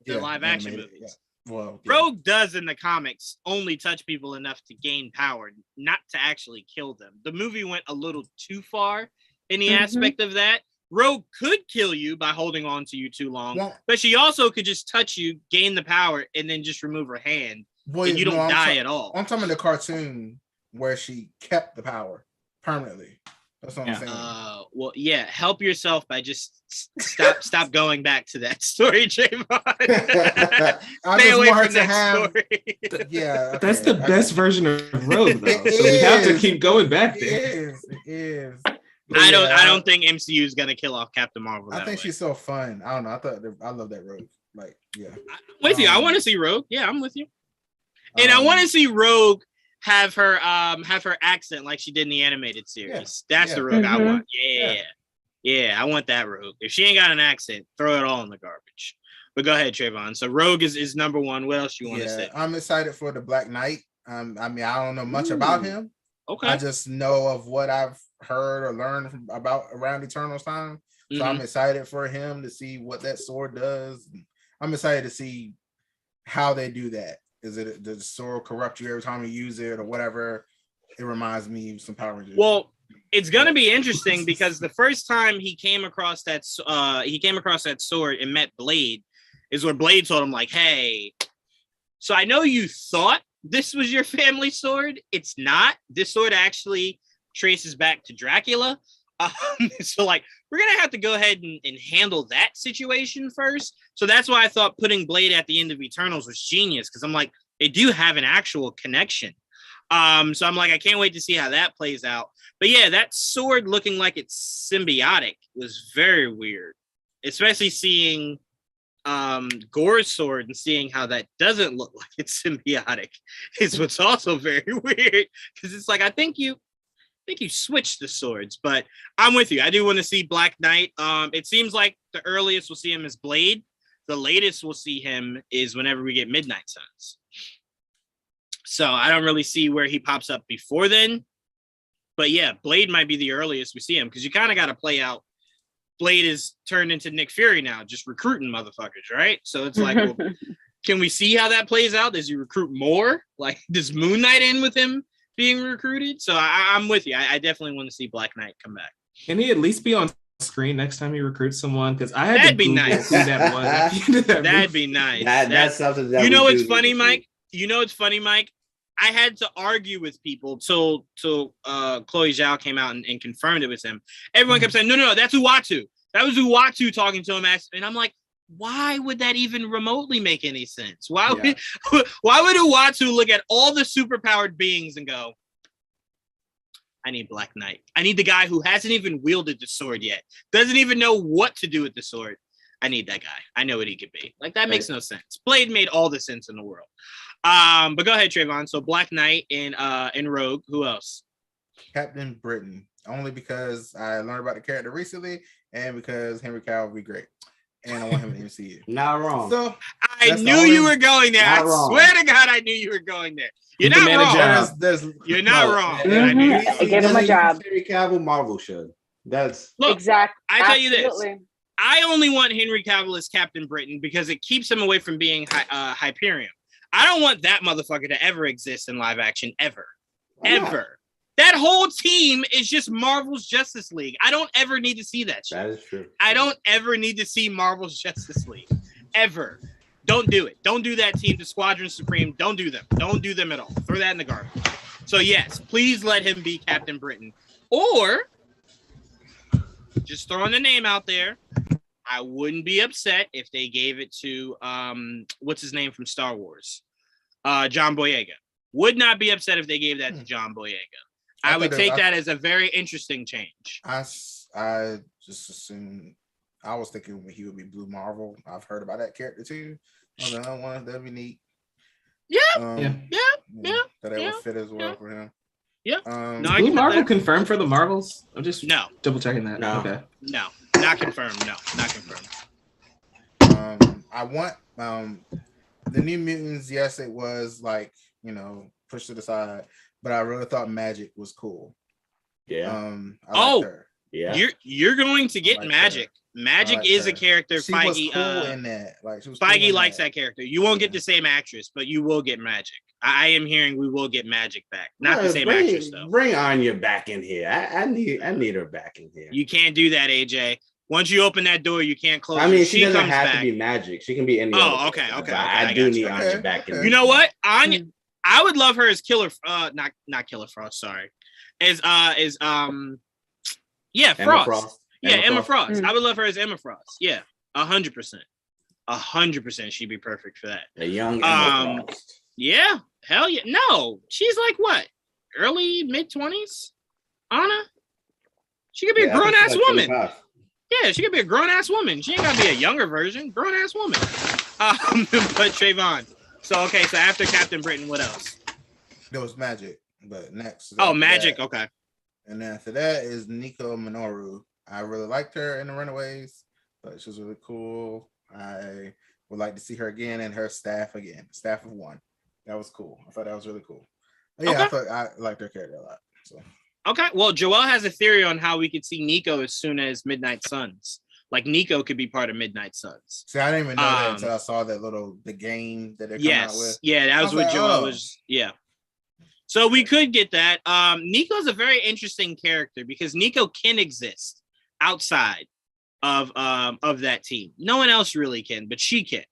live action movies. Yeah. Well, Rogue does in the comics only touch people enough to gain power, not to actually kill them. The movie went a little too far in the aspect of that. Rogue could kill you by holding on to you too long, but she also could just touch you, gain the power, and then just remove her hand, and you don't die at all. I'm talking about the cartoon where she kept the power permanently. That's what I'm saying. Help yourself by just stop going back to that story, Javon. I just want her to have story. That's the best version of Rogue, though. So we have to keep going back there. It is. I don't think MCU is gonna kill off Captain Marvel. I think she's so fun. I don't know. I love that Rogue. Like, yeah. I'm with you. I want to see Rogue. Yeah, I'm with you. And I want to see Rogue have her accent like she did in the animated series. That's the Rogue I want. Yeah, I want that Rogue. If she ain't got an accent, throw it all in the garbage. But go ahead, Trayvon. So Rogue is number 1. What else you want to say? I'm excited for the Black Knight. I mean, I don't know much about him. Okay. I just know of what I've heard or learned about around Eternals time. So I'm excited for him to see what that sword does. I'm excited to see how they do that. Does the sword corrupt you every time you use it or whatever? It reminds me of some Power Rangers. Well, it's gonna be interesting because the first time he came across that sword and met Blade is where Blade told him like, "Hey, so I know you thought this was your family sword. It's not. This sword actually traces back to Dracula. So like, we're gonna have to go ahead and handle that situation first." So that's why I thought putting Blade at the end of Eternals was genius, because I'm like, they do have an actual connection. So I'm like, I can't wait to see how that plays out. But yeah, that sword looking like it's symbiotic was very weird, especially seeing Gore's sword and seeing how that doesn't look like it's symbiotic is what's also very weird, because it's like, I think you switched the swords. But I'm with you. I do want to see Black Knight. It seems like the earliest we'll see him is Blade. The latest we'll see him is whenever we get Midnight Suns. So I don't really see where he pops up before then. But yeah, Blade might be the earliest we see him, because you kind of got to play out. Blade is turned into Nick Fury now, just recruiting motherfuckers, right? So it's like, well, can we see how that plays out? Does he recruit more? Like, does Moon Knight end with him being recruited? So I'm with you. I definitely want to see Black Knight come back. Can he at least be on screen next time he recruits someone? Because I had That'd to be Google nice. who that was. That'd be nice. That's something that you know we what's do funny, need to Mike? see. You know what's funny, Mike? I had to argue with people till Chloe Zhao came out and confirmed it with him. Everyone kept saying, no, that's Uatu. That was Uatu talking to him. And I'm like, why would that even remotely make any sense? Why would Uatu look at all the superpowered beings and go, I need Black Knight. I need the guy who hasn't even wielded the sword yet, doesn't even know what to do with the sword. I need that guy. I know what he could be. Like, that makes no sense. Blade made all the sense in the world. But go ahead, Trayvon. So Black Knight and Rogue. Who else? Captain Britain. Only because I learned about the character recently, and because Henry Cavill would be great, and I want him in the MCU. Not wrong. So I knew you were going there. I swear to God, I knew you were going there. You're not wrong. You're not wrong. Give him a job. Henry Cavill, Marvel should. That's exactly. I tell you this. I only want Henry Cavill as Captain Britain because it keeps him away from being Hyperion. I don't want that motherfucker to ever exist in live action ever. Ever. That whole team is just Marvel's Justice League. I don't ever need to see that shit. That is true. I don't ever need to see Marvel's Justice League. Ever. Don't do it. Don't do that team, the Squadron Supreme. Don't do them. Don't do them at all. Throw that in the garbage. So yes, please let him be Captain Britain. Or, just throwing the name out there, I wouldn't be upset if they gave it to, what's his name from Star Wars? John Boyega. Would not be upset if they gave that to John Boyega. I would take that as a very interesting change. I just assumed, I was thinking he would be Blue Marvel. I've heard about that character too. I was like, oh, that'd be neat. Yeah. That it would fit as well for him. Yeah. Blue Marvel confirmed for the Marvels? I'm just no double checking that. No. Okay. No, not confirmed. No, not confirmed. I want the New Mutants. Yes, it was like, pushed to the side, but I really thought Magic was cool. Yeah. I liked her. Yeah. You're going to get Magic. Magic is a character. She Feige was cool in that. Like, she was Feige cool in likes that character. You won't get the same actress, but you will get Magic. I am hearing we will get Magic back. Not the same actress though. Bring Anya back in here. I need her back in here. You can't do that, AJ. Once you open that door, you can't close. I mean, it. she doesn't have to be Magic. She can be any. Okay. I do need Anya back in here. You know what? Anya, I would love her as Killer. Not Killer Frost. Sorry, Frost. Emma Frost. I would love her as Emma Frost. Yeah, 100%. 100%. She'd be perfect for that. A young Emma Frost. Yeah, hell yeah. No, she's like what? Early mid-20s? Anna? She could be a grown-ass woman. 25. Yeah, she could be a grown-ass woman. She ain't gotta be a younger version. Grown-ass woman. But Trayvon. So after Captain Britain, what else? There was Magic, but next. Magic. Okay. And then after that is Nico Minoru. I really liked her in The Runaways, but she was really cool. I would like to see her again and her staff again. Staff of one. That was cool. I thought that was really cool. But yeah, I liked her character a lot. So. Okay. Well, Joel has a theory on how we could see Nico as soon as Midnight Suns. Like Nico could be part of Midnight Suns. See, I didn't even know that until I saw that the game that they're coming out with. Yeah, that was what like, Joel was. Yeah. So we could get that. Nico's a very interesting character because Nico can exist outside of that team. No one else really can, but she can.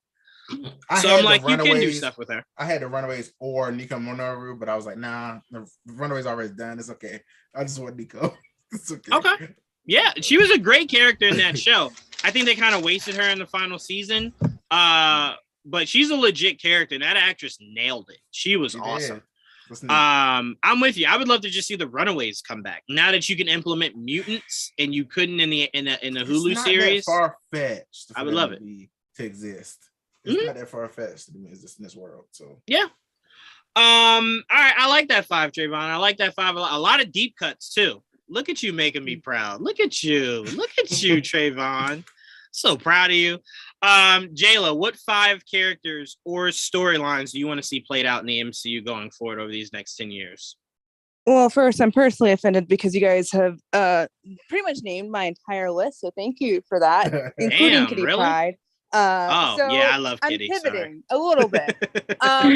So I'm like, you can do stuff with her. I had the Runaways or Nico Minoru, but I was like, nah, the Runaways already done. It's okay. I just want Nico. It's okay. Okay. Yeah, she was a great character in that show. I think they kind of wasted her in the final season. But she's a legit character. And that actress nailed it. She was awesome. I'm with you. I would love to just see the Runaways come back now that you can implement mutants and you couldn't in the Hulu series. Far fetched. I would love it to exist. It's not that far fetched to exist in this world. So yeah. All right. I like that 5, Trayvon. I like that 5 a lot. A lot of deep cuts too. Look at you making me proud. Look at you, Trayvon. So proud of you. Jayla, what 5 characters or storylines do you want to see played out in the MCU going forward over these next 10 years? Well, first, I'm personally offended because you guys have pretty much named my entire list. So thank you for that, including Kitty Pryde. Yeah, I love Kitty. I'm pivoting a little bit. I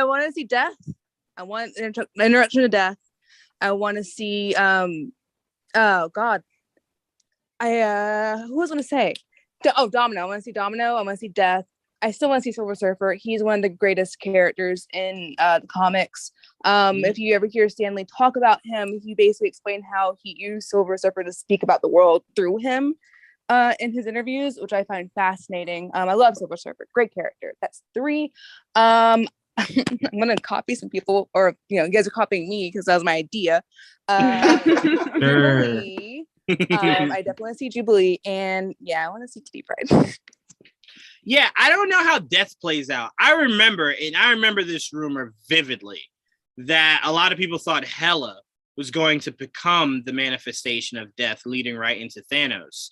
want to see Death. I want an introduction to Death. I want to see oh God. Who was going to say? Domino. I want to see Domino. I want to see Death. I still want to see Silver Surfer. He's one of the greatest characters in the comics. If you ever hear Stan Lee talk about him, he basically explained how he used Silver Surfer to speak about the world through him in his interviews, which I find fascinating. I love Silver Surfer. Great character. That's 3. I'm gonna copy some people, or you guys are copying me because that was my idea. Jubilee. I definitely want to see Jubilee, and I want to see Kitty Pryde. Yeah, I don't know how Death plays out. I remember this rumor vividly that a lot of people thought Hela was going to become the manifestation of Death, leading right into Thanos.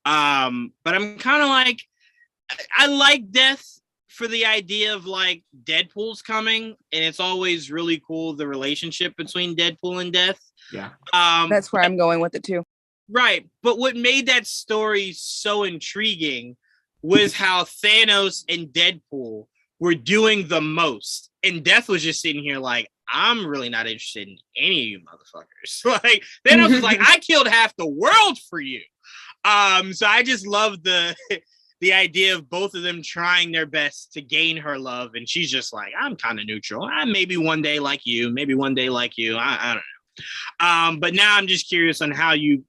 But I'm kind of like, I like Death for the idea of like Deadpool's coming, and it's always really cool the relationship between Deadpool and Death. Yeah. That's where I'm going with it too. Right. But what made that story so intriguing was how Thanos and Deadpool were doing the most. And Death was just sitting here like, I'm really not interested in any of you motherfuckers. Like Thanos was like, I killed half the world for you. So I just love the idea of both of them trying their best to gain her love. And she's just like, I'm kind of neutral. Maybe one day like you, maybe one day like you. I don't know. But now I'm just curious on how you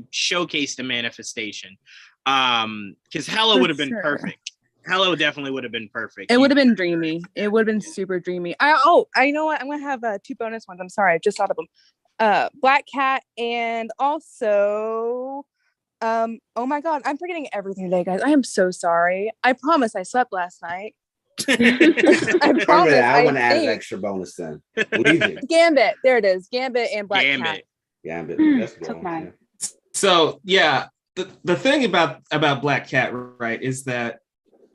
showcase the manifestation. Because Hela would have been perfect. Hela definitely would have been perfect. It would have been dreamy. It would have been super dreamy. I know what, I'm gonna have 2 bonus ones. I'm sorry, I just thought of them. Black Cat, and also oh my God, I'm forgetting everything today, guys. I am so sorry. I promise I slept last night. I promise. I want to add an extra bonus then. Gambit. There it is. Gambit and Black Cat. Gambit. That's good. Yeah. So yeah, the thing about Black Cat, right, is that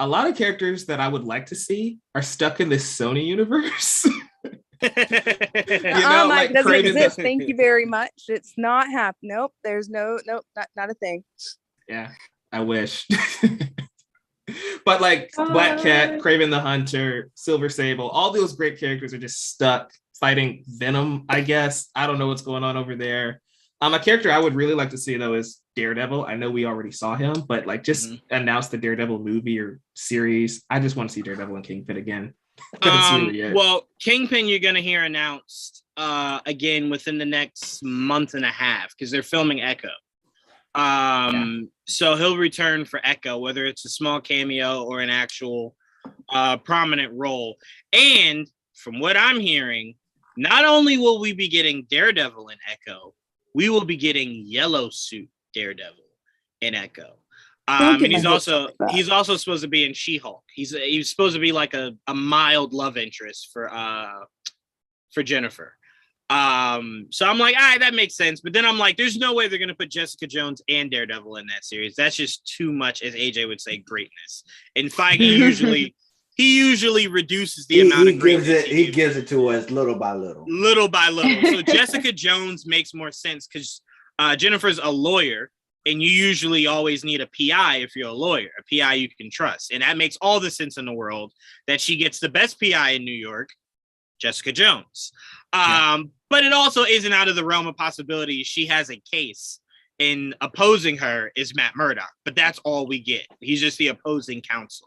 a lot of characters that I would like to see are stuck in this Sony universe. It doesn't exist. Thank you very much. It's not happening. Nope. There's not a thing. Yeah, I wish. But like Black Cat, Kraven the Hunter, Silver Sable, all those great characters are just stuck fighting Venom, I guess. I don't know what's going on over there. A character I would really like to see though is Daredevil. I know we already saw him, but like just announce the Daredevil movie or series. I just want to see Daredevil and Kingpin again. Well, Kingpin you're gonna hear announced again within the next month and a half because they're filming Echo. So he'll return for Echo, whether it's a small cameo or an actual prominent role. And from what I'm hearing, not only will we be getting Daredevil in Echo, we will be getting Yellow Suit Daredevil in Echo. And he's also supposed to be in She-Hulk. He's supposed to be like a mild love interest for Jennifer. So I'm like, all right, that makes sense. But then I'm like, there's no way they're gonna put Jessica Jones and Daredevil in that series. That's just too much, as AJ would say, greatness. And Feige he usually reduces the amount of greatness. He gives it to us little by little. Little by little. So Jessica Jones makes more sense because Jennifer's a lawyer, and you usually always need a PI if you're a lawyer, a PI you can trust. And that makes all the sense in the world that she gets the best PI in New York, Jessica Jones. But it also isn't out of the realm of possibility she has a case, and opposing her is Matt Murdock. But that's all we get. He's just the opposing counsel.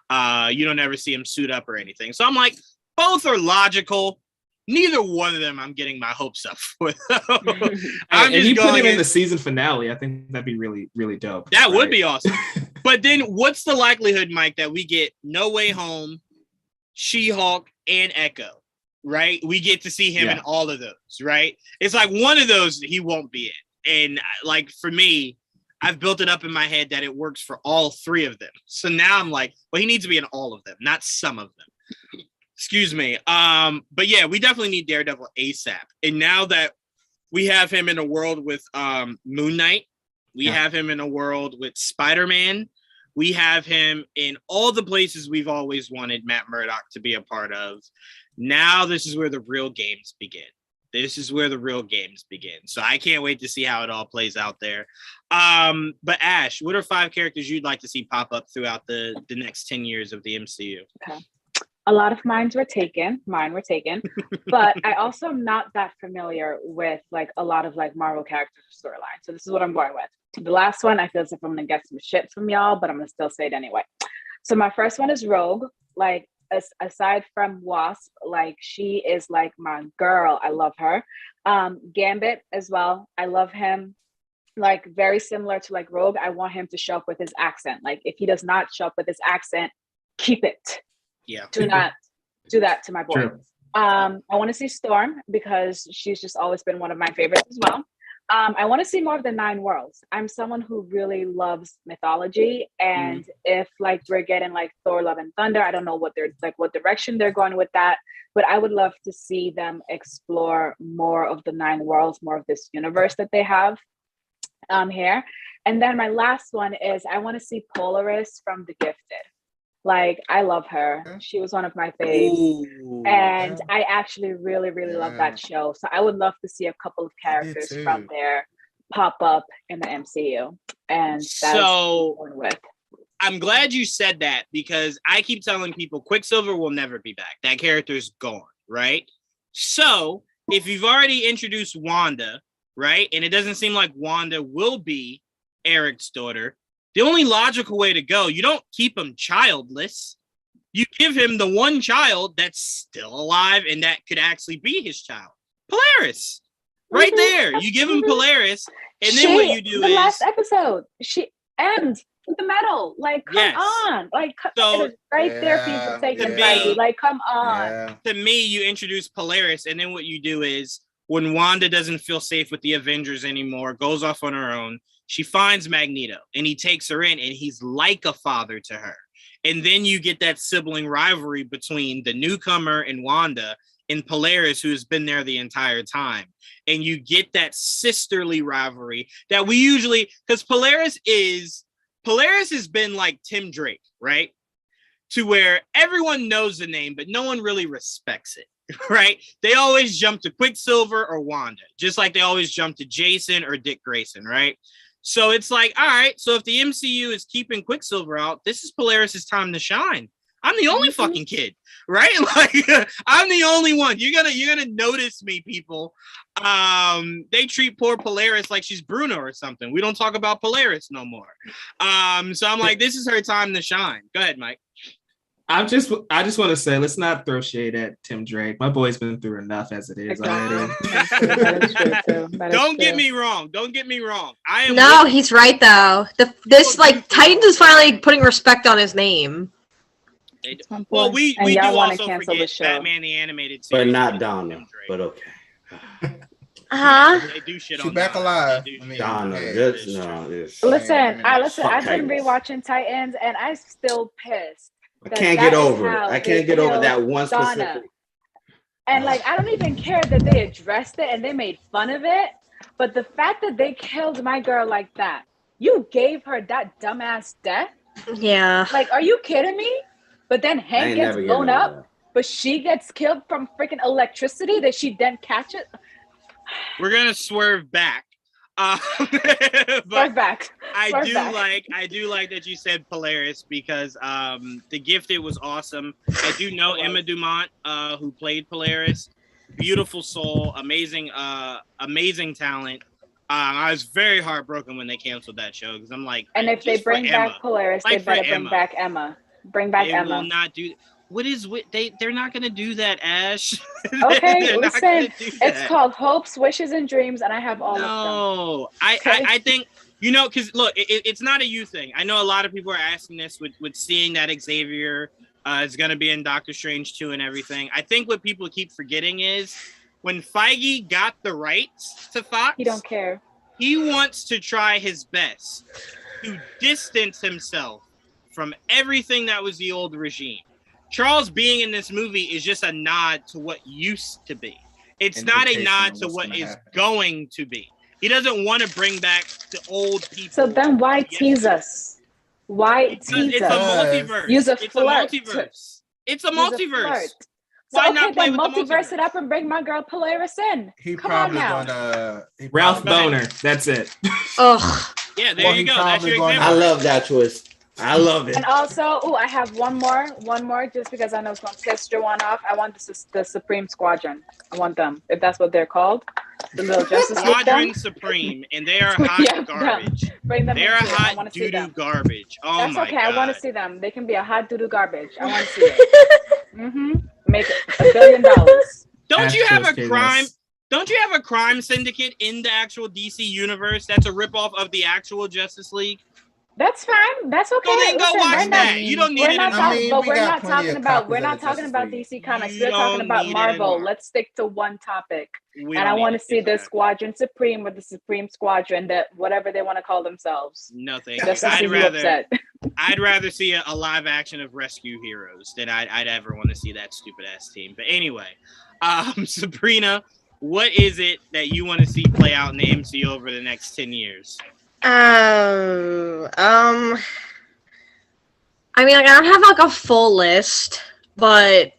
You don't ever see him suit up or anything. So I'm like, both are logical. Neither one of them I'm getting my hopes up for. And you put him in the season finale. I think that'd be really, really dope. That would be awesome. But then what's the likelihood, Mike, that we get No Way Home, She-Hulk, and Echo, right? We get to see him in all of those, right? It's like one of those he won't be in. And like for me, I've built it up in my head that it works for all three of them. So now I'm like, well, he needs to be in all of them, not some of them. Excuse me. But yeah, we definitely need Daredevil ASAP. And now that we have him in a world with Moon Knight, we have him in a world with Spider-Man, we have him in all the places we've always wanted Matt Murdock to be a part of. Now this is where the real games begin. This is where the real games begin. So I can't wait to see how it all plays out there. But Ash, what are 5 characters you'd like to see pop up throughout the next 10 years of the MCU? Okay. A lot of mine were taken, but I also am not that familiar with like a lot of like Marvel characters or storylines. So this is what I'm going with. The last one, I feel as if I'm gonna get some shit from y'all, but I'm gonna still say it anyway. So my first one is Rogue. Like aside from Wasp, like she is like my girl. I love her. Gambit as well. I love him. Like very similar to like Rogue. I want him to show up with his accent. Like if he does not show up with his accent, keep it. Yeah. Do not do that to my boy. True. I want to see Storm because she's just always been one of my favorites as well. I want to see more of the 9 worlds. I'm someone who really loves mythology, and if like we're getting like Thor, Love and Thunder, I don't know what direction they're going with that, but I would love to see them explore more of the 9 worlds, more of this universe that they have here. And then my last one is I want to see Polaris from The Gifted. Like, I love her. She was one of my faves. And I actually really, really love that show. So I would love to see a couple of characters from there pop up in the MCU. And that's so what I'm with. I'm glad you said that because I keep telling people Quicksilver will never be back. That character's gone, right? So if you've already introduced Wanda, right? And it doesn't seem like Wanda will be Eric's daughter. The only logical way to go, you don't keep him childless. You give him the one child that's still alive and that could actually be his child. Polaris. Right there. You give him Polaris. And then what you do the is... last episode, she ends with the medal. Like, come on. Like, so, it is right there for you to take it, baby. Like, come on. To me, you introduce Polaris, and then what you do is when Wanda doesn't feel safe with the Avengers anymore, goes off on her own, she finds Magneto and he takes her in and he's like a father to her. And then you get that sibling rivalry between the newcomer and Wanda and Polaris, who has been there the entire time. And you get that sisterly rivalry that we usually, because Polaris has been like Tim Drake, right? To where everyone knows the name, but no one really respects it. Right? They always jump to Quicksilver or Wanda, just like they always jump to Jason or Dick Grayson, right? So it's like, all right, so if the MCU is keeping Quicksilver out, this is Polaris's time to shine. I'm the only fucking kid, right? Like I'm the only one. You're gonna notice me, people. They treat poor Polaris like she's Bruno or something. We don't talk about Polaris no more. So I'm like, this is her time to shine. Go ahead, Mike. I just want to say, let's not throw shade at Tim Drake. My boy's been through enough as it is already. That is true too. Don't get me wrong. Don't get me wrong. He's right though. This like Titans is finally putting respect on his name. Well, we do also forget Batman the Animated Series, but not Donna. But okay. They do shit She's on back Donna. alive. Donna. Listen, I've been rewatching Titans, and I'm still pissed. I can't get over it. I can't get over that one specific. And like, I don't even care that they addressed it and they made fun of it, but the fact that they killed my girl like that, you gave her that dumbass death. Yeah. Like, are you kidding me? But then Hank gets blown up, but she gets killed from freaking electricity that she then catches. We're gonna swerve back. But Swerve back. I do like that you said Polaris because The Gifted was awesome. I do know Emma Dumont, who played Polaris. Beautiful soul, amazing talent. I was very heartbroken when they canceled that show because I'm like, and if they bring back Polaris, they better bring back Emma. Bring back Emma. They will not do. What is they're not gonna do that, Ash. Okay, listen. It's called Hopes, Wishes, and Dreams, and I have all of them. No, I think because look, it's not a you thing. I know a lot of people are asking this with seeing that Xavier is gonna be in Doctor Strange 2 and everything. I think what people keep forgetting is when Feige got the rights to Fox, he don't care. He wants to try his best to distance himself from everything that was the old regime. Charles being in this movie is just a nod to what used to be. It's not a nod to what is going to be. He doesn't want to bring back the old people. So then why tease us? Why tease us? It's a multiverse. Use a It's a flirt. multiverse. It's a multiverse. Why not play with the multiverse? It up and bring my girl Polaris in. Come on now. Ralph Boner. That's it. Ugh. Yeah, there you go. That's your example. I love that twist. I love it. And also, I have one more, just because I know it's going to piss Jawan off. I want the Supreme Squadron. I want them, if that's what they're called. The little Justice League. Squadron Supreme, and they are hot garbage. Bring them. They are hot doo-doo garbage. Oh that's my okay. God. I want to see them. They can be a hot doo-doo garbage. I want to see it. Make $1 billion. Don't you have a crime? Don't you have a crime syndicate in the actual DC universe that's a ripoff of the actual Justice League? That's fine. That's okay. So then go watch that. You don't need it. But we're not talking about DC Comics. We're talking about Marvel. Let's stick to one topic. And I want to see the Squadron Supreme or the Supreme Squadron, that whatever they want to call themselves. No, thank you. I'd rather see a live action of Rescue Heroes than I'd ever want to see that stupid ass team. But anyway, Sabrina, what is it that you want to see play out in the MCU over the next 10 years? I mean, like, I don't have like a full list, but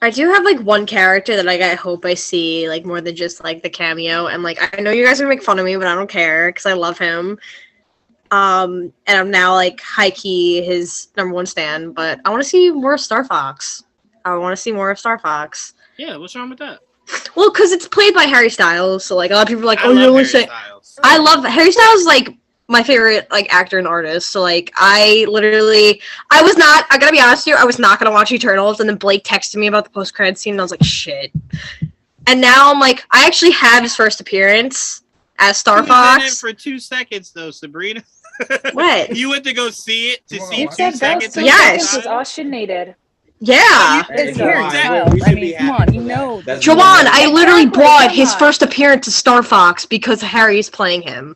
I do have like one character that like I hope I see like more than just like the cameo. And like I know you guys are gonna make fun of me, but I don't care because I love him. And I'm now like high key his #1 stan, but I want to see more of Star Fox. I want to see more of Star Fox. Yeah, what's wrong with that? Well, because it's played by Harry Styles, so like a lot of people are like, "Oh, you're saying." I love Harry Styles. Is, like my favorite like actor and artist. So like I gotta be honest with you, I was not gonna watch Eternals, and then Blake texted me about the post-credits scene, and I was like, shit. And now I'm like, I actually have his first appearance as Star Fox. In it for 2 seconds though, Sabrina. What? You went to go see it to see 2 seconds? Yes. Is all she needed. Yeah. It's Harry Styles. I mean, come on, you know. Jawan, I literally brought his first appearance to Star Fox because Harry's playing him.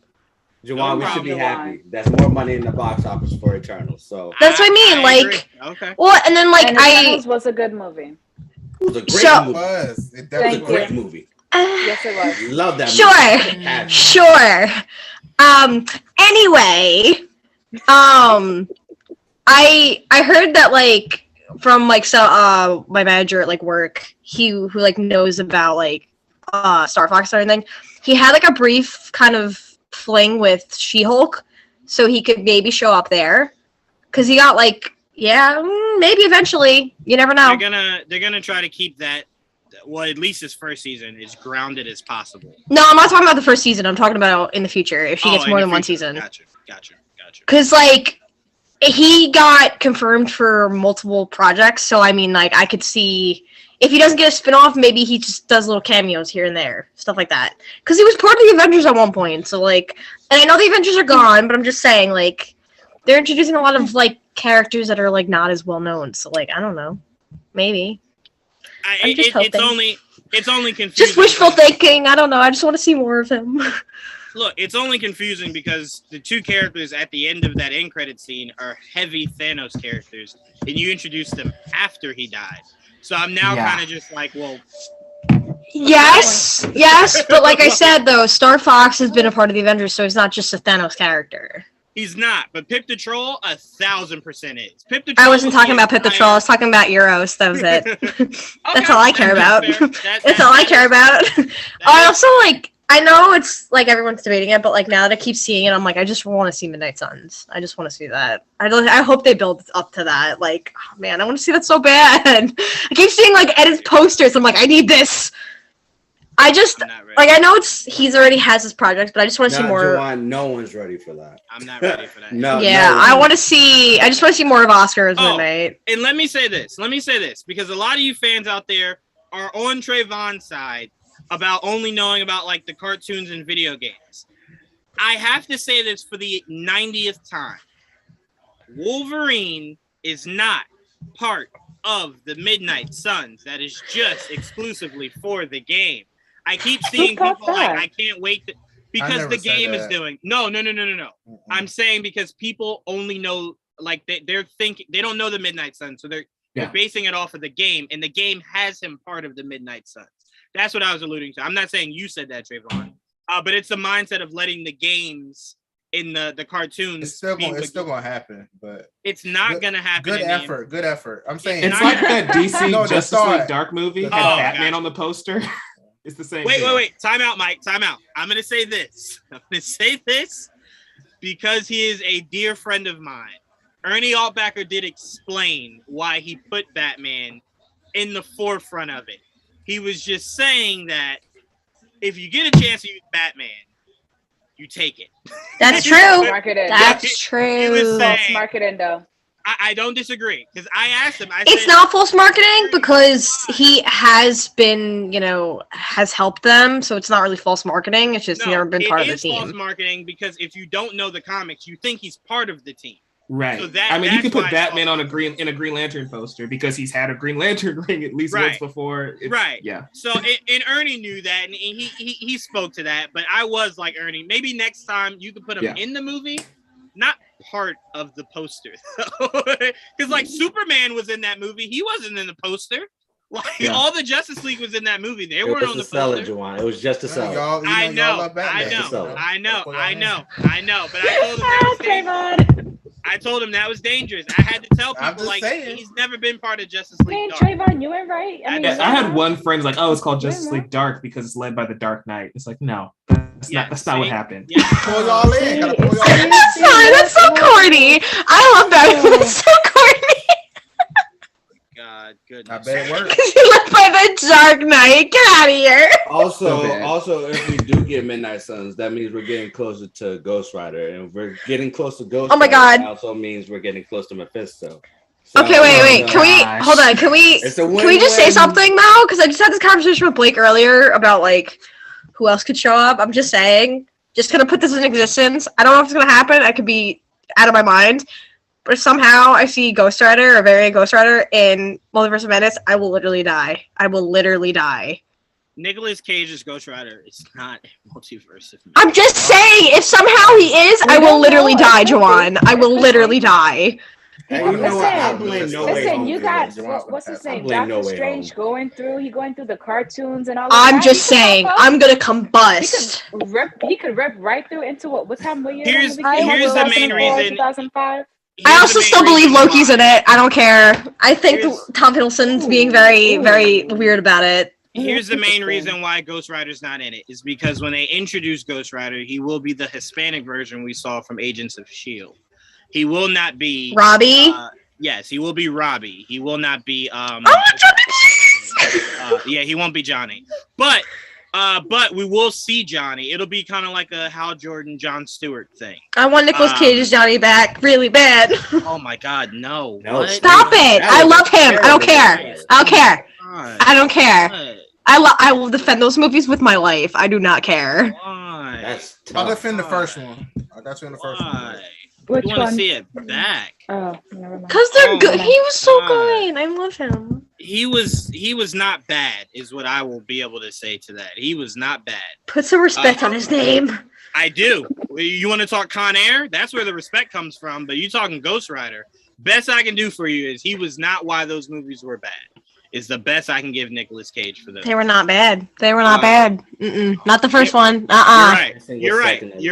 Jawan, we should be happy. That's more money in the box office for Eternals. So that's what I mean. Like, okay. Well, and then like Eternals was a good movie. It was a great movie. It was a great movie. Yes, it was. Love that movie. Sure. Anyway, I heard that like from like my manager at like work, who like knows about like Star Fox and everything. He had like a brief kind of fling with She-Hulk, so he could maybe show up there, because he got like maybe eventually. You never know. They're gonna try to keep that. Well, at least his first season is grounded as possible. No, I'm not talking about the first season. I'm talking about in the future if she gets more than one season. Gotcha. Because like he got confirmed for multiple projects, so I mean, like I could see if he doesn't get a spinoff, maybe he just does little cameos here and there, stuff like that. Because he was part of the Avengers at one point, so like, and I know the Avengers are gone, but I'm just saying like they're introducing a lot of like characters that are like not as well known. So like I don't know, maybe. It's only confusing. Just wishful thinking. I don't know. I just want to see more of him. Look, it's only confusing because the two characters at the end of that end credit scene are heavy Thanos characters, and you introduced them after he died. So I'm now kind of just like, well. Yes, but like I said though, Star Fox has been a part of the Avengers, so he's not just a Thanos character. He's not, but Pip the Troll 1,000% is. Pip the Troll. I wasn't talking about Pip the Troll. I was talking about Euros. That was it. That's all I care about. That's all I care about. I also like. I know it's like everyone's debating it, but like now that I keep seeing it, I'm like, I just want to see Midnight Suns. I just want to see that. I hope they build up to that. Like, oh man, I want to see that so bad. I keep seeing like Ed's posters. I'm like, I need this. I just like I know he's already has his projects, but I just want to see more. Juwan, no one's ready for that. I'm not ready for that. No. I want to see. I just want to see more of Oscars Midnight. And let me say this, because a lot of you fans out there are on Trayvon's side about only knowing about like the cartoons and video games. I have to say this for the 90th time. Wolverine is not part of the Midnight Suns. That is just exclusively for the game. I keep seeing people like, I can't wait because the game is doing. No. Mm-hmm. I'm saying because people only know, like they're thinking, they don't know the Midnight Suns, so they're basing it off of the game, and the game has him part of the Midnight Suns. That's what I was alluding to. I'm not saying you said that, Trayvon, but it's the mindset of letting the games in the cartoons. It's still gonna happen, but it's not gonna happen. Good effort. I'm saying it's like that DC Justice League Dark movie had Batman on the poster. It's the same. Wait. Time out, Mike. Time out. I'm gonna say this. Because he is a dear friend of mine. Ernie Altbacker did explain why he put Batman in the forefront of it. He was just saying that if you get a chance to use Batman, you take it. That's true. That's true. He was saying, false marketing, though. I don't disagree, because I asked him. It's not false marketing because he has been, has helped them. So it's not really false marketing. It's just never been part of the team. It is false marketing because if you don't know the comics, you think he's part of the team. Right. So you could put Batman on a Green Lantern poster because he's had a Green Lantern ring at least once before. Right. Yeah. So and Ernie knew that, and he spoke to that. But I was like, Ernie, maybe next time you could put him in the movie, not part of the poster, because like Superman was in that movie, he wasn't in the poster. Like all the Justice League was in that movie. They weren't on the poster. It was just a sell. I know. But I told him I told him that was dangerous. I had to tell people he's never been part of Justice League Dark. Trayvon, you ain't right. I had one friend like, it's called Justice League Dark because it's led by the Dark Knight. It's like, no, that's not what happened. Yeah. Pull y'all in. That's so corny. I love that. That's so corny. God, goodness. I bet it works. He led by the Dark Knight. Get out of here. Also, if we do get Midnight Suns, that means we're getting closer to Ghost Rider, and if we're getting close to Ghost Rider, God! It also means we're getting close to Mephisto. So, okay, wait. Can we hold on? Can we just say something though? Because I just had this conversation with Blake earlier about like who else could show up. I'm just saying, just gonna put this in existence. I don't know if it's gonna happen. I could be out of my mind. But if somehow I see Ghost Rider or variant Ghost Rider in Multiverse of Madness, I will literally die. Nicolas Cage's Ghost Rider is not a Multiverse of Madness. I'm just saying, if somehow he is, I will literally die, Joanne. I will literally die. Hey, you know what? I blame No Way Home. Listen, you got what's his name? Doctor Strange going through the cartoons and all. I'm just saying, I'm gonna combust. He could rip right through into what's happening. Here's the main reason. 2005. I also still believe Loki's in it. I don't care. I think Tom Hiddleston's being very, very weird about it. Here's the main reason why Ghost Rider's not in it is because when they introduce Ghost Rider, he will be the Hispanic version we saw from Agents of S.H.I.E.L.D. He will not be Robbie. Yes, he will be Robbie. He will not be he won't be Johnny. But we will see Johnny. It'll be kind of like a Hal Jordan, Jon Stewart thing. I want Nicolas Cage's Johnny back really bad. Oh my God, no! Stop it! I love him. I don't care. I don't care. I will defend those movies with my life. I do not care. Why? I'll defend the first one. That's in the first one. Which you want to see it back? Oh, never mind. Because they're good. He was so good. I love him. He was not bad, is what I will be able to say to that. He was not bad. Put some respect on his name. I do. You want to talk Con Air? That's where the respect comes from. But you talking Ghost Rider. Best I can do for you is he was not why those movies were bad. is the best I can give Nicolas Cage for this. They were not bad. They were not bad. Not the first one. You're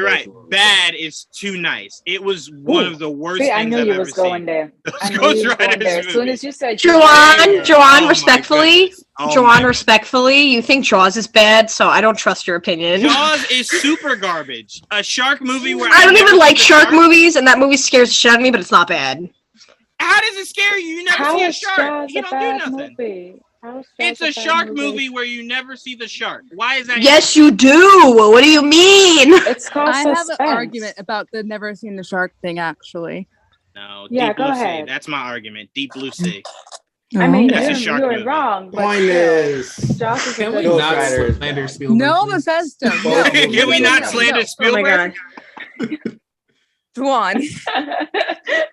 right. Bad is too nice. It was one of the worst things I knew I've you ever was going seen. there. I knew you was going there. As soon as you said Joanne, respectfully, respectfully, you think Jaws is bad, so I don't trust your opinion. Jaws is super garbage. A shark movie where I don't even like shark movies, and that movie scares the shit out of me, but it's not bad. How does it scare you? You never see a shark. You don't do nothing. Movie? It's a shark movie where you never see the shark. Why is that? Yes, you do. What do you mean? It's called I suspense. have an argument about the never seen the shark thing, actually. No, Yeah, Deep go Blue ahead. Sea. That's my argument. Deep Blue Sea. I mean, That's a shark you movie. were wrong. Point is, Josh is a Can we good not Riders. slander Spielberg? No, please? Mephisto. No. Can we not slander Spielberg? Juan,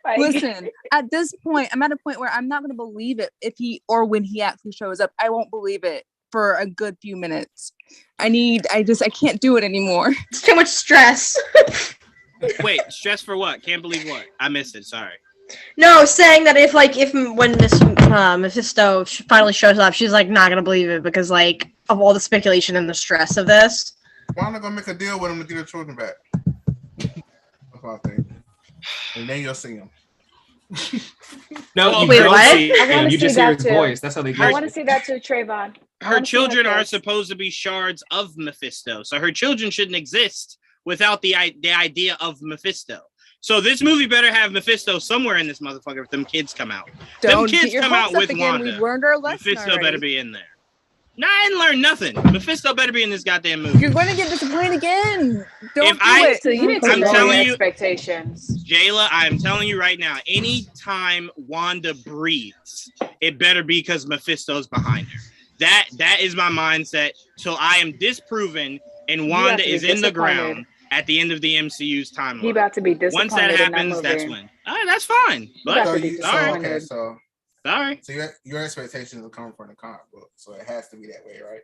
Like, listen, at this point, I'm at a point where I'm not going to believe it if he or when he actually shows up. I won't believe it for a good few minutes. I can't do it anymore. It's too much stress. Wait, stress for what? Can't believe what? I missed it. Sorry. No, saying that if when Mephisto finally shows up, she's like not gonna believe it because like of all the speculation and the stress of this. Why not gonna make a deal with him to get her children back? That's what I think. And then you'll see him. No, you Wait, don't what? see I him. wanna You just see hear that his too. voice. That's how they I get want to see that too, Trayvon. Her children are supposed to be shards of Mephisto, so her children shouldn't exist without the idea of Mephisto. So this movie better have Mephisto somewhere in this motherfucker if them kids come out. Don't them kids get your come out hopes up with again. Wanda. We've learned our lesson Mephisto already. better be in there. No, I didn't learn nothing. Mephisto better be in this goddamn movie. You're going to get disappointed again. Don't If do I- it. So you need to I'm lower telling your you- expectations. Jayla, I'm telling you right now, anytime Wanda breathes, it better be because Mephisto's behind her. That is my mindset till I am disproven and Wanda have to be is in the disappointed. ground at the end of the MCU's He timeline. about to be disappointed. Once that in happens, movie. that's when. All right, that's fine. You But got So to be you, so disappointed. okay, so sorry. so your expectations are coming from the comic book, so it has to be that way, right?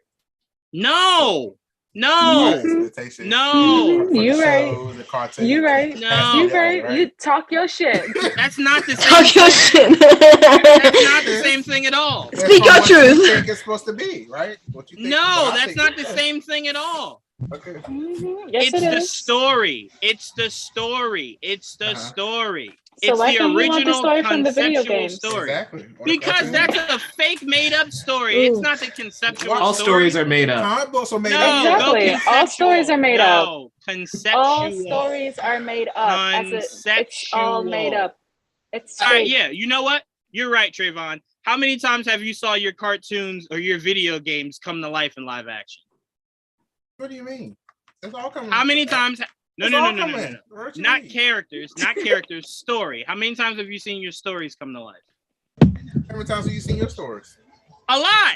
No. Your No. expectations No. for the You right. shows, the cartoons, You right. it No. has to be You that way, right. You talk your shit. That's not the same Talk your thing. shit. That's not the same thing at all. It's Speak from your what truth. You think it's supposed to be, right? What you think, No, what I that's think not it the is. same thing at all. Okay. Yes, It's it the is. story. It's the story. It's the Uh-huh. story. So It's why the can't you want the original story from the video conceptual games? story. Exactly. Or the Because cartoon. that's a fake made up story. It's Ooh. not the conceptual All story. stories are made up. Comic books are made No, up. go Exactly. All conceptual. stories are made up. No, conceptual. All stories are made up. It's all made up. It's All right, fake. yeah. You know what? You're right, Trayvon. How many times have you saw your cartoons or your video games come to life in live action? What do you mean? It's all coming. How many times? No. It's all coming. What you Not mean? characters, not characters, story. How many times have you seen your stories come to life? How many times have you seen your stories? A lot.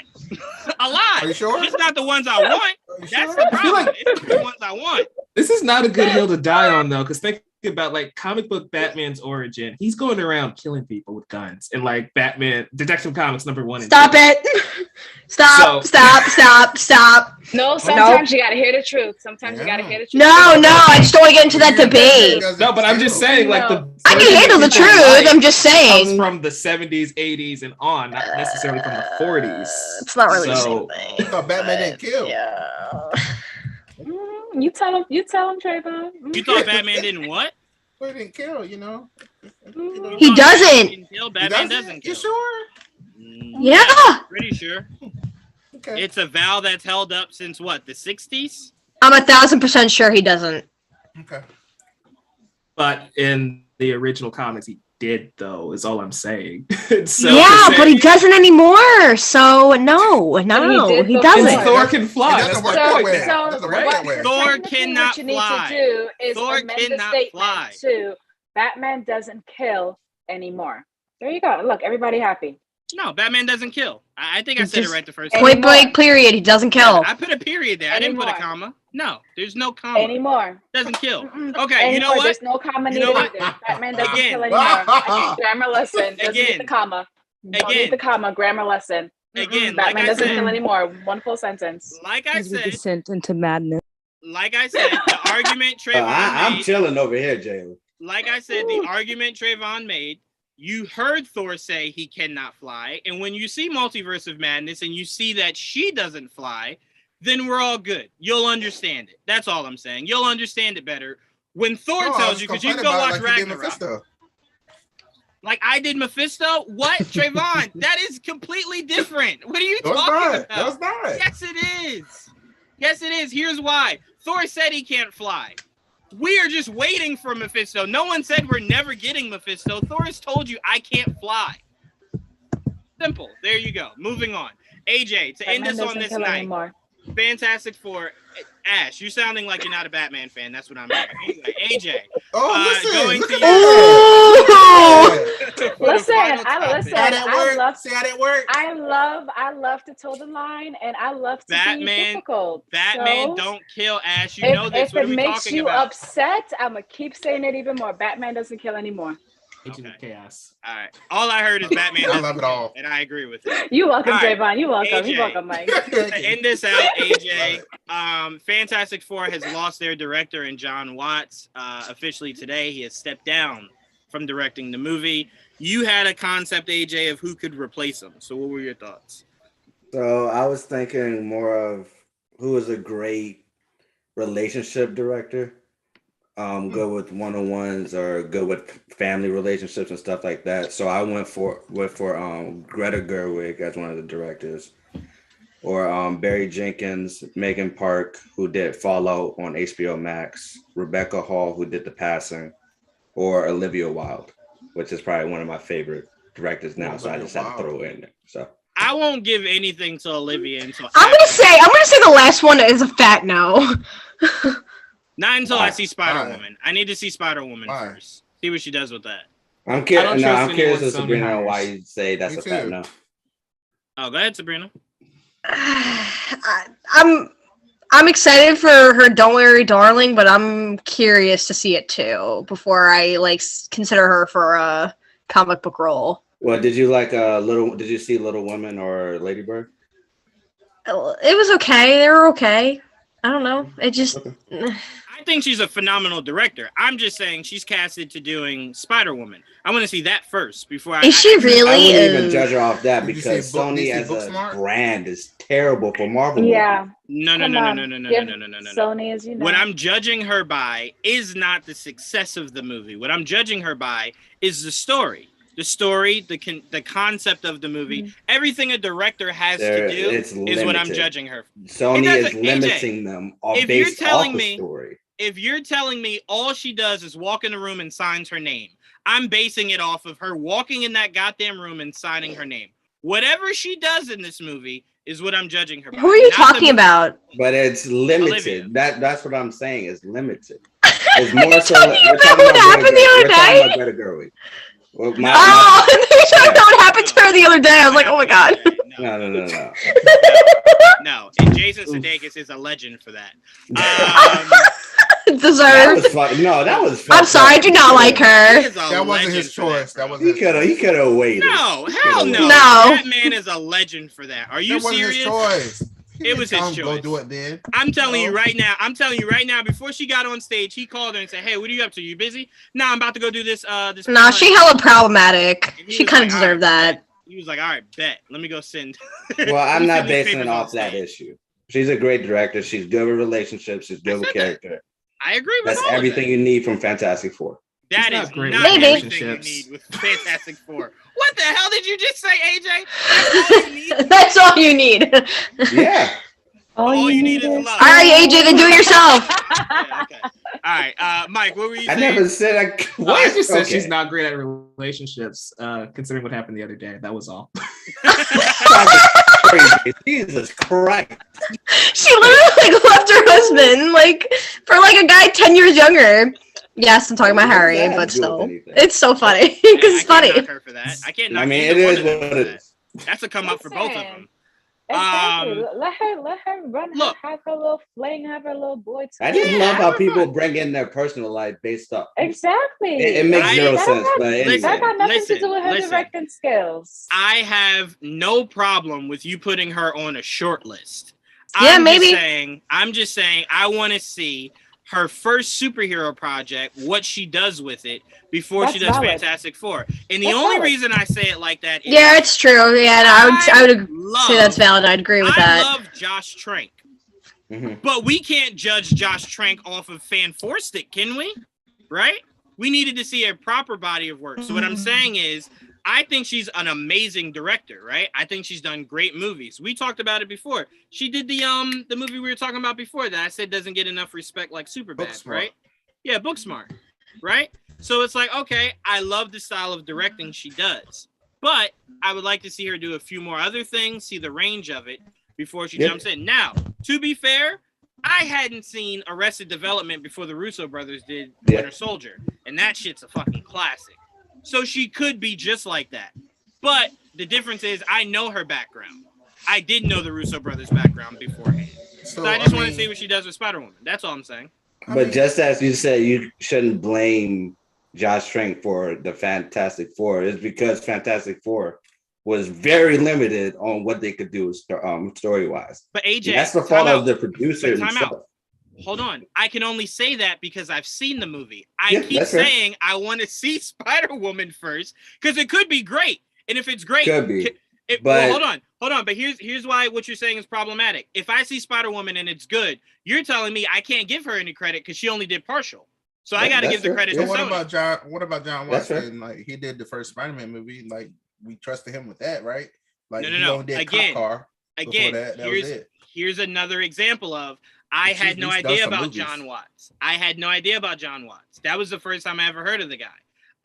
A lot. Are you sure? It's not the ones I want. Are you That's sure? the I feel problem. like- It's not the ones I want. This is not a good hill to die on though, because think about like comic book Batman's origin. He's going around killing people with guns, and like Batman Detective Comics #1 and Stop 2. it. Stop. So- Stop. No, sometimes you gotta hear the truth. Sometimes you gotta hear the truth. No, I just don't want to get into that debate. No, but I'm just saying, like the I can version handle the that people truth. like I'm just comes saying. from the 70s, 80s, and on, not necessarily from the 40s. It's not really So- the same You thing. thought Batman didn't kill. Yeah. You tell him, Trayvon. You thought Batman didn't what? But he didn't kill, you know. He You thought doesn't. Batman didn't kill? He Batman doesn't kill. You sure? Yeah. Pretty sure. Okay. It's a vow that's held up since what, the 60s? I'm 1,000% sure he doesn't. Okay. But in the original comics, he did, though, is all I'm saying. So Yeah, to but he say- doesn't anymore. So no, He did he before. doesn't. And Thor can fly. It That's doesn't my work that point. way. there. It doesn't work that way. Thor technically cannot what you need fly. to do is Thor amend the cannot statement fly. to Batman doesn't kill anymore. There you go. Look, everybody happy. No, Batman doesn't kill. I think I said it right the first time. Point blank. Period. He doesn't kill. I put a period there. I didn't put a Anymore. comma. No, there's no comma. Anymore. Doesn't kill. Mm-mm. Okay, you know Anymore. what? There's no comma You needed know what? either. Batman doesn't Again. kill anymore. Grammar lesson. Doesn't Again. need the comma. Don't Again. need the comma. Grammar lesson. Again, Batman like I doesn't said, kill anymore. One full sentence. like I As we said, descent into madness. the argument Trayvon I'm made, chilling over here, Jalen. like I said, the argument Trayvon made You heard Thor say he cannot fly. And when you see Multiverse of Madness and you see that she doesn't fly, then we're all good. You'll understand it. That's all I'm saying. You'll understand it better when Thor tells you, because you can go watch Ragnarok. Like I did Mephisto? What? Trayvon, that is completely different. What are you talking about? That's not. Yes, it is. Yes, it is. Here's why. Thor said he can't fly. We are just waiting for Mephisto. No one said we're never getting Mephisto. Thor has told you I can't fly. Simple. There you go. Moving on. AJ, to end us on this night. Anymore. Fantastic Four. Ash, you sounding like you're not a Batman fan. That's what I'm hearing. Anyway, AJ. Listen. Going to you. Listen, I love. See how that works? I love to toe the line, and I love to be difficult. Batman don't kill, Ash. You know this. If it makes you upset, I'm gonna keep saying it even more. Batman doesn't kill anymore. Agent of Chaos. All right. All I heard is Batman. I love it all. And I agree with it. You welcome, Trayvon. You welcome. You welcome, Mike. To end this out, AJ, Fantastic Four has lost their director in John Watts. Officially today, he has stepped down from directing the movie. You had a concept, AJ, of who could replace him. So what were your thoughts? So I was thinking more of who is a great relationship director. Good with one-on-ones or good with family relationships and stuff like that. So I went for Greta Gerwig as one of the directors, or Barry Jenkins, Megan Park, who did Fallout on HBO Max, Rebecca Hall, who did The Passing, or Olivia Wilde, which is probably one of my favorite directors now. So I just had to throw it in there. So I won't give anything to Olivia until I'm gonna say the last one is a fat no. Not until I see Spider-Woman. I need to see Spider-Woman first. See what she does with that. I'm curious as Sabrina why you say that's a fat no. Oh, go ahead, Sabrina. I'm excited for her Don't Worry Darling, but I'm curious to see it too before I consider her for a comic book role. Well, did you did you see Little Women or Lady Bird? It was okay. They were okay. I don't know. It just I think she's a phenomenal director. I'm just saying she's casted to doing Spider-Woman. I want to see that first before I. Is she really? I wouldn't even judge her off that because Sony as a brand is terrible for Marvel. Yeah. No. Sony is, What I'm judging her by is not the success of the movie. What I'm judging her by is the story. The story, the concept of the movie, everything a director has to do is what I'm judging her. Sony is limiting them based off the story. If you're telling me all she does is walk in the room and signs her name, I'm basing it off of her walking in that goddamn room and signing her name. Whatever she does in this movie is what I'm judging her by. Who are you talking about? But it's limited. Olivia. That's what I'm saying. It's limited. It's more so. We're talking about what happened the other day. Greta Gerwig. Well, you talking about what happened to her the other day. I was like, oh my god. No. And Jason Sudeikis is a legend for that. Deserved. That was. I'm sorry, I do not like her. That wasn't his choice. He could have waited. No, hell no. That man is a legend for that. Are you serious? That wasn't his choice. It was his choice. Go do it then. I'm telling you right now. Before she got on stage, he called her and said, "Hey, what are you up to? You busy?" "Nah, I'm about to go do this." Nah, she hella problematic. She kind of deserved that. He was like, "All right, bet. Let me go send." Well, I'm not basing it off that issue. She's a great director. She's good with relationships. She's good with character. I agree with That's everything you need from Fantastic Four. That is not everything you need with Fantastic Four. What the hell did you just say, AJ? That's all you need? That's all you need. Yeah. All you need is love. All right, AJ, then do it yourself. Yeah, okay. All right, Mike, what were you saying? I never said I just said she's not great at relationships, considering what happened the other day. That was all. Jesus Christ. She literally left her husband for a guy 10 years younger. Yes, I'm talking about Harry, but still. It's so funny. Because it's funny. I can't knock her for that. I can't knock it is what it is. That's a come up for both of them. Exactly. Let her run. Look, have her little fling. Have her little boy. I just love how people bring in their personal life based off. Exactly. It makes zero sense. But anyway. That got nothing to do with her directing skills. I have no problem with you putting her on a short list. Yeah, maybe. I'm just saying. I want to see her first superhero project, what she does with it before she does valid. Fantastic Four. And the That's only valid. reason I say it like that is Yeah, it's true. Yeah, no, I would say that's valid. I'd agree with that. I love Josh Trank. But we can't judge Josh Trank off of Fan Stick, can we? Right? We needed to see a proper body of work. So what I'm saying is, I think she's an amazing director, right? I think she's done great movies. We talked about it before. She did the movie we were talking about before that I said doesn't get enough respect, like Superbad, right? Yeah, Booksmart, right? So it's like, okay, I love the style of directing she does, but I would like to see her do a few more other things, see the range of it before she jumps in. Now, to be fair, I hadn't seen Arrested Development before the Russo brothers did Winter Soldier, and that shit's a fucking classic. So she could be just like that. But the difference is I know her background. I did know the Russo brothers' background beforehand. So I just want to see what she does with Spider-Woman. That's all I'm saying. But just as you said, you shouldn't blame Josh Trank for the Fantastic Four. It's because Fantastic Four was very limited on what they could do story-wise. But AJ, and that's the fault of the producer himself. Hold on. I can only say that because I've seen the movie. I keep saying I want to see Spider-Woman first because it could be great. And if it's great, could be. Well, hold on. But here's why what you're saying is problematic. If I see Spider-Woman and it's good, you're telling me I can't give her any credit because she only did partial. So I got to give the credit to Sony. What about John Watson? Like he did the first Spider-Man movie. Like we trusted him with that, right? Like no. Only did Cop Car. Again, here's another example of I had no idea about John Watts. That was the first time I ever heard of the guy.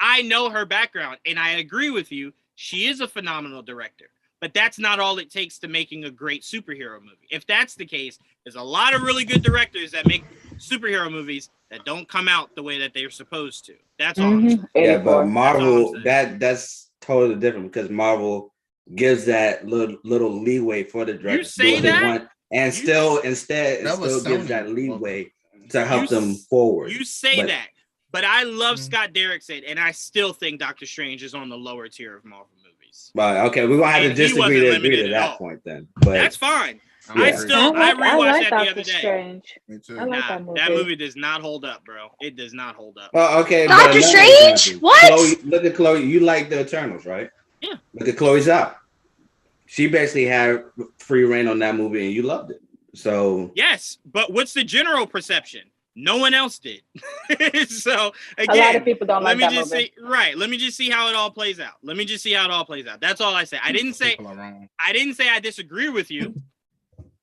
I know her background, and I agree with you. She is a phenomenal director, but that's not all it takes to making a great superhero movie. If that's the case, there's a lot of really good directors that make superhero movies that don't come out the way that they're supposed to. That's all I'm saying. Yeah, but Marvel, that's totally different because Marvel gives that little leeway for the director. You say that? And still gives that leeway to help them forward. You say that, but I love Scott Derrickson, and I still think Doctor Strange is on the lower tier of Marvel movies. But okay, we're gonna have to disagree to agree to that point then. But that's fine. Yeah. I rewatched that the other day. Strange. Me too. I like that movie. That movie does not hold up, bro. It does not hold up. Oh, okay. Doctor Strange? What? Look at Chloe. You like the Eternals, right? Yeah. Look at Chloe Zhao. She basically had free reign on that movie, and you loved it. So yes, but what's the general perception? No one else did. So again, a lot of people don't like that movie. Let me just see how it all plays out. That's all I say. I didn't say I disagree with you.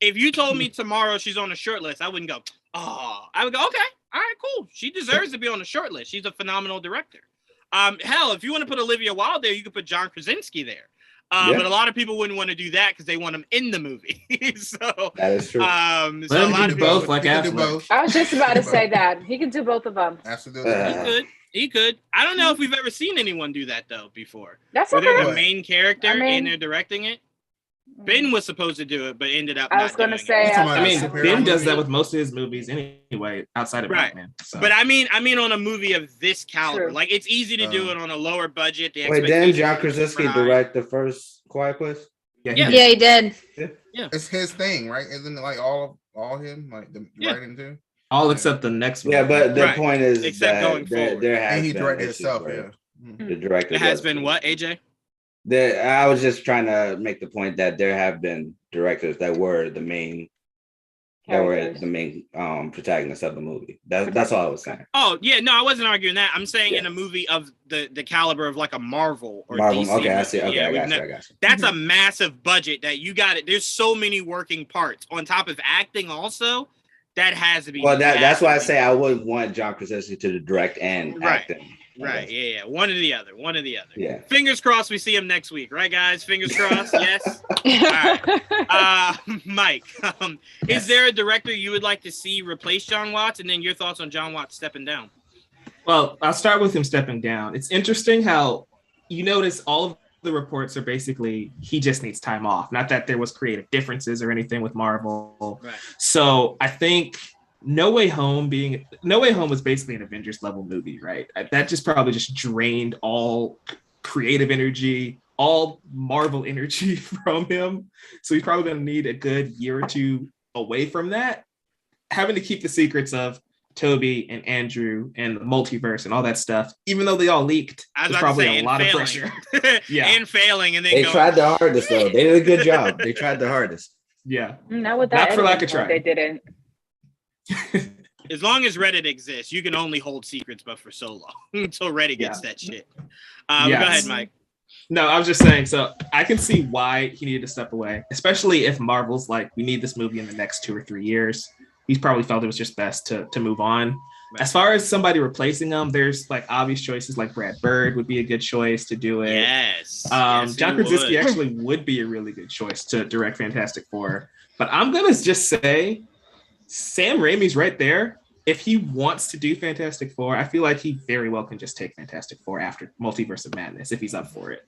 If you told me tomorrow she's on the short list, I wouldn't go, oh. I would go, okay, all right, cool. She deserves to be on the short list. She's a phenomenal director. Hell, if you want to put Olivia Wilde there, you could put John Krasinski there. But a lot of people wouldn't want to do that because they want him in the movie. So that is true. So a lot of both, like Affleck. I was just about to say that he can do both of them. Absolutely, he could. I don't know if we've ever seen anyone do that though before. That's where okay. they're the main character and they're directing it. Ben was supposed to do it, but ended up. I was going to say. Ben does that with most of his movies anyway, outside of Batman. So. But I mean, on a movie of this caliber, like it's easy to do it on a lower budget. Wait, didn't John Krasinski direct the first Quiet Place? Yeah, he did. Yeah, it's his thing, right? Isn't it like all him, like the writing too? All except the next one. Yeah, but the point is except that going forward. There has and he been directed issues, himself. right? Yeah, the director. It has been what, AJ? I was just trying to make the point that there have been directors that were the main protagonists of the movie. That's all I was saying. Oh yeah, no, I wasn't arguing that. I'm saying in a movie of the caliber of like a Marvel or DC. Okay, movie, I see. Okay, I got you. That's a massive budget that you got it. There's so many working parts on top of acting. Also, that has to be. Well, that's why I say I wouldn't want John Krasinski to direct and acting. Right, yeah, one or the other. Yeah. Fingers crossed we see him next week, right, guys? Fingers crossed, yes? All right. Mike, is there a director you would like to see replace John Watts? And then your thoughts on John Watts stepping down? Well, I'll start with him stepping down. It's interesting how you notice all of the reports are basically he just needs time off. Not that there was creative differences or anything with Marvel. Right. So I think No Way Home was basically an Avengers level movie, right? That just probably just drained all creative energy, all Marvel energy from him. So he's probably going to need a good year or two away from that. Having to keep the secrets of Toby and Andrew and the multiverse and all that stuff, even though they all leaked, there's probably a lot of pressure. Yeah. And failing. And then they tried the hardest, though. They did a good job. They tried the hardest. Yeah. Not with that. Not for lack of trying. They didn't. As long as Reddit exists, you can only hold secrets, but for so long until Reddit gets that shit. Go ahead, Mike. No, I was just saying, so I can see why he needed to step away, especially if Marvel's like, we need this movie in the next 2 or 3 years. He's probably felt it was just best to move on. Right. As far as somebody replacing him, there's like obvious choices like Brad Bird would be a good choice to do it. Yes. John Krasinski actually would be a really good choice to direct Fantastic Four. But I'm going to just say Sam Raimi's right there. If he wants to do Fantastic Four, I feel like he very well can just take Fantastic Four after Multiverse of Madness if he's up for it.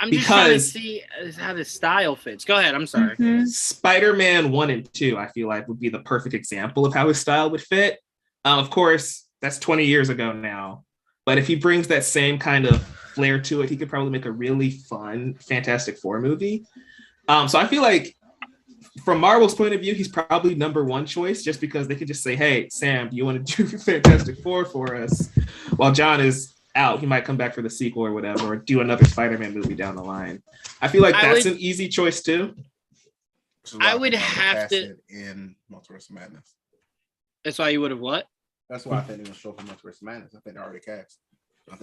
I'm just trying to see how the style fits. Go ahead. I'm sorry. Mm-hmm. Spider-Man 1 and 2, I feel like would be the perfect example of how his style would fit. Of course, that's 20 years ago now. But if he brings that same kind of flair to it, he could probably make a really fun Fantastic Four movie. So I feel like from Marvel's point of view, he's probably number one choice just because they could just say, hey, Sam, do you want to do Fantastic Four for us? While John is out, he might come back for the sequel or whatever, or do another Spider-Man movie down the line. I feel like that's an easy choice too. I would have to in Multiverse of Madness. That's why you would have what? That's why I think they're gonna show for Multiverse of Madness. I think they already cast.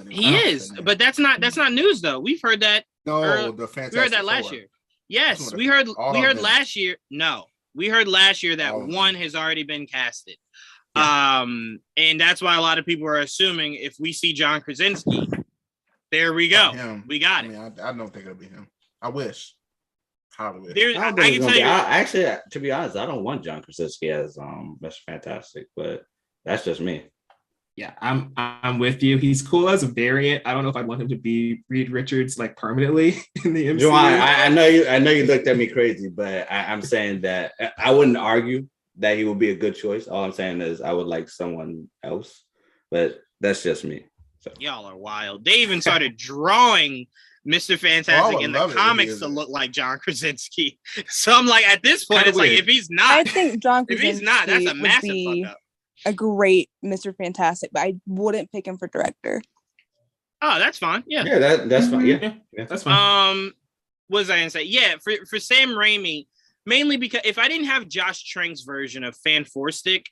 He is, but that's not news though. We've heard that. No, the Fantastic we heard that last year. Yes, we heard last year. No, we heard last year that one has already been casted. Yeah. And that's why a lot of people are assuming if we see John Krasinski, there we go. We got it. I don't think it'll be him. I wish. I can tell you. Actually, to be honest, I don't want John Krasinski as Mr. Fantastic, but that's just me. Yeah, I'm with you. He's cool as a variant. I don't know if I'd want him to be Reed Richards like permanently in the MCU. I know you looked at me crazy, but I'm saying that I wouldn't argue that he would be a good choice. All I'm saying is I would like someone else, but that's just me. So. Y'all are wild. They even started drawing Mr. Fantastic in the comics to look like John Krasinski. So I'm like, at this point, it's like, if he's not, I think John Krasinski if he's not, that's a massive fuck up. A great Mr. Fantastic, but I wouldn't pick him for director. Oh, that's fine. Yeah. Yeah, that's fine. Yeah, that's fine. What was I gonna say? Yeah, for Sam Raimi, mainly because if I didn't have Josh Trank's version of Fanforstic,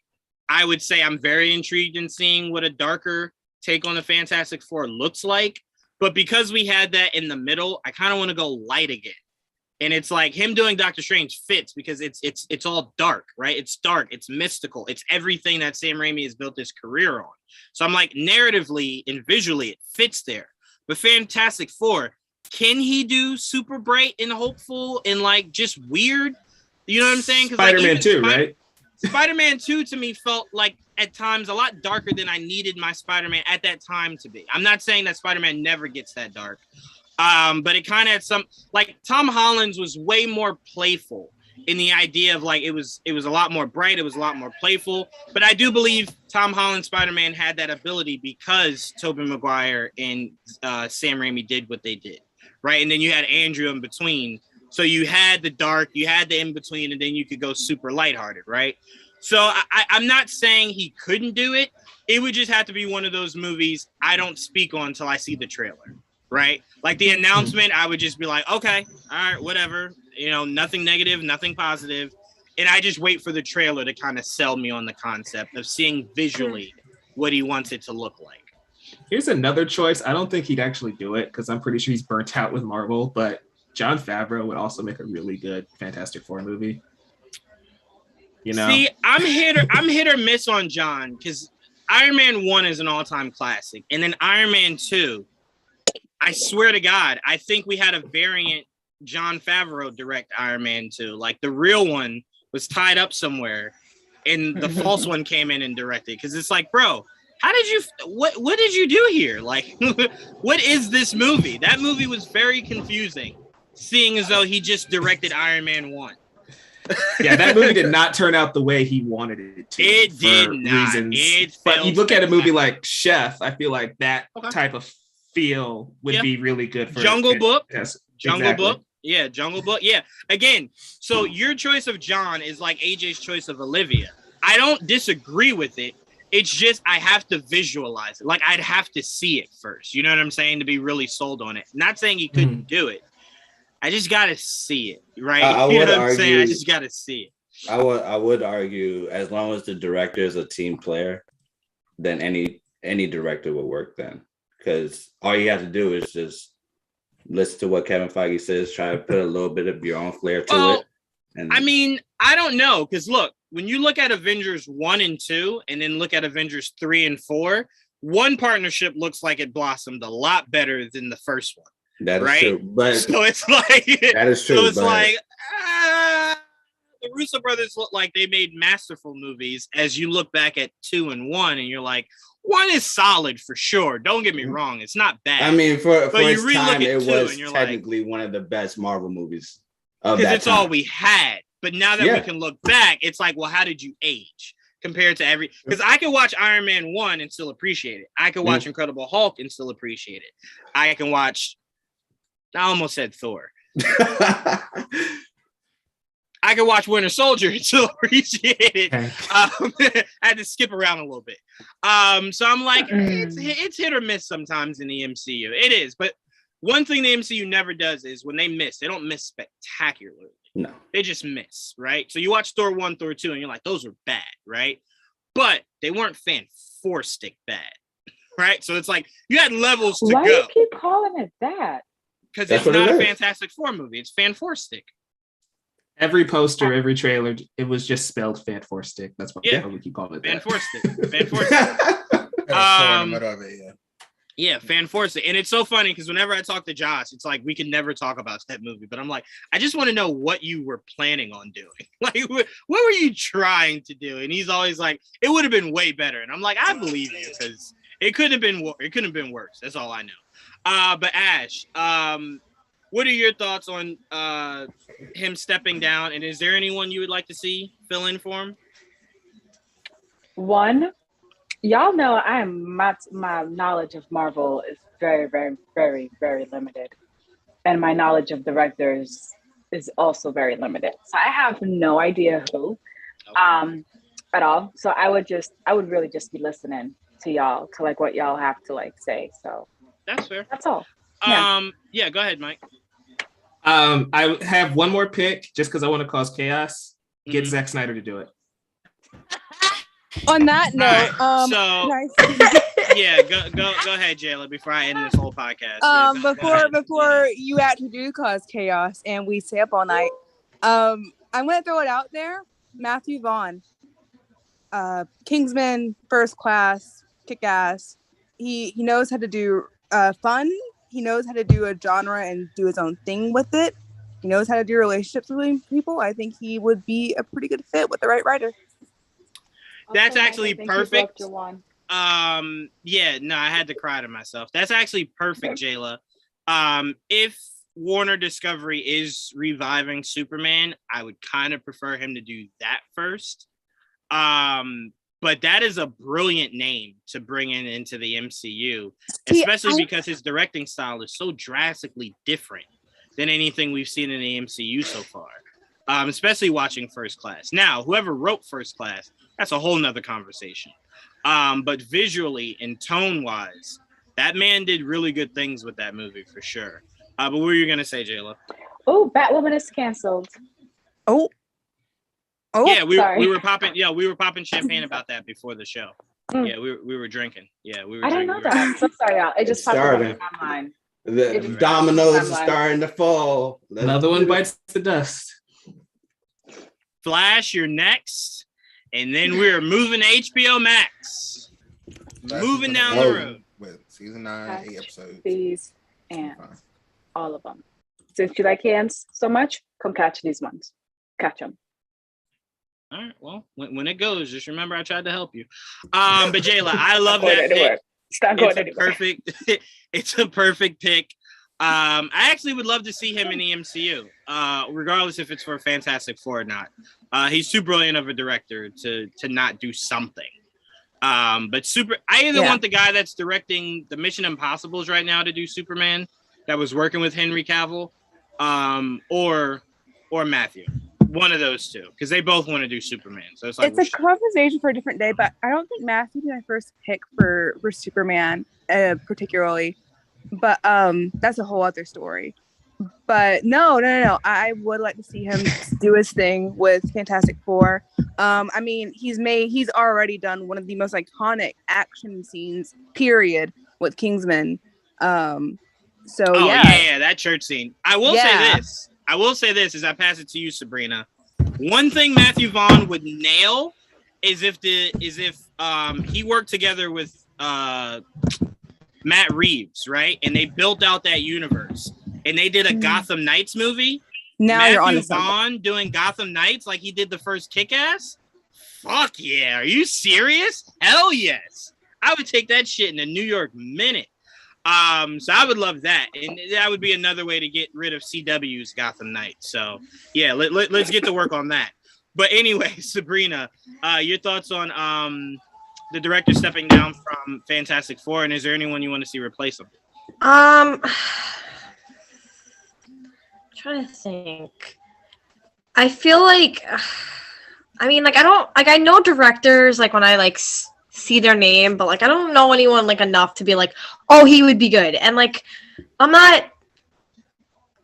I would say I'm very intrigued in seeing what a darker take on the Fantastic Four looks like. But because we had that in the middle, I kind of want to go light again. And it's like him doing Doctor Strange fits because it's all dark, right? It's dark, it's mystical, it's everything that Sam Raimi has built his career on. So I'm like, narratively and visually, it fits there. But Fantastic Four, can he do super bright and hopeful and like just weird? You know what I'm saying? Spider-Man 2, right? Spider-Man 2 to me felt like at times a lot darker than I needed my Spider-Man at that time to be. I'm not saying that Spider-Man never gets that dark. But it kind of had some, like Tom Holland's was way more playful in the idea of like it was a lot more bright, it was a lot more playful. But I do believe Tom Holland's Spider-Man had that ability because Tobey Maguire and Sam Raimi did what they did, right? And then you had Andrew in between, so you had the dark, you had the in between, and then you could go super lighthearted, right? So I'm not saying he couldn't do it. It would just have to be one of those movies I don't speak on until I see the trailer. Right? Like the announcement, I would just be like, okay, all right, whatever. You know, nothing negative, nothing positive. And I just wait for the trailer to kind of sell me on the concept of seeing visually what he wants it to look like. Here's another choice. I don't think he'd actually do it because I'm pretty sure he's burnt out with Marvel, but Jon Favreau would also make a really good Fantastic Four movie. You know? See, I'm hit or miss on John because Iron Man 1 is an all-time classic. And then Iron Man 2, I swear to God, I think we had a variant Jon Favreau direct Iron Man 2. Like the real one was tied up somewhere and the false one came in and directed. Cause it's like, bro, what did you do here? Like, what is this movie? That movie was very confusing, seeing as though he just directed Iron Man 1. Yeah, that movie did not turn out the way he wanted it to. It did not. But you look at a movie like Chef, I feel like that type of feel would be really good for Jungle Book. Yes, Jungle Book. Yeah, Jungle Book. Yeah. Again, so your choice of John is like AJ's choice of Olivia. I don't disagree with it. It's just I have to visualize it. Like I'd have to see it first. You know what I'm saying? To be really sold on it. Not saying he couldn't do it. I just gotta see it, right? I You would know what I'm argue. saying? I just gotta see it. I would argue as long as the director is a team player, then any director would work then. Because all you have to do is just listen to what Kevin Feige says, try to put a little bit of your own flair to it. And I mean, I don't know, because look, when you look at Avengers 1 and 2, and then look at Avengers 3 and 4, one partnership looks like it blossomed a lot better than the first one. that is right? true. But So it's like that is true. So it's but like the Russo brothers look like they made masterful movies. As you look back at 2 and 1, and you're like, 1 is solid for sure. Don't get me wrong; it's not bad. I mean, for its you relook time, at it 2 was and you're technically one of the best Marvel movies of because that it's time. all we had. But now that we can look back, it's like, well, how did you age compared to every? Because I can watch Iron Man 1 and still appreciate it. I can watch Incredible Hulk and still appreciate it. I can watch. I almost said Thor. I can watch Winter Soldier and still appreciate it. I had to skip around a little bit. So I'm like, it's hit or miss sometimes in the MCU. It is. But one thing the MCU never does is when they miss, they don't miss spectacularly. No. They just miss, right? So you watch Thor 1, Thor 2, and you're like, those were bad, right? But they weren't fan-four-stick bad, right? So it's like, you had levels to Why go. do you keep calling it that? Because it's not a Fantastic Four movie. It's fan-four-stick. Every poster, every trailer, it was just spelled Fan Four Stick. That's why we keep calling it Fan that. Four Stick. Fan Four Stick. Yeah, Fan Four Stick. And it's so funny because whenever I talk to Josh, it's like we can never talk about that movie. But I'm like, I just want to know what you were planning on doing. Like, what were you trying to do? And he's always like, it would have been way better. And I'm like, I believe you because it couldn't have been worse. That's all I know. But Ash, what are your thoughts on him stepping down? And is there anyone you would like to see fill in for him? One, y'all know my knowledge of Marvel is very, very, very, very limited. And my knowledge of directors is also very limited. So I have no idea who at all. So I would really just be listening to y'all, to like what y'all have to like say. So that's fair. That's all. Yeah, go ahead, Mike. I have one more pick just because I want to cause chaos. Get Zack Snyder to do it. On that note, yeah, go ahead, Jayla, before I end this whole podcast. Before you actually do cause chaos and we stay up all night, I'm gonna throw it out there. Matthew Vaughn, Kingsman, First Class, Kick-Ass. He knows how to do fun. He knows how to do a genre and do his own thing with it. He knows how to do relationships with people. I think he would be a pretty good fit with the right writer. That's actually perfect. I had to cry to myself. That's actually perfect, Jayla. If Warner Discovery is reviving Superman, I would kind of prefer him to do that first. But that is a brilliant name to bring into the MCU, especially because his directing style is so drastically different than anything we've seen in the MCU so far, especially watching First Class. Now, whoever wrote First Class, that's a whole nother conversation. But visually and tone-wise, that man did really good things with that movie for sure. But what were you going to say, Jayla? Oh, Batwoman is canceled. Oh, yeah, we were popping champagne about that before the show. Yeah, we were drinking. Yeah, we were. I didn't know that. I'm so sorry, y'all. It just popped up in my mind. The dominoes are starting to fall. Another one bites the dust. Flash, you're next, and then we're moving to HBO Max. Moving down the road with season 9, 8 episodes. These and all of them. Since you like hands so much, come catch these ones. Catch them. All right. Well, when it goes, just remember I tried to help you. But Jayla, I love that pick. It's a perfect pick. I actually would love to see him in the MCU, regardless if it's for Fantastic Four or not. He's too brilliant of a director to not do something. But I either want the guy that's directing the Mission Impossibles right now to do Superman, that was working with Henry Cavill, or Matthew. One of those two, because they both want to do Superman. So it's like It's a conversation for a different day, but I don't think Matthew be my first pick for Superman, particularly. But that's a whole other story. But no. I would like to see him do his thing with Fantastic Four. I mean, he's already done one of the most iconic action scenes, period, with Kingsman. Yeah, that church scene. I will say this as I pass it to you, Sabrina. One thing Matthew Vaughn would nail is if he worked together with Matt Reeves, right? And they built out that universe. And they did a Gotham Knights movie. Now Matthew you're on Vaughn doing Gotham Knights like he did the first Kick-Ass? Fuck yeah. Are you serious? Hell yes. I would take that shit in a New York minute. So I would love that. And that would be another way to get rid of CW's Gotham Knights. So yeah, let's get to work on that. But anyway, Sabrina, your thoughts on the director stepping down from Fantastic Four, and is there anyone you want to see replace him? Trying to think. I feel like, I mean, like, I know directors, like, when I, like, see their name, but, like, I don't know anyone, like, enough to be like, oh, he would be good. And, like, I'm not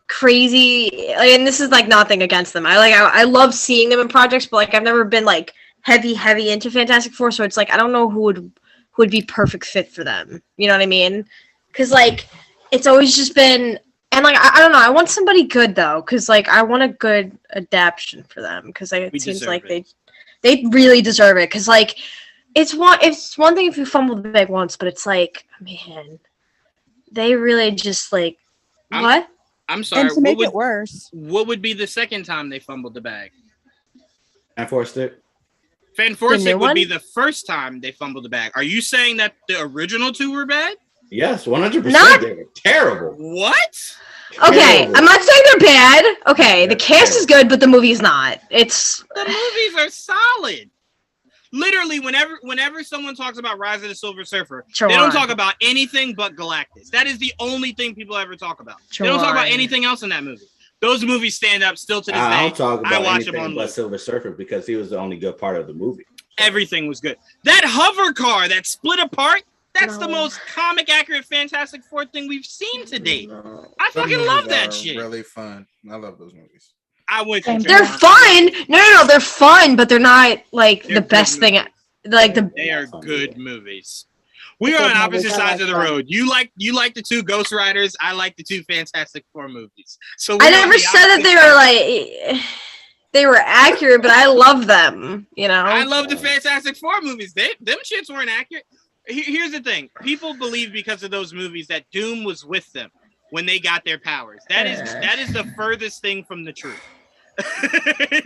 crazy, and this is, like, nothing against them. I love seeing them in projects, but, like, I've never been, like, heavy into Fantastic Four, so it's, like, I don't know who would be perfect fit for them. You know what I mean? Because, like, it's always just been... And, like, I don't know. I want somebody good, though, because, like, I want a good adaptation for them, because like, it seems like they really deserve it, because, like, it's one thing if you fumble the bag once, but it's like, man, they really just, like, what? I'm sorry. And to make it worse. What would be the second time they fumbled the bag? Fantastic. Fantastic would be the first time they fumbled the bag. Are you saying that the original two were bad? Yes, 100%. They were terrible. What? Okay, Terrible. I'm not saying they're bad. Okay, the cast is good, but the movie's not. The movies are solid. Literally, whenever someone talks about Rise of the Silver Surfer, they don't talk about anything but Galactus. That is the only thing people ever talk about. They don't talk about anything else in that movie. Those movies stand up still to this day. I don't talk about watch anything them on but Silver Surfer because he was the only good part of the movie. Everything was good. That hover car that split apart, that's the most comic accurate Fantastic Four thing we've seen to date. I fucking love that shit. Really fun. I love those movies. I would. They're fun. No, they're fun, but they're not like the best thing. Like they are good movies. We are on opposite sides of the road. You like the two Ghost Riders. I like the two Fantastic Four movies. So I never said that they were like they were accurate, but I love them. You know, I love the Fantastic Four movies. Them shits weren't accurate. Here's the thing: people believe because of those movies that Doom was with them when they got their powers. That is the furthest thing from the truth.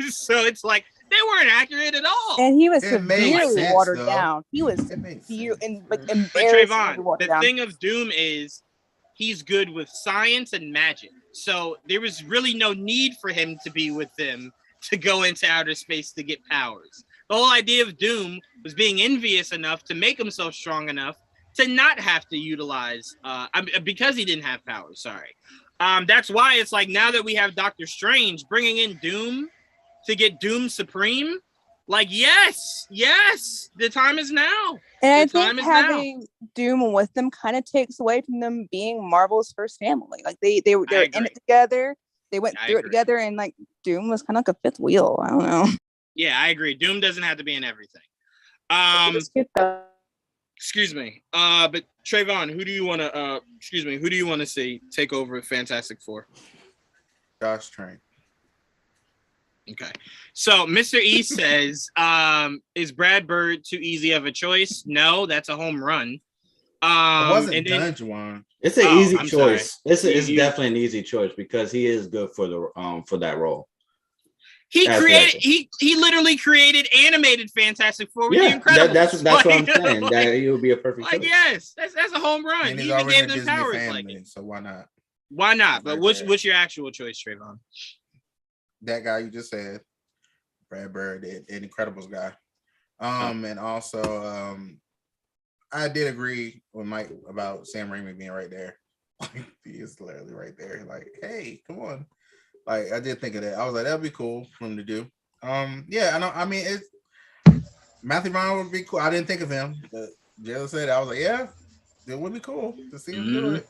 So it's like they weren't accurate at all. And he was severely watered down. He was embarrassed. But Trayvon, the thing of Doom is he's good with science and magic. So there was really no need for him to be with them to go into outer space to get powers. The whole idea of Doom was being envious enough to make himself strong enough to not have to utilize because he didn't have powers. Sorry. That's why it's like now that we have Doctor Strange bringing in Doom to get Doom Supreme, like yes, the time is now. And I think having Doom with them kind of takes away from them being Marvel's first family. Like they were in it together. They went through it together, and like Doom was kind of like a fifth wheel. I don't know. Yeah, I agree. Doom doesn't have to be in everything. Excuse me. But Trayvon, who do you want to see take over Fantastic Four? Josh Trank. Okay. So Mr. E says, is Brad Bird too easy of a choice? No, that's a home run. It wasn't done, Juwan. It's an easy choice. It's definitely an easy choice because he is good for that role. He literally created animated Fantastic Four with the Incredibles. That's what I'm saying. That he would be a perfect choice. Yes, that's a home run. And he even gave them powers so why not? Why not? But what's your actual choice, Trayvon? That guy you just said, Brad Bird, the Incredibles guy. And also I did agree with Mike about Sam Raimi being right there. Like he is literally right there. Like, hey, come on. Like I did think of that. I was like, that'd be cool for him to do. Yeah, I know. I mean, it's Matthew Vaughn would be cool. I didn't think of him, but Jayla said I was like, yeah, it would be cool to see him do it.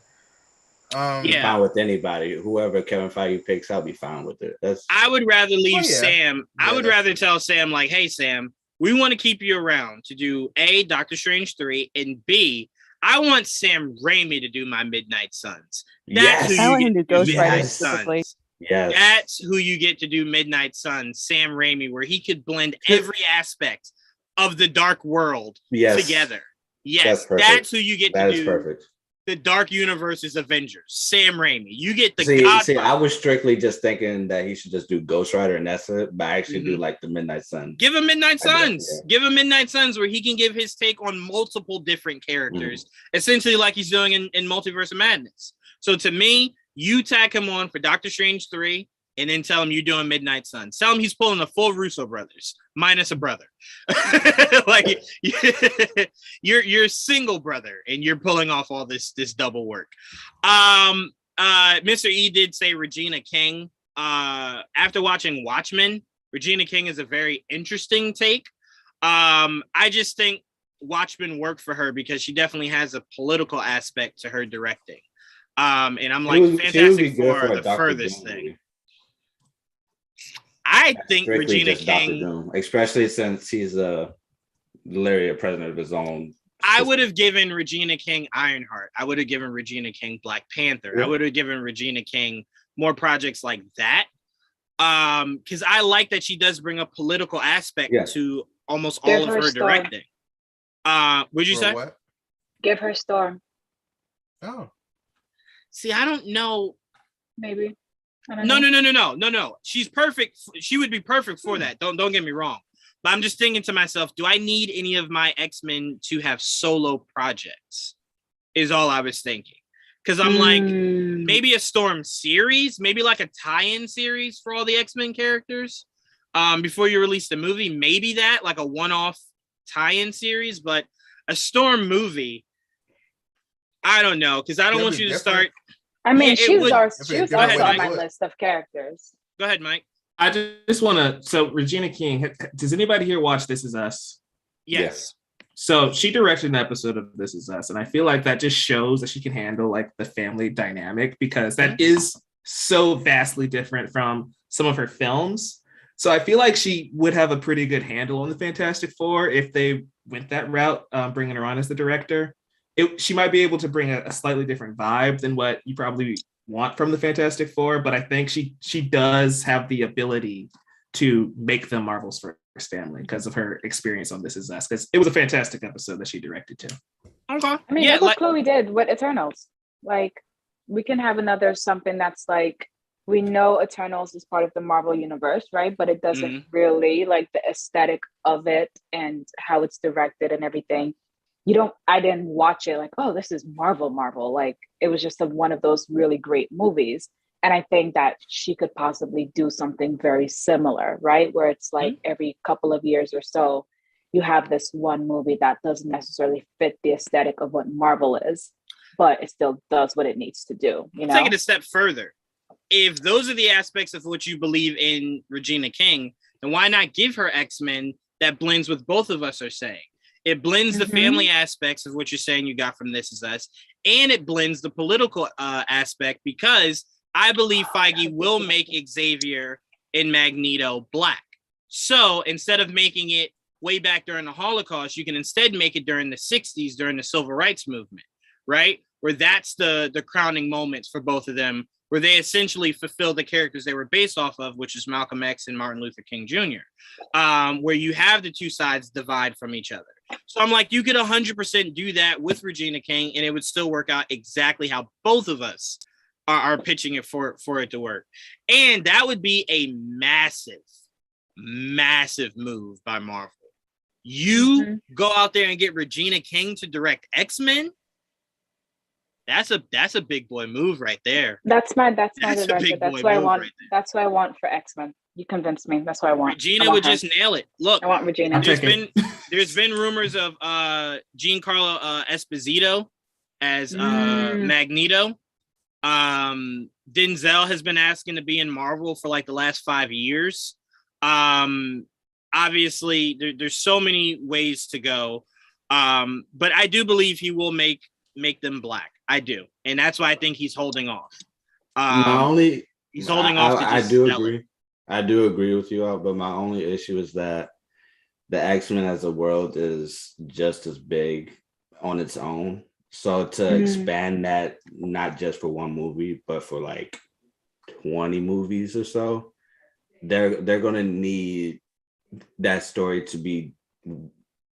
Yeah, fine with anybody. Whoever Kevin Feige picks, I'll be fine with it. I would rather leave Sam. I would rather tell Sam, like, hey, Sam, we want to keep you around to do A, Doctor Strange 3, and B, I want Sam Raimi to do my Midnight Suns. That's who I want him to do Ghost Rider Midnight specifically. Suns. Yes. That's who you get to do Midnight Suns, Sam Raimi, where he could blend every aspect of the dark world together. Yes, that's who you get to do. That is perfect. The Dark Universe's Avengers, Sam Raimi. You get the See, I was strictly just thinking that he should just do Ghost Rider and that's it, but I actually do like the Midnight Suns. Give him Midnight Suns. Give him Midnight Suns where he can give his take on multiple different characters, essentially like he's doing in Multiverse of Madness. So to me, you tack him on for Doctor Strange 3 and then tell him you're doing Midnight Suns. Tell him he's pulling a full Russo brothers minus a brother. Like you're single brother and you're pulling off all this double work. Mr. E did say Regina King. After watching Watchmen, Regina King is a very interesting take. I just think Watchmen worked for her because she definitely has a political aspect to her directing. And I'm like, Fantastic Four, the furthest thing. I think Regina King, especially since he's a literally president of his own. I would have given Regina King Ironheart. I would have given Regina King Black Panther. Yeah. I would have given Regina King more projects like that. Because I like that she does bring a political aspect to almost all of her directing. What'd you say? What? Give her Storm. Oh. See, I don't know. Maybe. No. She's perfect. She would be perfect for that. Don't get me wrong. But I'm just thinking to myself, do I need any of my X-Men to have solo projects? Is all I was thinking. Because I'm like, maybe a Storm series, maybe like a tie-in series for all the X-Men characters. Before you release the movie, maybe that, like a one-off tie-in series, but a Storm movie, I don't know, because I don't want you to start. I mean, she was also on my list of characters. Go ahead, Mike. I just want to. So, Regina King, does anybody here watch This Is Us? Yes. So, she directed an episode of This Is Us, and I feel like that just shows that she can handle like the family dynamic because that is so vastly different from some of her films. So, I feel like she would have a pretty good handle on the Fantastic Four if they went that route, bringing her on as the director. She might be able to bring a slightly different vibe than what you probably want from the Fantastic Four, but I think she does have the ability to make them Marvel's first family because of her experience on This Is Us. Because it was a fantastic episode that she directed too. Okay. I mean, look what Chloe did with Eternals. Like, we can have another something that's like, we know Eternals is part of the Marvel universe, right? But it doesn't really like the aesthetic of it and how it's directed and everything. I didn't watch it like, oh, this is Marvel. Like, it was just one of those really great movies. And I think that she could possibly do something very similar, right? Where it's like every couple of years or so, you have this one movie that doesn't necessarily fit the aesthetic of what Marvel is, but it still does what it needs to do. You know? Take it a step further. If those are the aspects of what you believe in Regina King, then why not give her X-Men that blends with both of us are saying? It blends the family aspects of what you're saying you got from This Is Us, and it blends the political aspect because I believe Feige will make Xavier and Magneto Black. So instead of making it way back during the Holocaust, you can instead make it during the 60s, during the Civil Rights Movement, right? Where that's the crowning moments for both of them, where they essentially fulfill the characters they were based off of, which is Malcolm X and Martin Luther King Jr., where you have the two sides divide from each other. So I'm like, you could 100% do that with Regina King, and it would still work out exactly how both of us are pitching it for it to work. And that would be a massive move by Marvel. You go out there and get Regina King to direct X-Men. That's a big boy move right there. That's my director. That's what I want. Right, that's what I want for X-Men. You convinced me. That's what I want. Regina would just nail it. Look, I want Regina. There's been rumors of Giancarlo Esposito as Magneto. Denzel has been asking to be in Marvel for like the last 5 years. Obviously, there's so many ways to go. But I do believe he will make them black. I do. And that's why I think he's holding off. He's holding off to just I do sell agree. it. I do agree with you all, but my only issue is that the X-Men as a world is just as big on its own. So to expand that, not just for one movie, but for like 20 movies or so, they're gonna need that story to be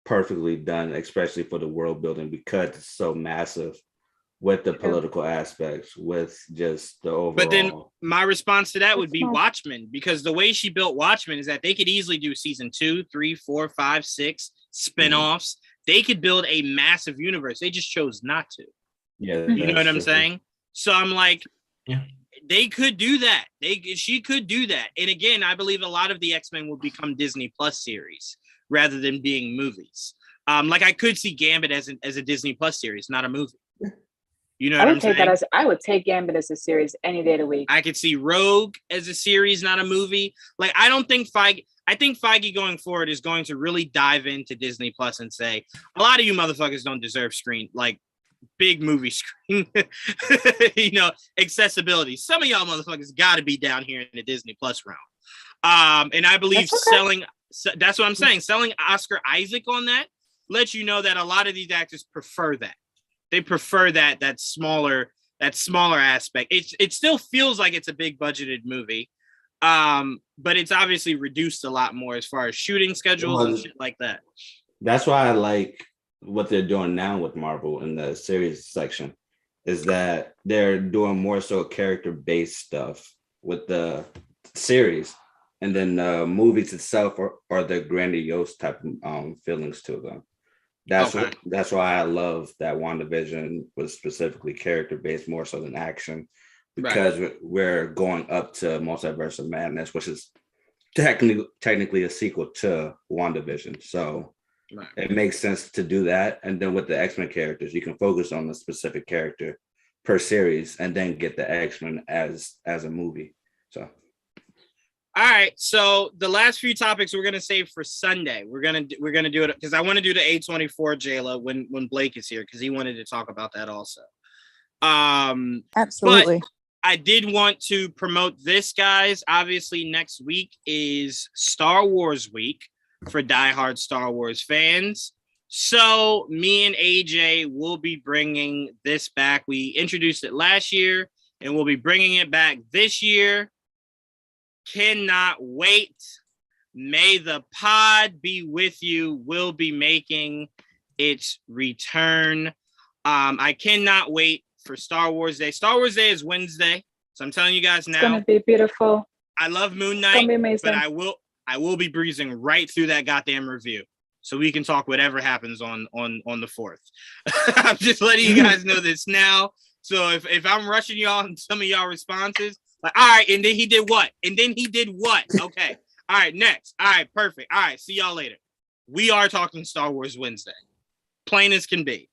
perfectly done, especially for the world building, because it's so massive with the political aspects, with just the overall. But then my response to that would be Watchmen, because the way she built Watchmen is that they could easily do season 2, 3, 4, 5, 6 spinoffs. They could build a massive universe. They just chose not to. Yeah, you know what I'm saying? So I'm like, they could do that. She could do that. And again, I believe a lot of the X-Men will become Disney Plus series rather than being movies. Like I could see Gambit as a Disney Plus series, not a movie. You know what I'm saying? I would take Gambit as a series any day of the week. I could see Rogue as a series, not a movie. Like I think Feige going forward is going to really dive into Disney Plus and say, a lot of you motherfuckers don't deserve big movie screen, accessibility. Some of y'all motherfuckers got to be down here in the Disney Plus realm. And I believe that's what I'm saying. Selling Oscar Isaac on that lets you know that a lot of these actors prefer that. They prefer that smaller aspect. It still feels like it's a big budgeted movie. But it's obviously reduced a lot more as far as shooting schedules and shit like that. That's why I like what they're doing now with Marvel in the series section, is that they're doing more so character-based stuff with the series, and then the movies itself are the grandiose type of feelings to them. That's why I love that WandaVision was specifically character-based more so than action, because we're going up to Multiverse of Madness, which is technically a sequel to WandaVision. So it makes sense to do that. And then with the X-Men characters, you can focus on the specific character per series and then get the X-Men as a movie. So. All right, so the last few topics we're gonna save for Sunday. We're gonna do it because I want to do the A24 Jayla when Blake is here, because he wanted to talk about that also. Absolutely. But I did want to promote this, guys. Obviously, next week is Star Wars week for diehard Star Wars fans. So me and AJ will be bringing this back. We introduced it last year, and we'll be bringing it back this year. Cannot wait. May the pod be with you. We'll be making its return. I cannot wait for Star Wars Day. Star Wars Day is Wednesday, so I'm telling you guys now. It's gonna be beautiful. I love Moon Knight, it's gonna be amazing. But I will be breezing right through that goddamn review, so we can talk whatever happens on the 4th. I'm just letting you guys know this now. So if I'm rushing y'all and some of y'all responses, like, all right, and then he did what? And then he did what? Okay. All right, next. All right, perfect. All right, see y'all later. We are talking Star Wars Wednesday. Plain as can be.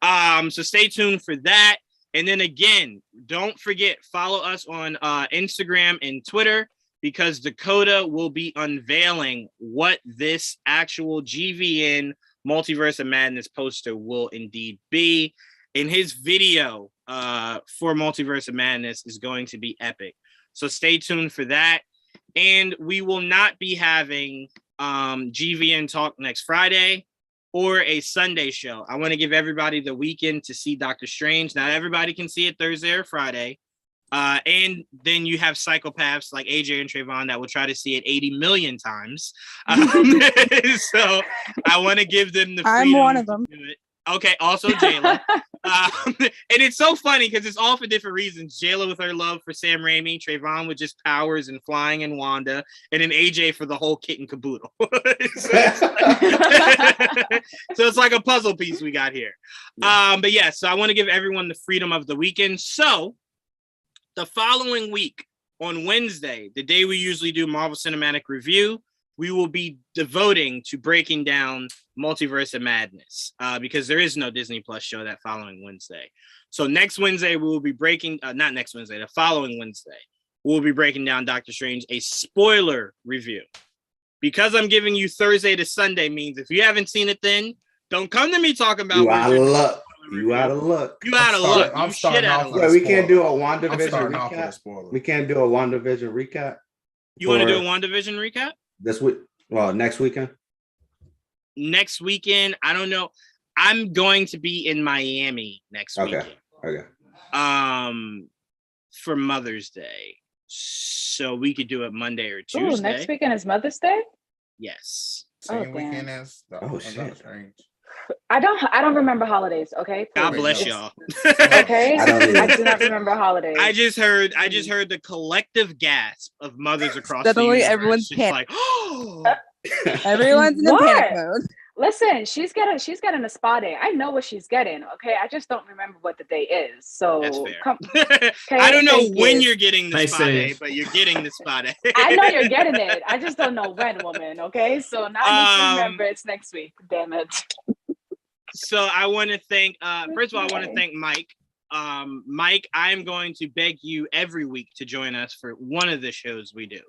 So stay tuned for that. And then again, don't forget, follow us on Instagram and Twitter, because Dakota will be unveiling what this actual GVN Multiverse of Madness poster will indeed be. And his video for Multiverse of Madness is going to be epic. So stay tuned for that. And we will not be having GVN Talk next Friday or a Sunday show. I want to give everybody the weekend to see Doctor Strange. Not everybody can see it Thursday or Friday. And then you have psychopaths like AJ and Trayvon that will try to see it 80 million times. So I want to give them the freedom. I'm one of them. To do it. Okay, also Jayla. And it's so funny because it's all for different reasons. Jayla with her love for Sam Raimi, Trayvon with just powers and flying and Wanda, and then AJ for the whole kit and caboodle. So it's like a puzzle piece we got here. But yeah, so I want to give everyone the freedom of the weekend. So the following week on Wednesday, the day we usually do Marvel Cinematic Review, we will be devoting to breaking down Multiverse of Madness because there is no Disney Plus show that following Wednesday. So next Wednesday, we will be breaking, not next Wednesday, the following Wednesday, we'll be breaking down Doctor Strange, a spoiler review. Because I'm giving you Thursday to Sunday means if you haven't seen it then, don't come to me talking about you out of luck. You out of luck. You out of luck. I'm starting off with Yeah, a we can't do a spoiler. WandaVision recap. We can't do a WandaVision recap. You want to do a WandaVision recap? This week? Well, next weekend? Next weekend, I don't know. I'm going to be in Miami next weekend. Okay. For Mother's Day. So we could do it Monday or Tuesday. Oh, next weekend is Mother's Day? Yes. Same weekend as shit. Strange. I don't remember holidays, okay? God bless y'all. Okay. I do not remember holidays. I just heard the collective gasp of mothers across Suddenly the universe. everyone's just like, oh. Everyone's in a panic mode. Listen, she's getting a spa day. I know what she's getting. Okay, I just don't remember what the day is. So that's fair. I don't know when you're getting the spa day, but you're getting the spa day. I know you're getting it. I just don't know when, woman. Okay, so now I need to remember it's next week. Damn it. So I want to thank. First of all, I want to thank Mike. Mike, I am going to beg you every week to join us for one of the shows we do,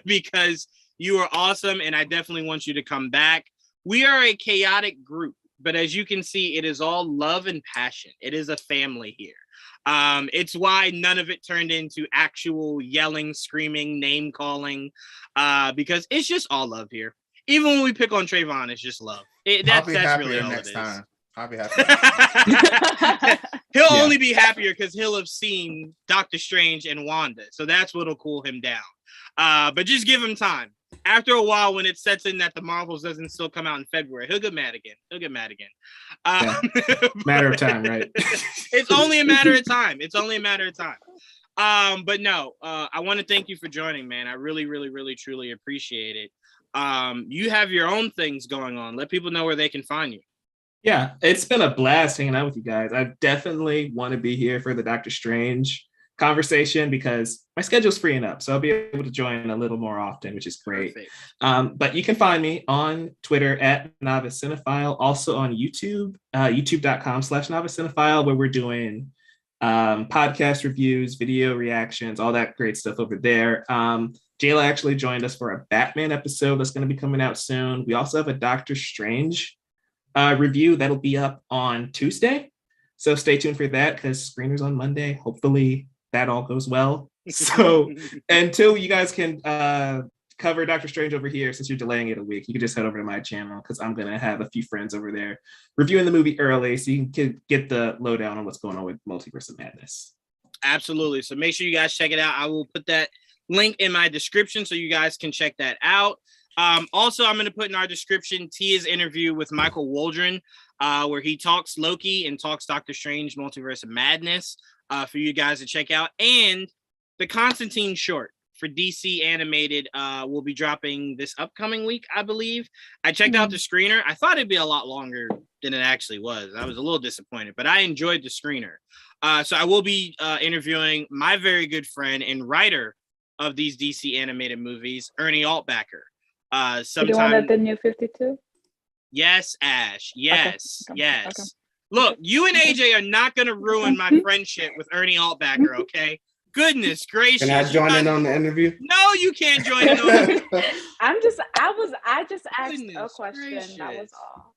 because you are awesome, and I definitely want you to come back. We are a chaotic group, but as you can see, it is all love and passion. It is a family here. It's why none of it turned into actual yelling, screaming, name calling, because it's just all love here. Even when we pick on Trayvon, it's just love. That's really all it is. Time. I'll be happy. He'll only be happier because he'll have seen Doctor Strange and Wanda. So that's what'll cool him down. But just give him time. After a while, when it sets in that the Marvels doesn't still come out in February, he'll get mad again. Matter of time, right? It's only a matter of time. But no, I want to thank you for joining, man. I really, really, really, truly appreciate it. You have your own things going on. Let people know where they can find you. Yeah, it's been a blast hanging out with you guys. I definitely want to be here for the Doctor Strange conversation because my schedule's freeing up, so I'll be able to join a little more often, which is great. But you can find me on Twitter at Novice Cinephile, also on YouTube, youtube.com/Novice Cinephile, where we're doing podcast reviews, video reactions, all that great stuff over there. Jayla actually joined us for a Batman episode that's going to be coming out soon. We also have a Doctor Strange review that'll be up on Tuesday. So stay tuned for that because screeners on Monday. Hopefully that all goes well. So until you guys can cover Doctor Strange over here, since you're delaying it a week, you can just head over to my channel because I'm going to have a few friends over there reviewing the movie early so you can get the lowdown on what's going on with Multiverse of Madness. Absolutely. So make sure you guys check it out. I will put that link in my description so you guys can check that out. Also, I'm going to put in our description Tia's interview with Michael Waldron, where he talks Loki and talks Doctor Strange Multiverse of Madness for you guys to check out. And the Constantine short for DC Animated will be dropping this upcoming week, I believe. I checked out the screener. I thought it'd be a lot longer than it actually was. I was a little disappointed, but I enjoyed the screener. So I will be interviewing my very good friend and writer of these DC animated movies, Ernie Altbacker. The one that did New 52? Yes, Ash. Yes, okay. yes. Okay. Look, you and AJ are not going to ruin my friendship with Ernie Altbacker, okay? Goodness gracious. Can I join in on the interview? No, you can't join in on the I just asked a question. Gracious. That was all.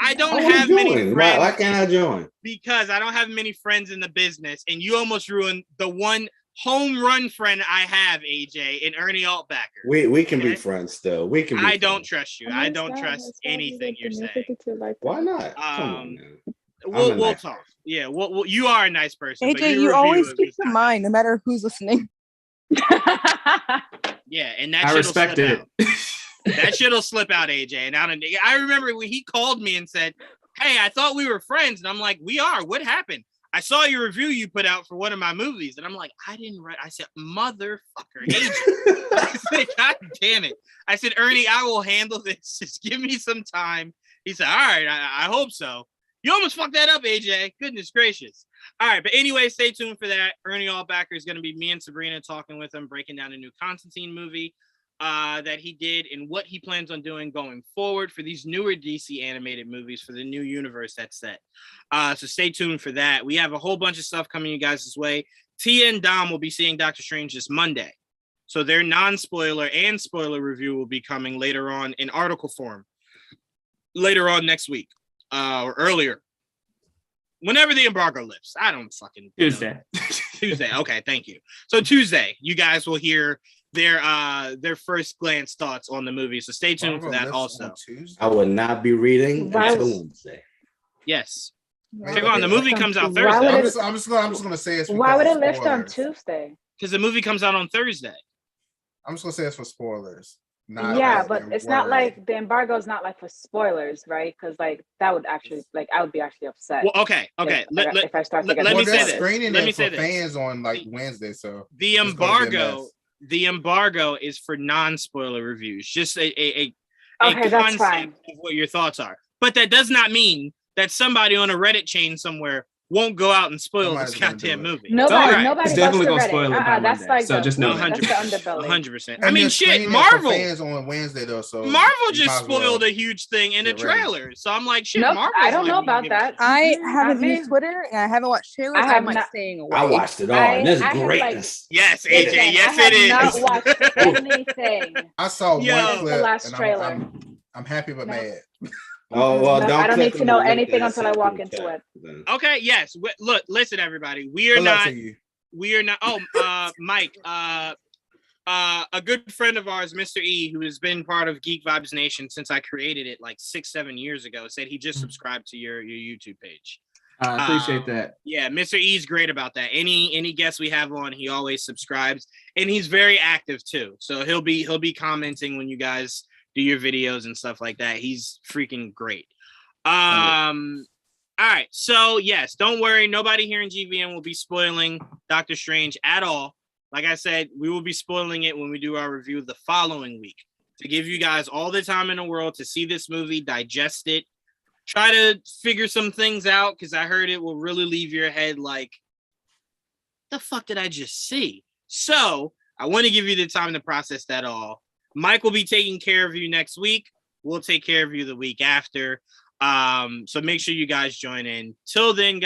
I don't have many friends. Why can't I join? Because I don't have many friends in the business, and you almost ruined the one home run friend I have, AJ, and Ernie Altbacker. We can be friends still. We can. I don't trust you. I don't trust anything you're saying. Why not? Come on, man. We'll talk. Yeah, well, you are a nice person. AJ, you always keep your mind, no matter who's listening. Yeah, and that I respect it. That shit'll slip out, AJ. And I remember when he called me and said, "Hey, I thought we were friends," and I'm like, "We are. What happened?" I saw your review you put out for one of my movies, and I'm like, I didn't write. I said, motherfucker, AJ. I said, God damn it. I said, Ernie, I will handle this. Just give me some time. He said, all right, I hope so. You almost fucked that up, AJ. Goodness gracious. All right, but anyway, stay tuned for that. Ernie Altbacker is going to be me and Sabrina talking with him, breaking down a new Constantine movie. that he did and what he plans on doing going forward for these newer DC animated movies for the new universe that's set. So stay tuned for that. We have a whole bunch of stuff coming you guys' way. Tia and Dom will be seeing Doctor Strange this Monday. So their non-spoiler and spoiler review will be coming later on in article form later on next week or earlier. Whenever the embargo lifts. I don't fucking Tuesday. know. Tuesday. Okay, thank you. So Tuesday, you guys will hear their first glance thoughts on the movie. So stay tuned for that also. I would not be reading until Wednesday. Yes. Okay. The movie comes out Why Thursday. would I'm just gonna say it's Why would because it of lift on spoilers. Tuesday? Because the movie comes out on Thursday. I'm just gonna say it's for spoilers. Yeah, Not but it's not like the embargo is not like for spoilers, right? Because like that would actually I would be actually upset. Well, okay. If I start to get let me say they're this. screening Let me it say for this. fans on like Wednesday, so The it's gonna be a mess. the embargo is for non-spoiler reviews, just a Okay, that's concept fine. of what your thoughts are. But that does not mean that somebody on a Reddit chain somewhere won't go out and spoil Somebody's this gonna goddamn do it. movie. Nobody Right. goes It's to definitely gonna Reddit. spoil it by That's Monday, like so just know that's that. the underbelly. 100%. I And mean, they're shit, screening it for Marvel. fans on Wednesday though, so Marvel you just might as well spoiled a huge thing in the get ready. trailer. So I'm like, shit, Nope, Marvel. I don't know about that. I haven't not used me. Twitter and I haven't watched trailers. I have I'm like not- staying away. I watched it all, and I it's have, like, greatness. Yes, AJ. Listen, Yes, I have it is. not watched anything. I saw Yo. one That's clip the last and trailer. I'm happy but No. mad. Oh well, No, don't I don't click need to on know the link anything that I until I sent walk in into chat, it. then. Okay, yes. Look, listen, everybody. We are Good luck not. to you. We are not. Oh, Mike. A good friend of ours, Mr. E, who has been part of Geek Vibes Nation since I created it like 6-7 years ago, said he just subscribed to your YouTube page. I appreciate that. Yeah, Mr. E's great about that. Any guest we have on, he always subscribes, and he's very active too. So he'll be commenting when you guys do your videos and stuff like that. He's freaking great. All right. So yes, don't worry. Nobody here in GVN will be spoiling Doctor Strange at all. Like I said, we will be spoiling it when we do our review the following week to give you guys all the time in the world to see this movie, digest it, try to figure some things out, because I heard it will really leave your head like, the fuck did I just see? So I want to give you the time to process that all. Mike will be taking care of you next week. We'll take care of you the week after. So make sure you guys join in. Till then, guys.